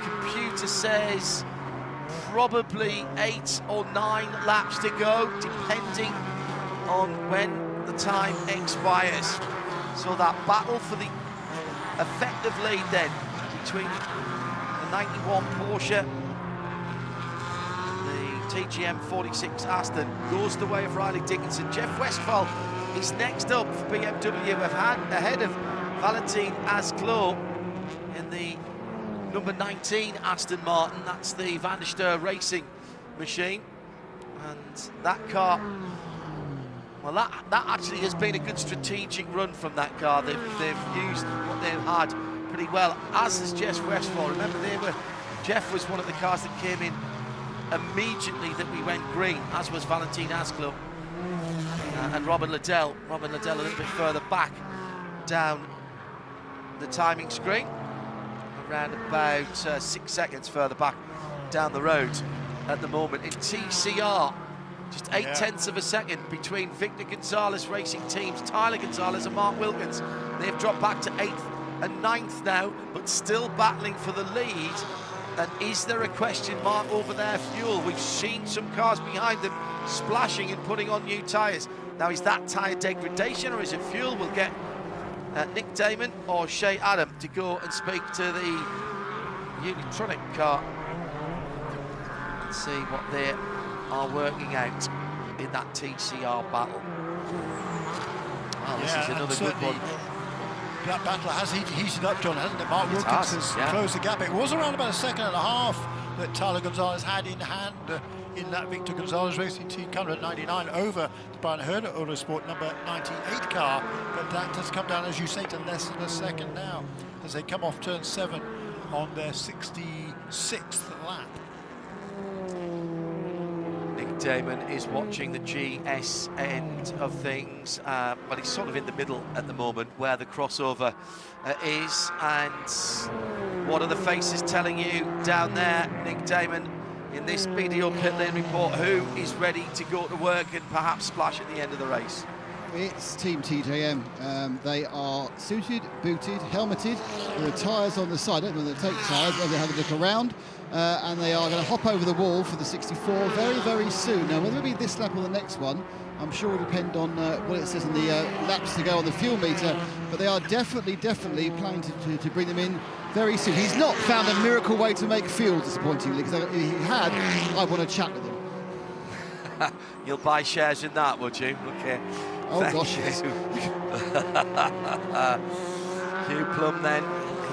computer says probably 8 or 9 laps to go, depending on when the time expires. So that battle for the effective lead then between the 91 Porsche and the TGM 46 Aston goes the way of Riley Dickinson. Jeff Westphal is next up for BMW, ahead of Valentin Asclo in the number 19 Aston Martin. That's the Van der Steur racing machine, and that car, well, that actually has been a good strategic run from that car. They've used what they've had pretty well, as has Jeff Westphal. Remember, Jeff was one of the cars that came in immediately that we went green, as was Valentin Asclo and Robin Liddell. Robin Liddell a little bit further back down the timing screen, around about 6 seconds further back down the road at the moment. In TCR, just 0.8 of a second between Victor Gonzalez Racing Teams, Tyler Gonzalez and Mark Wilkins. They've dropped back to 8th and 9th now, but still battling for the lead. And is there a question mark over their fuel? We've seen some cars behind them splashing and putting on new tyres. Now, is that tyre degradation or is it fuel? We'll get Nick Damon or Shea Adam to go and speak to the Unitronic car and see what they are working out in that TCR battle. Well, this is another good one. That battle has heated up, John, hasn't it? Mark Wilkins has closed the gap. It was around about 1.5 seconds that Tyler Gonzalez had in hand in that Victor Gonzalez Racing Team car at 99 over the Brian Herder Autosport number 98 car, but that has come down, as you say, to less than a second now as they come off turn 7 on their 66th lap. Nick Damon is watching the GS end of things. Well, he's sort of in the middle at the moment where the crossover is. And what are the faces telling you down there, Nick Damon, in this BDO pit lane report? Who is ready to go to work and perhaps splash at the end of the race? It's Team TJM. They are suited, booted, helmeted. There are tyres on the side. I don't know whether they take tyres, whether they have a look around. And they are going to hop over the wall for the 64 very, very soon. Now, whether it be this lap or the next one, I'm sure will depend on what it says in the laps to go on the fuel meter. But they are definitely planning to bring them in very soon. He's not found a miracle way to make fuel, disappointingly, because if he had, I'd want to chat with him. You'll buy shares in that, would you? Okay. Oh, Thank gosh, you. yes. Hugh Plum then,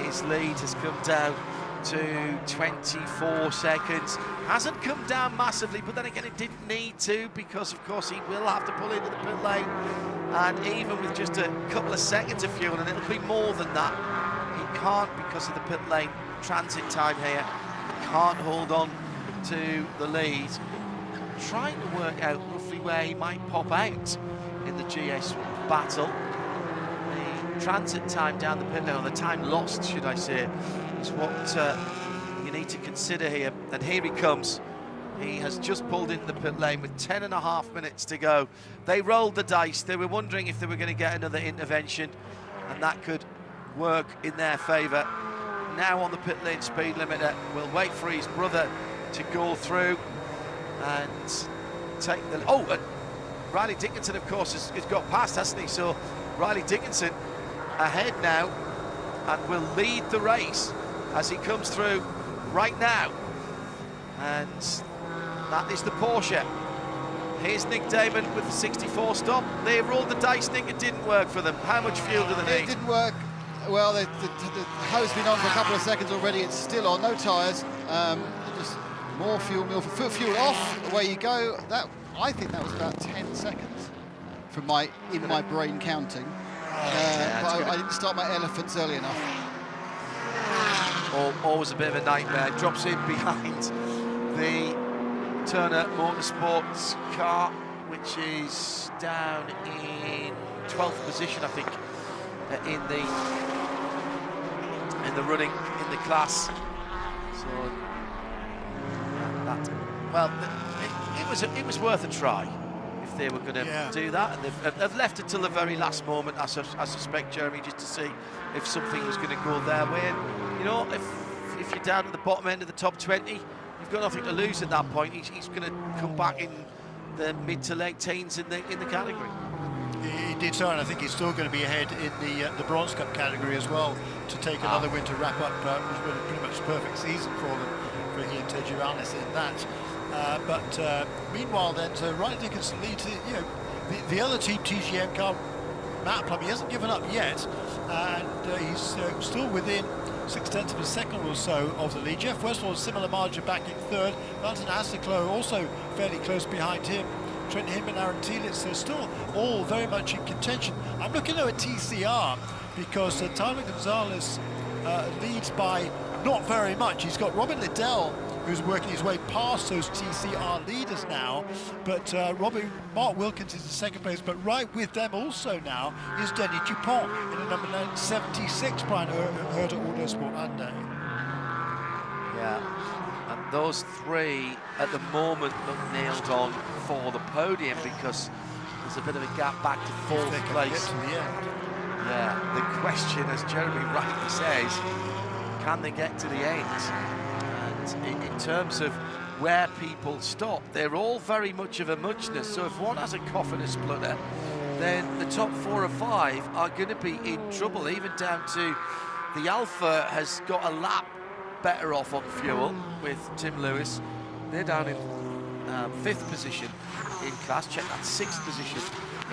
his lead has come down to 24 seconds. Hasn't come down massively, but then again it didn't need to, because of course he will have to pull into the pit lane, and even with just a couple of seconds of fuel, and it'll be more than that, he can't, because of the pit lane transit time here, he can't hold on to the lead. Trying to work out roughly where he might pop out in the GS battle. The transit time down the pit lane, or the time lost, should I say, is what you need to consider here. And here he comes. He has just pulled into the pit lane with 10.5 minutes to go. They rolled the dice. They were wondering if they were going to get another intervention, and that could work in their favour. Now on the pit lane speed limiter, will wait for his brother to go through and take the... Oh, Riley Dickinson, of course, has got past, hasn't he? So Riley Dickinson ahead now and will lead the race as he comes through right now. And that is the Porsche. Here's Nick Damon with the 64 stop. They rolled the dice, Nick, it didn't work for them. How much fuel do they need? It didn't work. Well, the hose has been on for a couple of seconds already. It's still on, no tyres. Just more fuel fuel off, away you go. That, I think that was about 10 seconds from my brain counting. But I didn't start my elephants early enough. Always a bit of a nightmare. Drops in behind the Turner Motorsports car, which is down in 12th position, I think, in the running in the class. So that, well, it was worth a try if they were going to do that, and they've left it till the very last moment, I suspect, Jeremy, just to see if something was going to go their way. And, you know, if you're down at the bottom end of the top 20, you've got nothing to lose at that point. He's going to come back in the mid to late teens in the category. He did so, and I think he's still going to be ahead in the Bronze Cup category as well, to take another win to wrap up was really pretty much a perfect season for them, for he and Tejuranis in that. But meanwhile, then, Riley Dickinson leads. You know, the other team, TGM car, Matt Plum, he hasn't given up yet, and he's still within 0.6 of a second or so of the lead. Jeff Westphal, similar margin, back in third. Valentin Asiclo also fairly close behind him. Trent Hinman, Aaron Tielitz, they're still all very much in contention. I'm looking at TCR because Tyler Gonzalez leads by not very much. He's got Robin Liddell, who's working his way past those TCR leaders now, but Mark Wilkins is in second place, but right with them also now is Denny Dupont in the number 76 Brian Herder Autosport Hyundai. Yeah, and those three at the moment look nailed on for the podium, because there's a bit of a gap back to fourth place. Get to the end. Yeah, the question, as Jeremy rightly says, can they get to the end? And in terms of where people stop, they're all very much of a muchness. So if one has a cough and a splutter, then the top 4 or 5 are going to be in trouble, even down to the Alpha has got a lap better off on fuel with Tim Lewis. They're down in 5th position in class. Check that, 6th position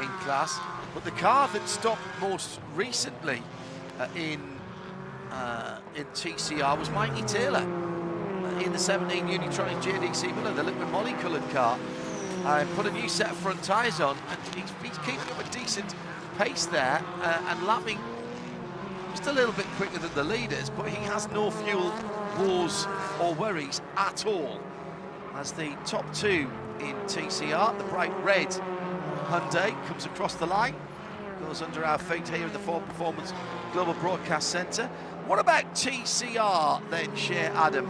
in class. But the car that stopped most recently in TCR was Mikey Taylor. in the 17 Unitronic JDC Miller, the liquid molly-coloured car. Put a new set of front tyres on, and he's keeping up a decent pace there and lapping just a little bit quicker than the leaders, but he has no fuel woes or worries at all. As the top two in TCR, the bright red Hyundai comes across the line, goes under our feet here in the Ford Performance Global Broadcast Centre. What about TCR then, Shea Adam?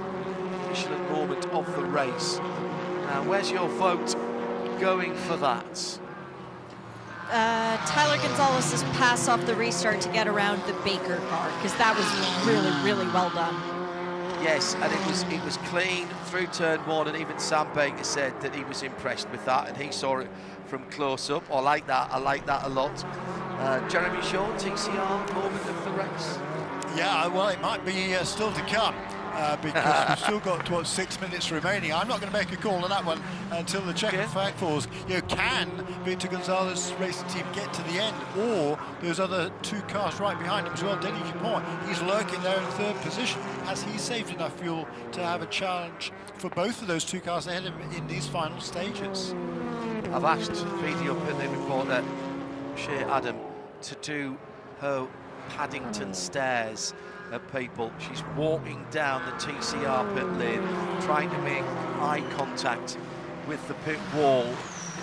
Michelin moment of the race. Now, where's your vote going for that? Tyler Gonzalez's pass off the restart to get around the Baker car, because that was really, really well done. Yes, and it was clean through turn one, and even Sam Baker said that he was impressed with that, and he saw it from close up. I like that a lot. Jeremy Shaw, TCR moment of the race. Yeah, well, it might be still to come. Because we've still got, what, 6 minutes remaining. I'm not going to make a call on that one until the checkered flag falls. Can Victor Gonzalez racing team get to the end, or those other two cars right behind him as well? Denis Dupont, he's lurking there in third position. Has he saved enough fuel to have a challenge for both of those two cars ahead of him in these final stages? I've asked video pit reporter Shea Adam to do her Paddington stairs at people. She's walking down the TCR pit lane, trying to make eye contact with the pit wall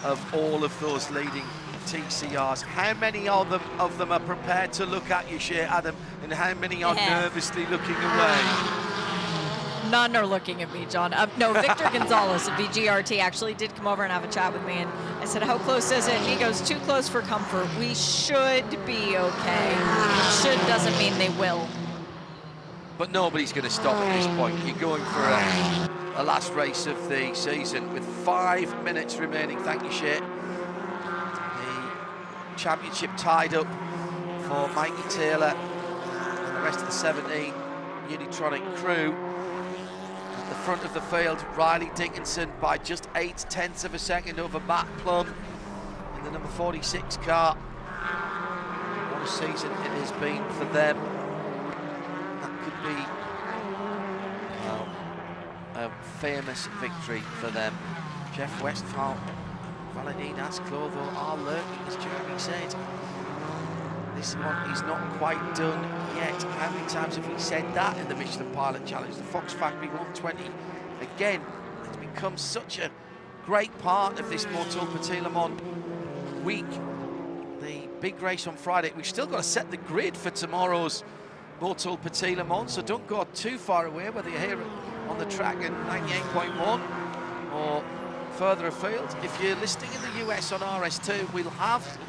of all of those leading TCRs. How many of them are prepared to look at you, Shea Adam, and how many are nervously looking away? None are looking at me, John. No, Victor Gonzalez of VGRT actually did come over and have a chat with me, and I said, how close is it? And he goes, too close for comfort. We should be okay. Should doesn't mean they will. But nobody's going to stop at this point. You're going for a last race of the season with 5 minutes remaining. Thank you, Shea. The championship tied up for Mikey Taylor and the rest of the 17 Unitronic crew. At the front of the field, Riley Dickinson by just 0.8 of a second over Matt Plum in the number 46 car. What a season it has been for them. Could be a famous victory for them. Jeff Westphal, Valentinas Clovo are lurking, as Jeremy said. This one is not quite done yet. How many times have we said that in the Michelin Pilot Challenge? The Fox Factory 120, again, it's become such a great part of this Motul Petit Le Mans week. The big race on Friday. We've still got to set the grid for tomorrow's Motul Petit Le Mans, so don't go too far away, whether you're here on the track at 98.1 or further afield. If you're listening in the US on RS2, we'll have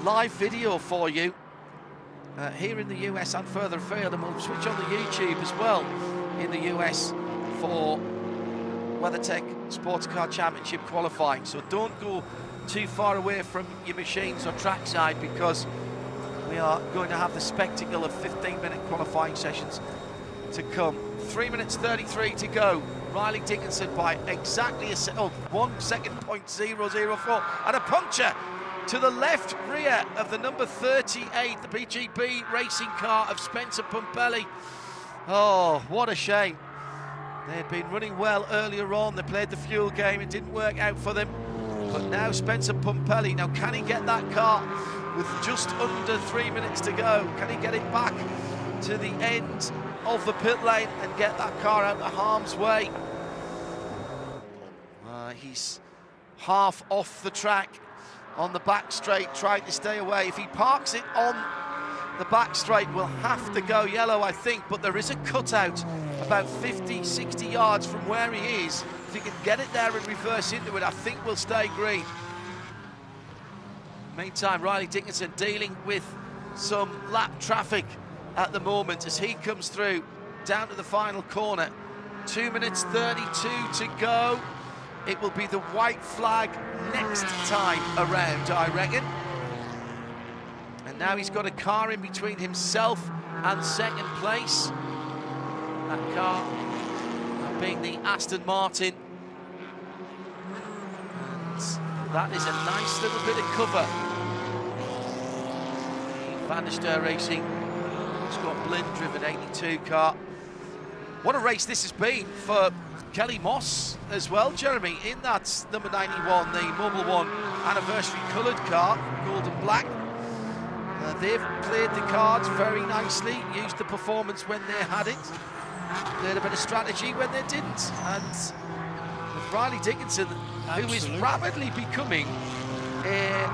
live video for you here in the US and further afield, and we'll switch on the YouTube as well in the US for WeatherTech SportsCar Championship qualifying. So don't go too far away from your machines or trackside, because we are going to have the spectacle of 15-minute qualifying sessions to come. 3 minutes 33 to go. Riley Dickinson by exactly 1 second, .004, and a puncture to the left rear of the number 38, the BGB racing car of Spencer Pumpelly. Oh, what a shame. They had been running well earlier on. They played the fuel game. It didn't work out for them. But now Spencer Pumpelly, now can he get that car with just under 3 minutes to go? Can he get it back to the end of the pit lane and get that car out of harm's way? He's half off the track on the back straight, trying to stay away. If he parks it on the back straight, we'll have to go yellow, I think, but there is a cutout about 50, 60 yards from where he is. If he can get it there and reverse into it, I think we'll stay green. Meantime, Riley Dickinson dealing with some lap traffic at the moment as he comes through down to the final corner. 2 minutes 32 to go. It will be the white flag next time around, I reckon. And now he's got a car in between himself and second place. That car being the Aston Martin. And that is a nice little bit of cover. Van der Steur Racing, Scott Blind driven 82 car. What a race this has been for Kelly Moss as well, Jeremy, in that number 91, the Mobil 1 anniversary coloured car, gold and black. They've played the cards very nicely, used the performance when they had it, played a bit of strategy when they didn't. And with Riley Dickinson, who is rapidly becoming a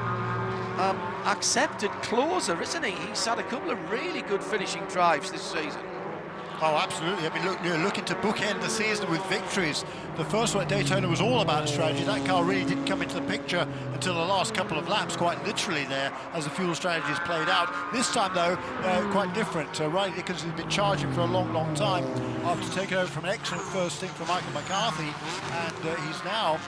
accepted closer, isn't he? He's had a couple of really good finishing drives this season. Oh, absolutely. I mean, look, you're looking to bookend the season with victories. The first one at Daytona was all about strategy. That car really didn't come into the picture until the last couple of laps, quite literally there, as the fuel strategies played out. This time, though, quite different. Riley Dickinson has been charging for a long, long time after taking over from an excellent first stint from Michael McCarthy, and he's now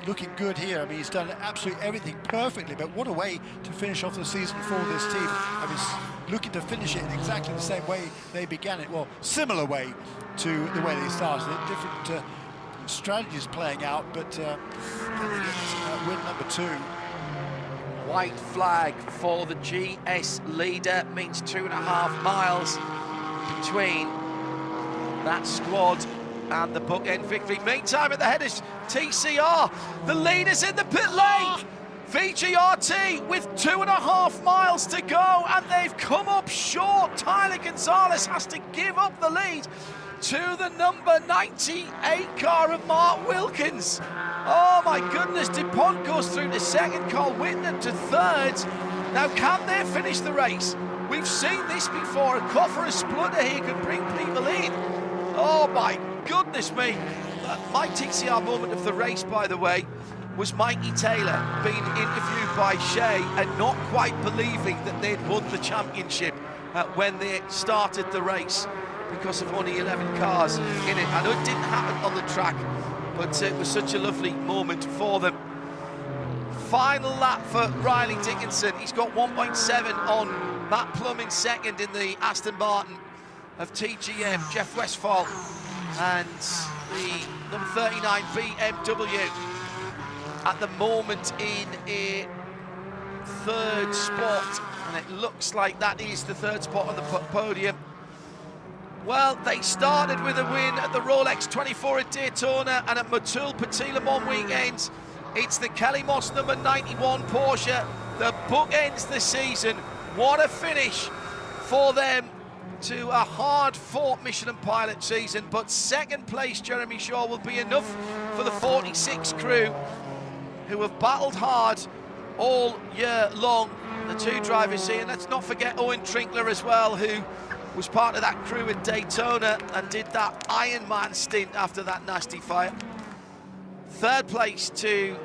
looking good here. I mean, he's done absolutely everything perfectly, but what a way to finish off the season for this team. I mean, looking to finish it in exactly the same way they began it. Well, similar way to the way they started it. Different strategies playing out, but win number 2. White flag for the GS leader means 2.5 miles between that squad and the bookend victory. Meantime, at the head is TCR, the leaders in the pit lane. VGRT with 2.5 miles to go, and they've come up short. Tyler Gonzalez has to give up the lead to the number 98 car of Mark Wilkins. Oh my goodness, DuPont goes through to second, Carl Whitner to third. Now, can they finish the race? We've seen this before. A cough or a splutter here could bring people in. Oh my goodness me. My TCR moment of the race, by the way, was Mikey Taylor being interviewed by Shea and not quite believing that they'd won the championship when they started the race because of only 11 cars in it. I know it didn't happen on the track, but it was such a lovely moment for them. Final lap for Riley Dickinson. He's got 1.7 on Matt Plum in second in the Aston Martin of TGM, Jeff Westphal, and the number 39 BMW at the moment in a third spot, and it looks like that is the third spot on the podium. Well, they started with a win at the Rolex 24 at Daytona and at Motul Petit Le Mans weekends. It's the Kelly Moss number 91 Porsche that bookends the season. What a finish for them to a hard-fought Michelin Pilot season, but second place, Jeremy Shaw, will be enough for the 46 crew who have battled hard all year long, the two drivers here. And let's not forget Owen Trinkler as well, who was part of that crew at Daytona and did that Ironman stint after that nasty fire. Third place to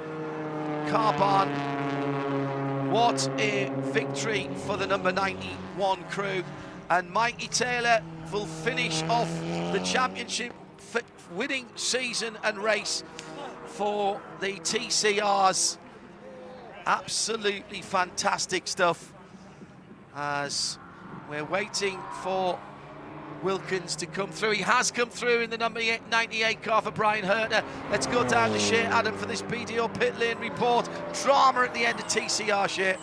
Carbon. What a victory for the number 91 crew. And Mikey Taylor will finish off the championship winning season and race for the TCRs. Absolutely fantastic stuff as we're waiting for Wilkins to come through. He has come through in the number 98 car for Brian Herter. Let's go down to Shea Adam for this BDO pit lane report. Drama at the end of TCR, Shea.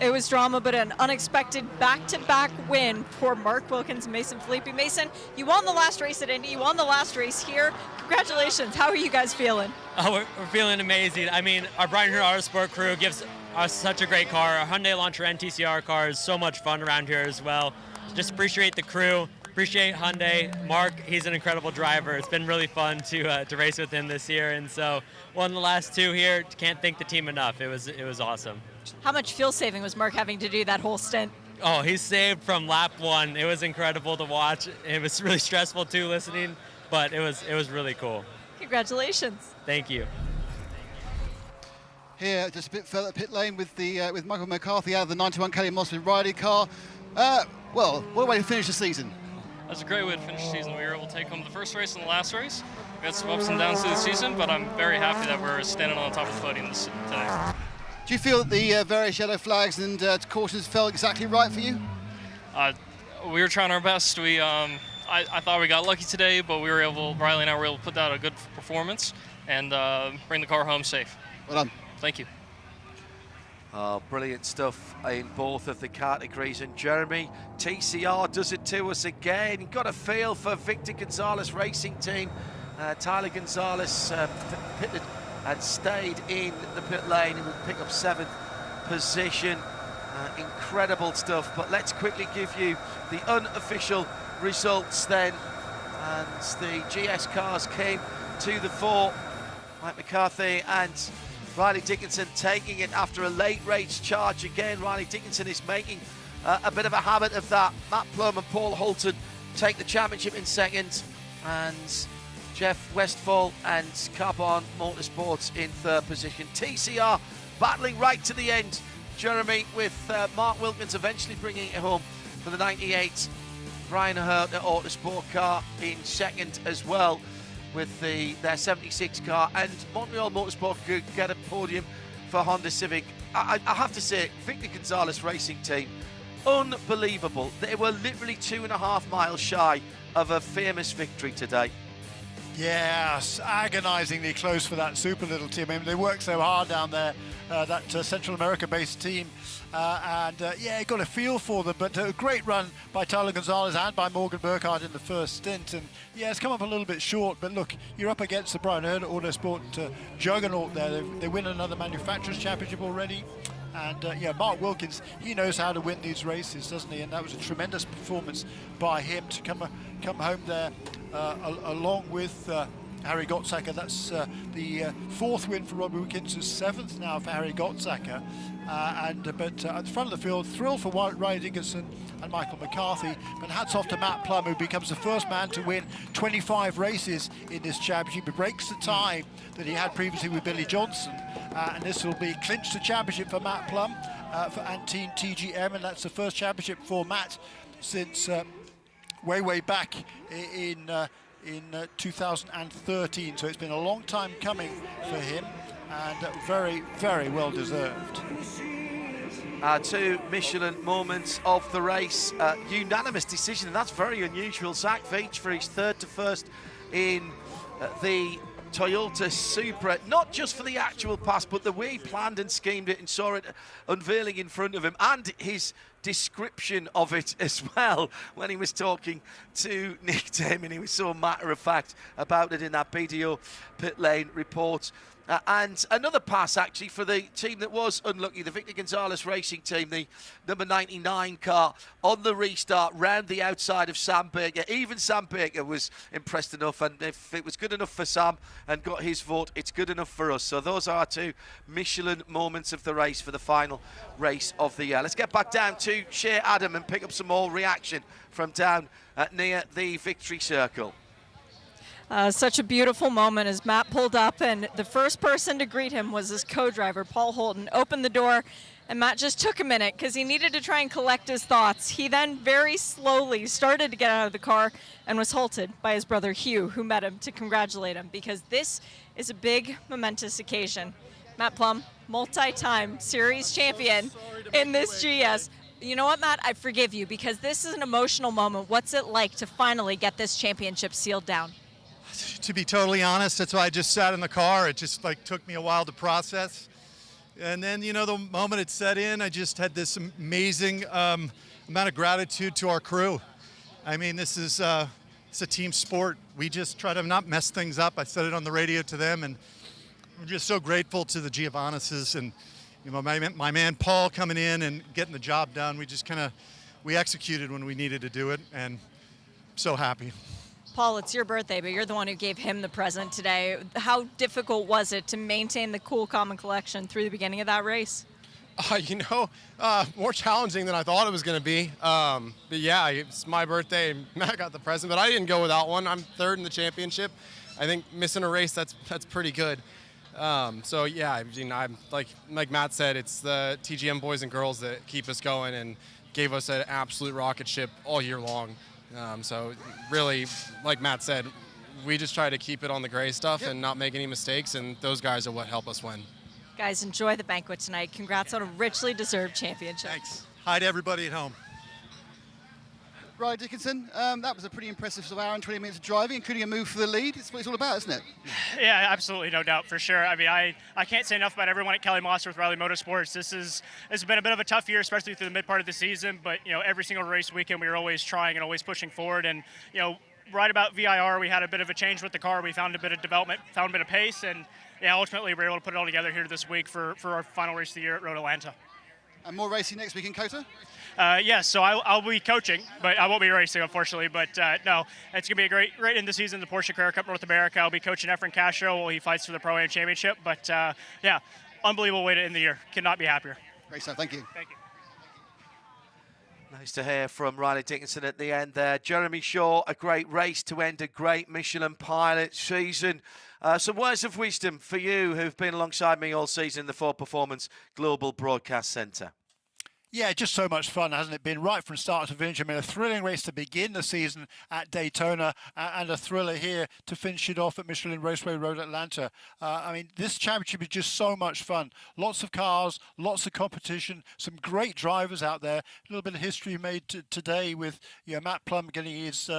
It was drama, but an unexpected back-to-back win for Mark Wilkins and Mason Filippi. Mason, you won the last race at Indy, you won the last race here. Congratulations. How are you guys feeling? Oh, we're feeling amazing. I mean, our Brian Herter Autosport crew gives us such a great car. Our Hyundai Elantra and TCR car is so much fun around here as well. Just appreciate the crew, appreciate Hyundai. Mark, he's an incredible driver. It's been really fun to race with him this year, and so won the last two here. Can't thank the team enough. It was awesome. How much fuel saving was Mark having to do that whole stint? Oh, he saved from lap 1. It was incredible to watch. It was really stressful too listening, but it was really cool. Congratulations. Thank you. Here, just a bit further pit lane with the with Michael McCarthy out of the 91 Kelly Moss with Riley car. Well, what a way to finish the season. That's a great way to finish the season. We were able to take home the first race and the last race. We had some ups and downs through the season, but I'm very happy that we're standing on the top of the podium today. Do you feel that the various yellow flags and cautions felt exactly right for you? We were trying our best. I thought we got lucky today, but Riley and I were able to put out a good performance and bring the car home safe. Well done. Thank you. Oh, brilliant stuff in both of the categories. And Jeremy, TCR does it to us again. You've got a feel for Victor Gonzalez Racing Team. Tyler Gonzalez pitted and stayed in the pit lane and will pick up 7th position. Incredible stuff. But let's quickly give you the unofficial results then. And the GS cars came to the fore. Mike McCarthy and Riley Dickinson taking it after a late race charge again. Riley Dickinson is making a bit of a habit of that. Matt Plum and Paul Holton take the championship in second, and Jeff Westphal and Carbon Motorsports in 3rd position. TCR battling right to the end, Jeremy, with Mark Wilkins eventually bringing it home for the 98. Brian Hurt at Autosport car in 2nd as well, with their 76 car, and Montreal Motorsport could get a podium for Honda Civic. I have to say, Victor Gonzalez Racing Team, unbelievable. They were literally 2.5 miles shy of a famous victory today. Yes, agonisingly close for that super little team. I mean, they work so hard down there, that Central America-based team. Yeah, got a feel for them, but a great run by Tyler Gonzalez and by Morgan Burkhardt in the first stint. And yeah, it's come up a little bit short, but look, you're up against the Brian Hurt Autosport juggernaut there. They win another Manufacturers' Championship already. And yeah, Mark Wilkins, he knows how to win these races, doesn't he? And that was a tremendous performance by him to come home there along with Harry Gottsacker. That's the 4th win for Rob Wilkins, 7th now for Harry Gottsacker. But at the front of the field, thrill for Riley Dickinson and Michael McCarthy. But hats off to Matt Plum, who becomes the first man to win 25 races in this championship. He breaks the tie that he had previously with Billy Johnson. And this will be clinched the championship for Matt Plum and Team TGM. And that's the first championship for Matt since way back in 2013. So it's been a long time coming for him, and very, very well deserved. 2 Michelin moments of the race, unanimous decision, and that's very unusual. Zach Veach for his 3rd to 1st in the Toyota Supra, not just for the actual pass, but the way he planned and schemed it and saw it unveiling in front of him, and his description of it as well when he was talking to Nick Damon. He was so matter-of-fact about it in that BDO pit lane report. And another pass actually for the team that was unlucky, the Victor Gonzalez Racing Team, the number 99 car on the restart round the outside of Sam Baker. Even Sam Baker was impressed enough, and if it was good enough for Sam and got his vote, it's good enough for us. So those are 2 Michelin moments of the race for the final race of the year. Let's get back down to Shea Adam and pick up some more reaction from down near the victory circle. Such a beautiful moment as Matt pulled up, and the first person to greet him was his co-driver, Paul Holton. Opened the door, and Matt just took a minute because he needed to try and collect his thoughts. He then very slowly started to get out of the car and was halted by his brother Hugh, who met him to congratulate him, because this is a big, momentous occasion. Matt Plum, multi-time series champion in this GS. You know what, Matt? I forgive you, because this is an emotional moment. What's it like to finally get this championship sealed down? To be totally honest, that's why I just sat in the car. It just took me a while to process. And then, the moment it set in, I just had this amazing amount of gratitude to our crew. I mean, it's a team sport. We just try to not mess things up. I said it on the radio to them, and I'm just so grateful to the Giovannises and my man Paul coming in and getting the job done. We executed when we needed to do it, and I'm so happy. Paul, it's your birthday, but you're the one who gave him the present today. How difficult was it to maintain the cool, calm, and collection through the beginning of that race? More challenging than I thought it was going to be. But yeah, it's my birthday, and Matt got the present, but I didn't go without one. I'm 3rd in the championship. I think missing a race, that's pretty good. So yeah, I'm like Matt said, it's the TGM boys and girls that keep us going and gave us an absolute rocket ship all year long. So really, like Matt said, we just try to keep it on the gray stuff and not make any mistakes, and those guys are what help us win. Guys, enjoy the banquet tonight. Congrats on a richly deserved championship. Thanks. Hi to everybody at home. Ryan Dickinson, that was a pretty impressive sort of hour and 20 minutes of driving, including a move for the lead. It's what it's all about, isn't it? Yeah, absolutely, no doubt, for sure. I mean, I can't say enough about everyone at Kelly Moss with Riley Motorsports. It's been a bit of a tough year, especially through the mid part of the season, but, every single race weekend we were always trying and always pushing forward, and, right about VIR, we had a bit of a change with the car. We found a bit of development, found a bit of pace, and, ultimately we were able to put it all together here this week for our final race of the year at Road Atlanta. And more racing next week in COTA? Yes, so I'll be coaching, but I won't be racing, unfortunately. But no, it's going to be a great end of the season, the Porsche Carrera Cup North America. I'll be coaching Efren Castro while he fights for the Pro-Am Championship. But yeah, unbelievable way to end the year. Could not be happier. Great stuff, thank you. Thank you. Nice to hear from Riley Dickinson at the end there. Jeremy Shaw, a great race to end a great Michelin Pilot season. Some words of wisdom for you who've been alongside me all season in the Ford Performance Global Broadcast Centre. Yeah, just so much fun, hasn't it been? Right from start to finish. I mean, a thrilling race to begin the season at Daytona and a thriller here to finish it off at Michelin Raceway Road Atlanta. I mean, this championship is just so much fun. Lots of cars, lots of competition, some great drivers out there. A little bit of history made today with Matt Plum getting his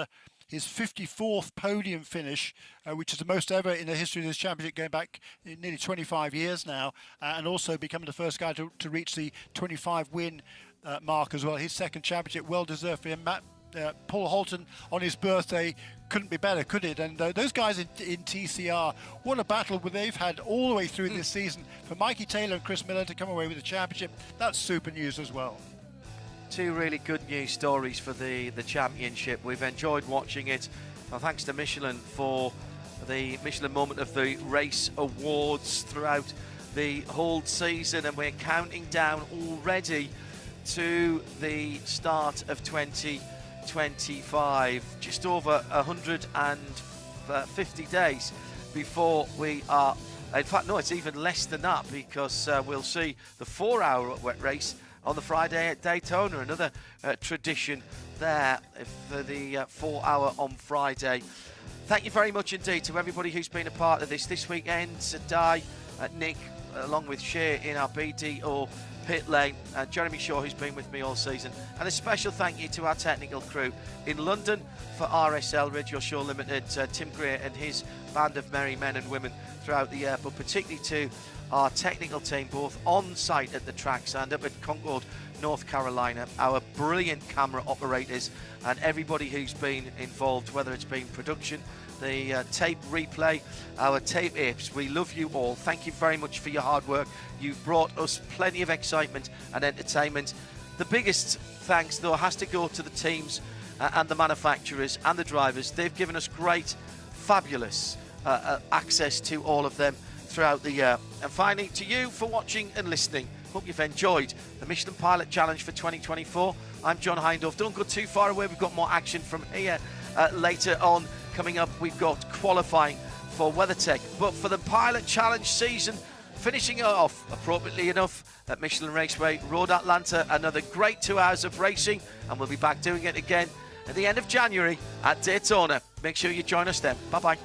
54th podium finish, which is the most ever in the history of this championship, going back nearly 25 years now, and also becoming the first guy to reach the 25-win mark as well. His second championship, well deserved for him. Paul Holton on his birthday couldn't be better, could it? And those guys in TCR, what a battle they've had all the way through this season. For Mikey Taylor and Chris Miller to come away with the championship, that's super news as well. Two really good news stories for the championship. We've enjoyed watching it. Well, thanks to Michelin for the Michelin Moment of the Race awards throughout the whole season, and we're counting down already to the start of 2025. Just over 150 days before we are. In fact, no, it's even less than that, because we'll see the 4-hour wet race on the Friday at Daytona, another tradition there for the 4-hour on Friday. Thank you very much indeed to everybody who's been a part of this weekend. Di, Nick, along with Shea in our BDO pit lane, Jeremy Shaw, who's been with me all season, and a special thank you to our technical crew in London for RSL Radio Show Limited, Tim Gray and his band of merry men and women throughout the year, but particularly to our technical team, both on site at the tracks and up at Concord, North Carolina, our brilliant camera operators, and everybody who's been involved, whether it's been production, the tape replay, our tape apes. We love you all. Thank you very much for your hard work. You've brought us plenty of excitement and entertainment. The biggest thanks, though, has to go to the teams and the manufacturers and the drivers. They've given us great, fabulous access to all of them throughout the year. And finally, to you for watching and listening. Hope you've enjoyed the Michelin Pilot Challenge for 2024. I'm John Hindhaugh. Don't go too far away. We've got more action from here later on. Coming up, we've got qualifying for WeatherTech. But for the Pilot Challenge season, finishing it off appropriately enough at Michelin Raceway, Road Atlanta. Another great 2 hours of racing, and we'll be back doing it again at the end of January at Daytona. Make sure you join us then. Bye-bye.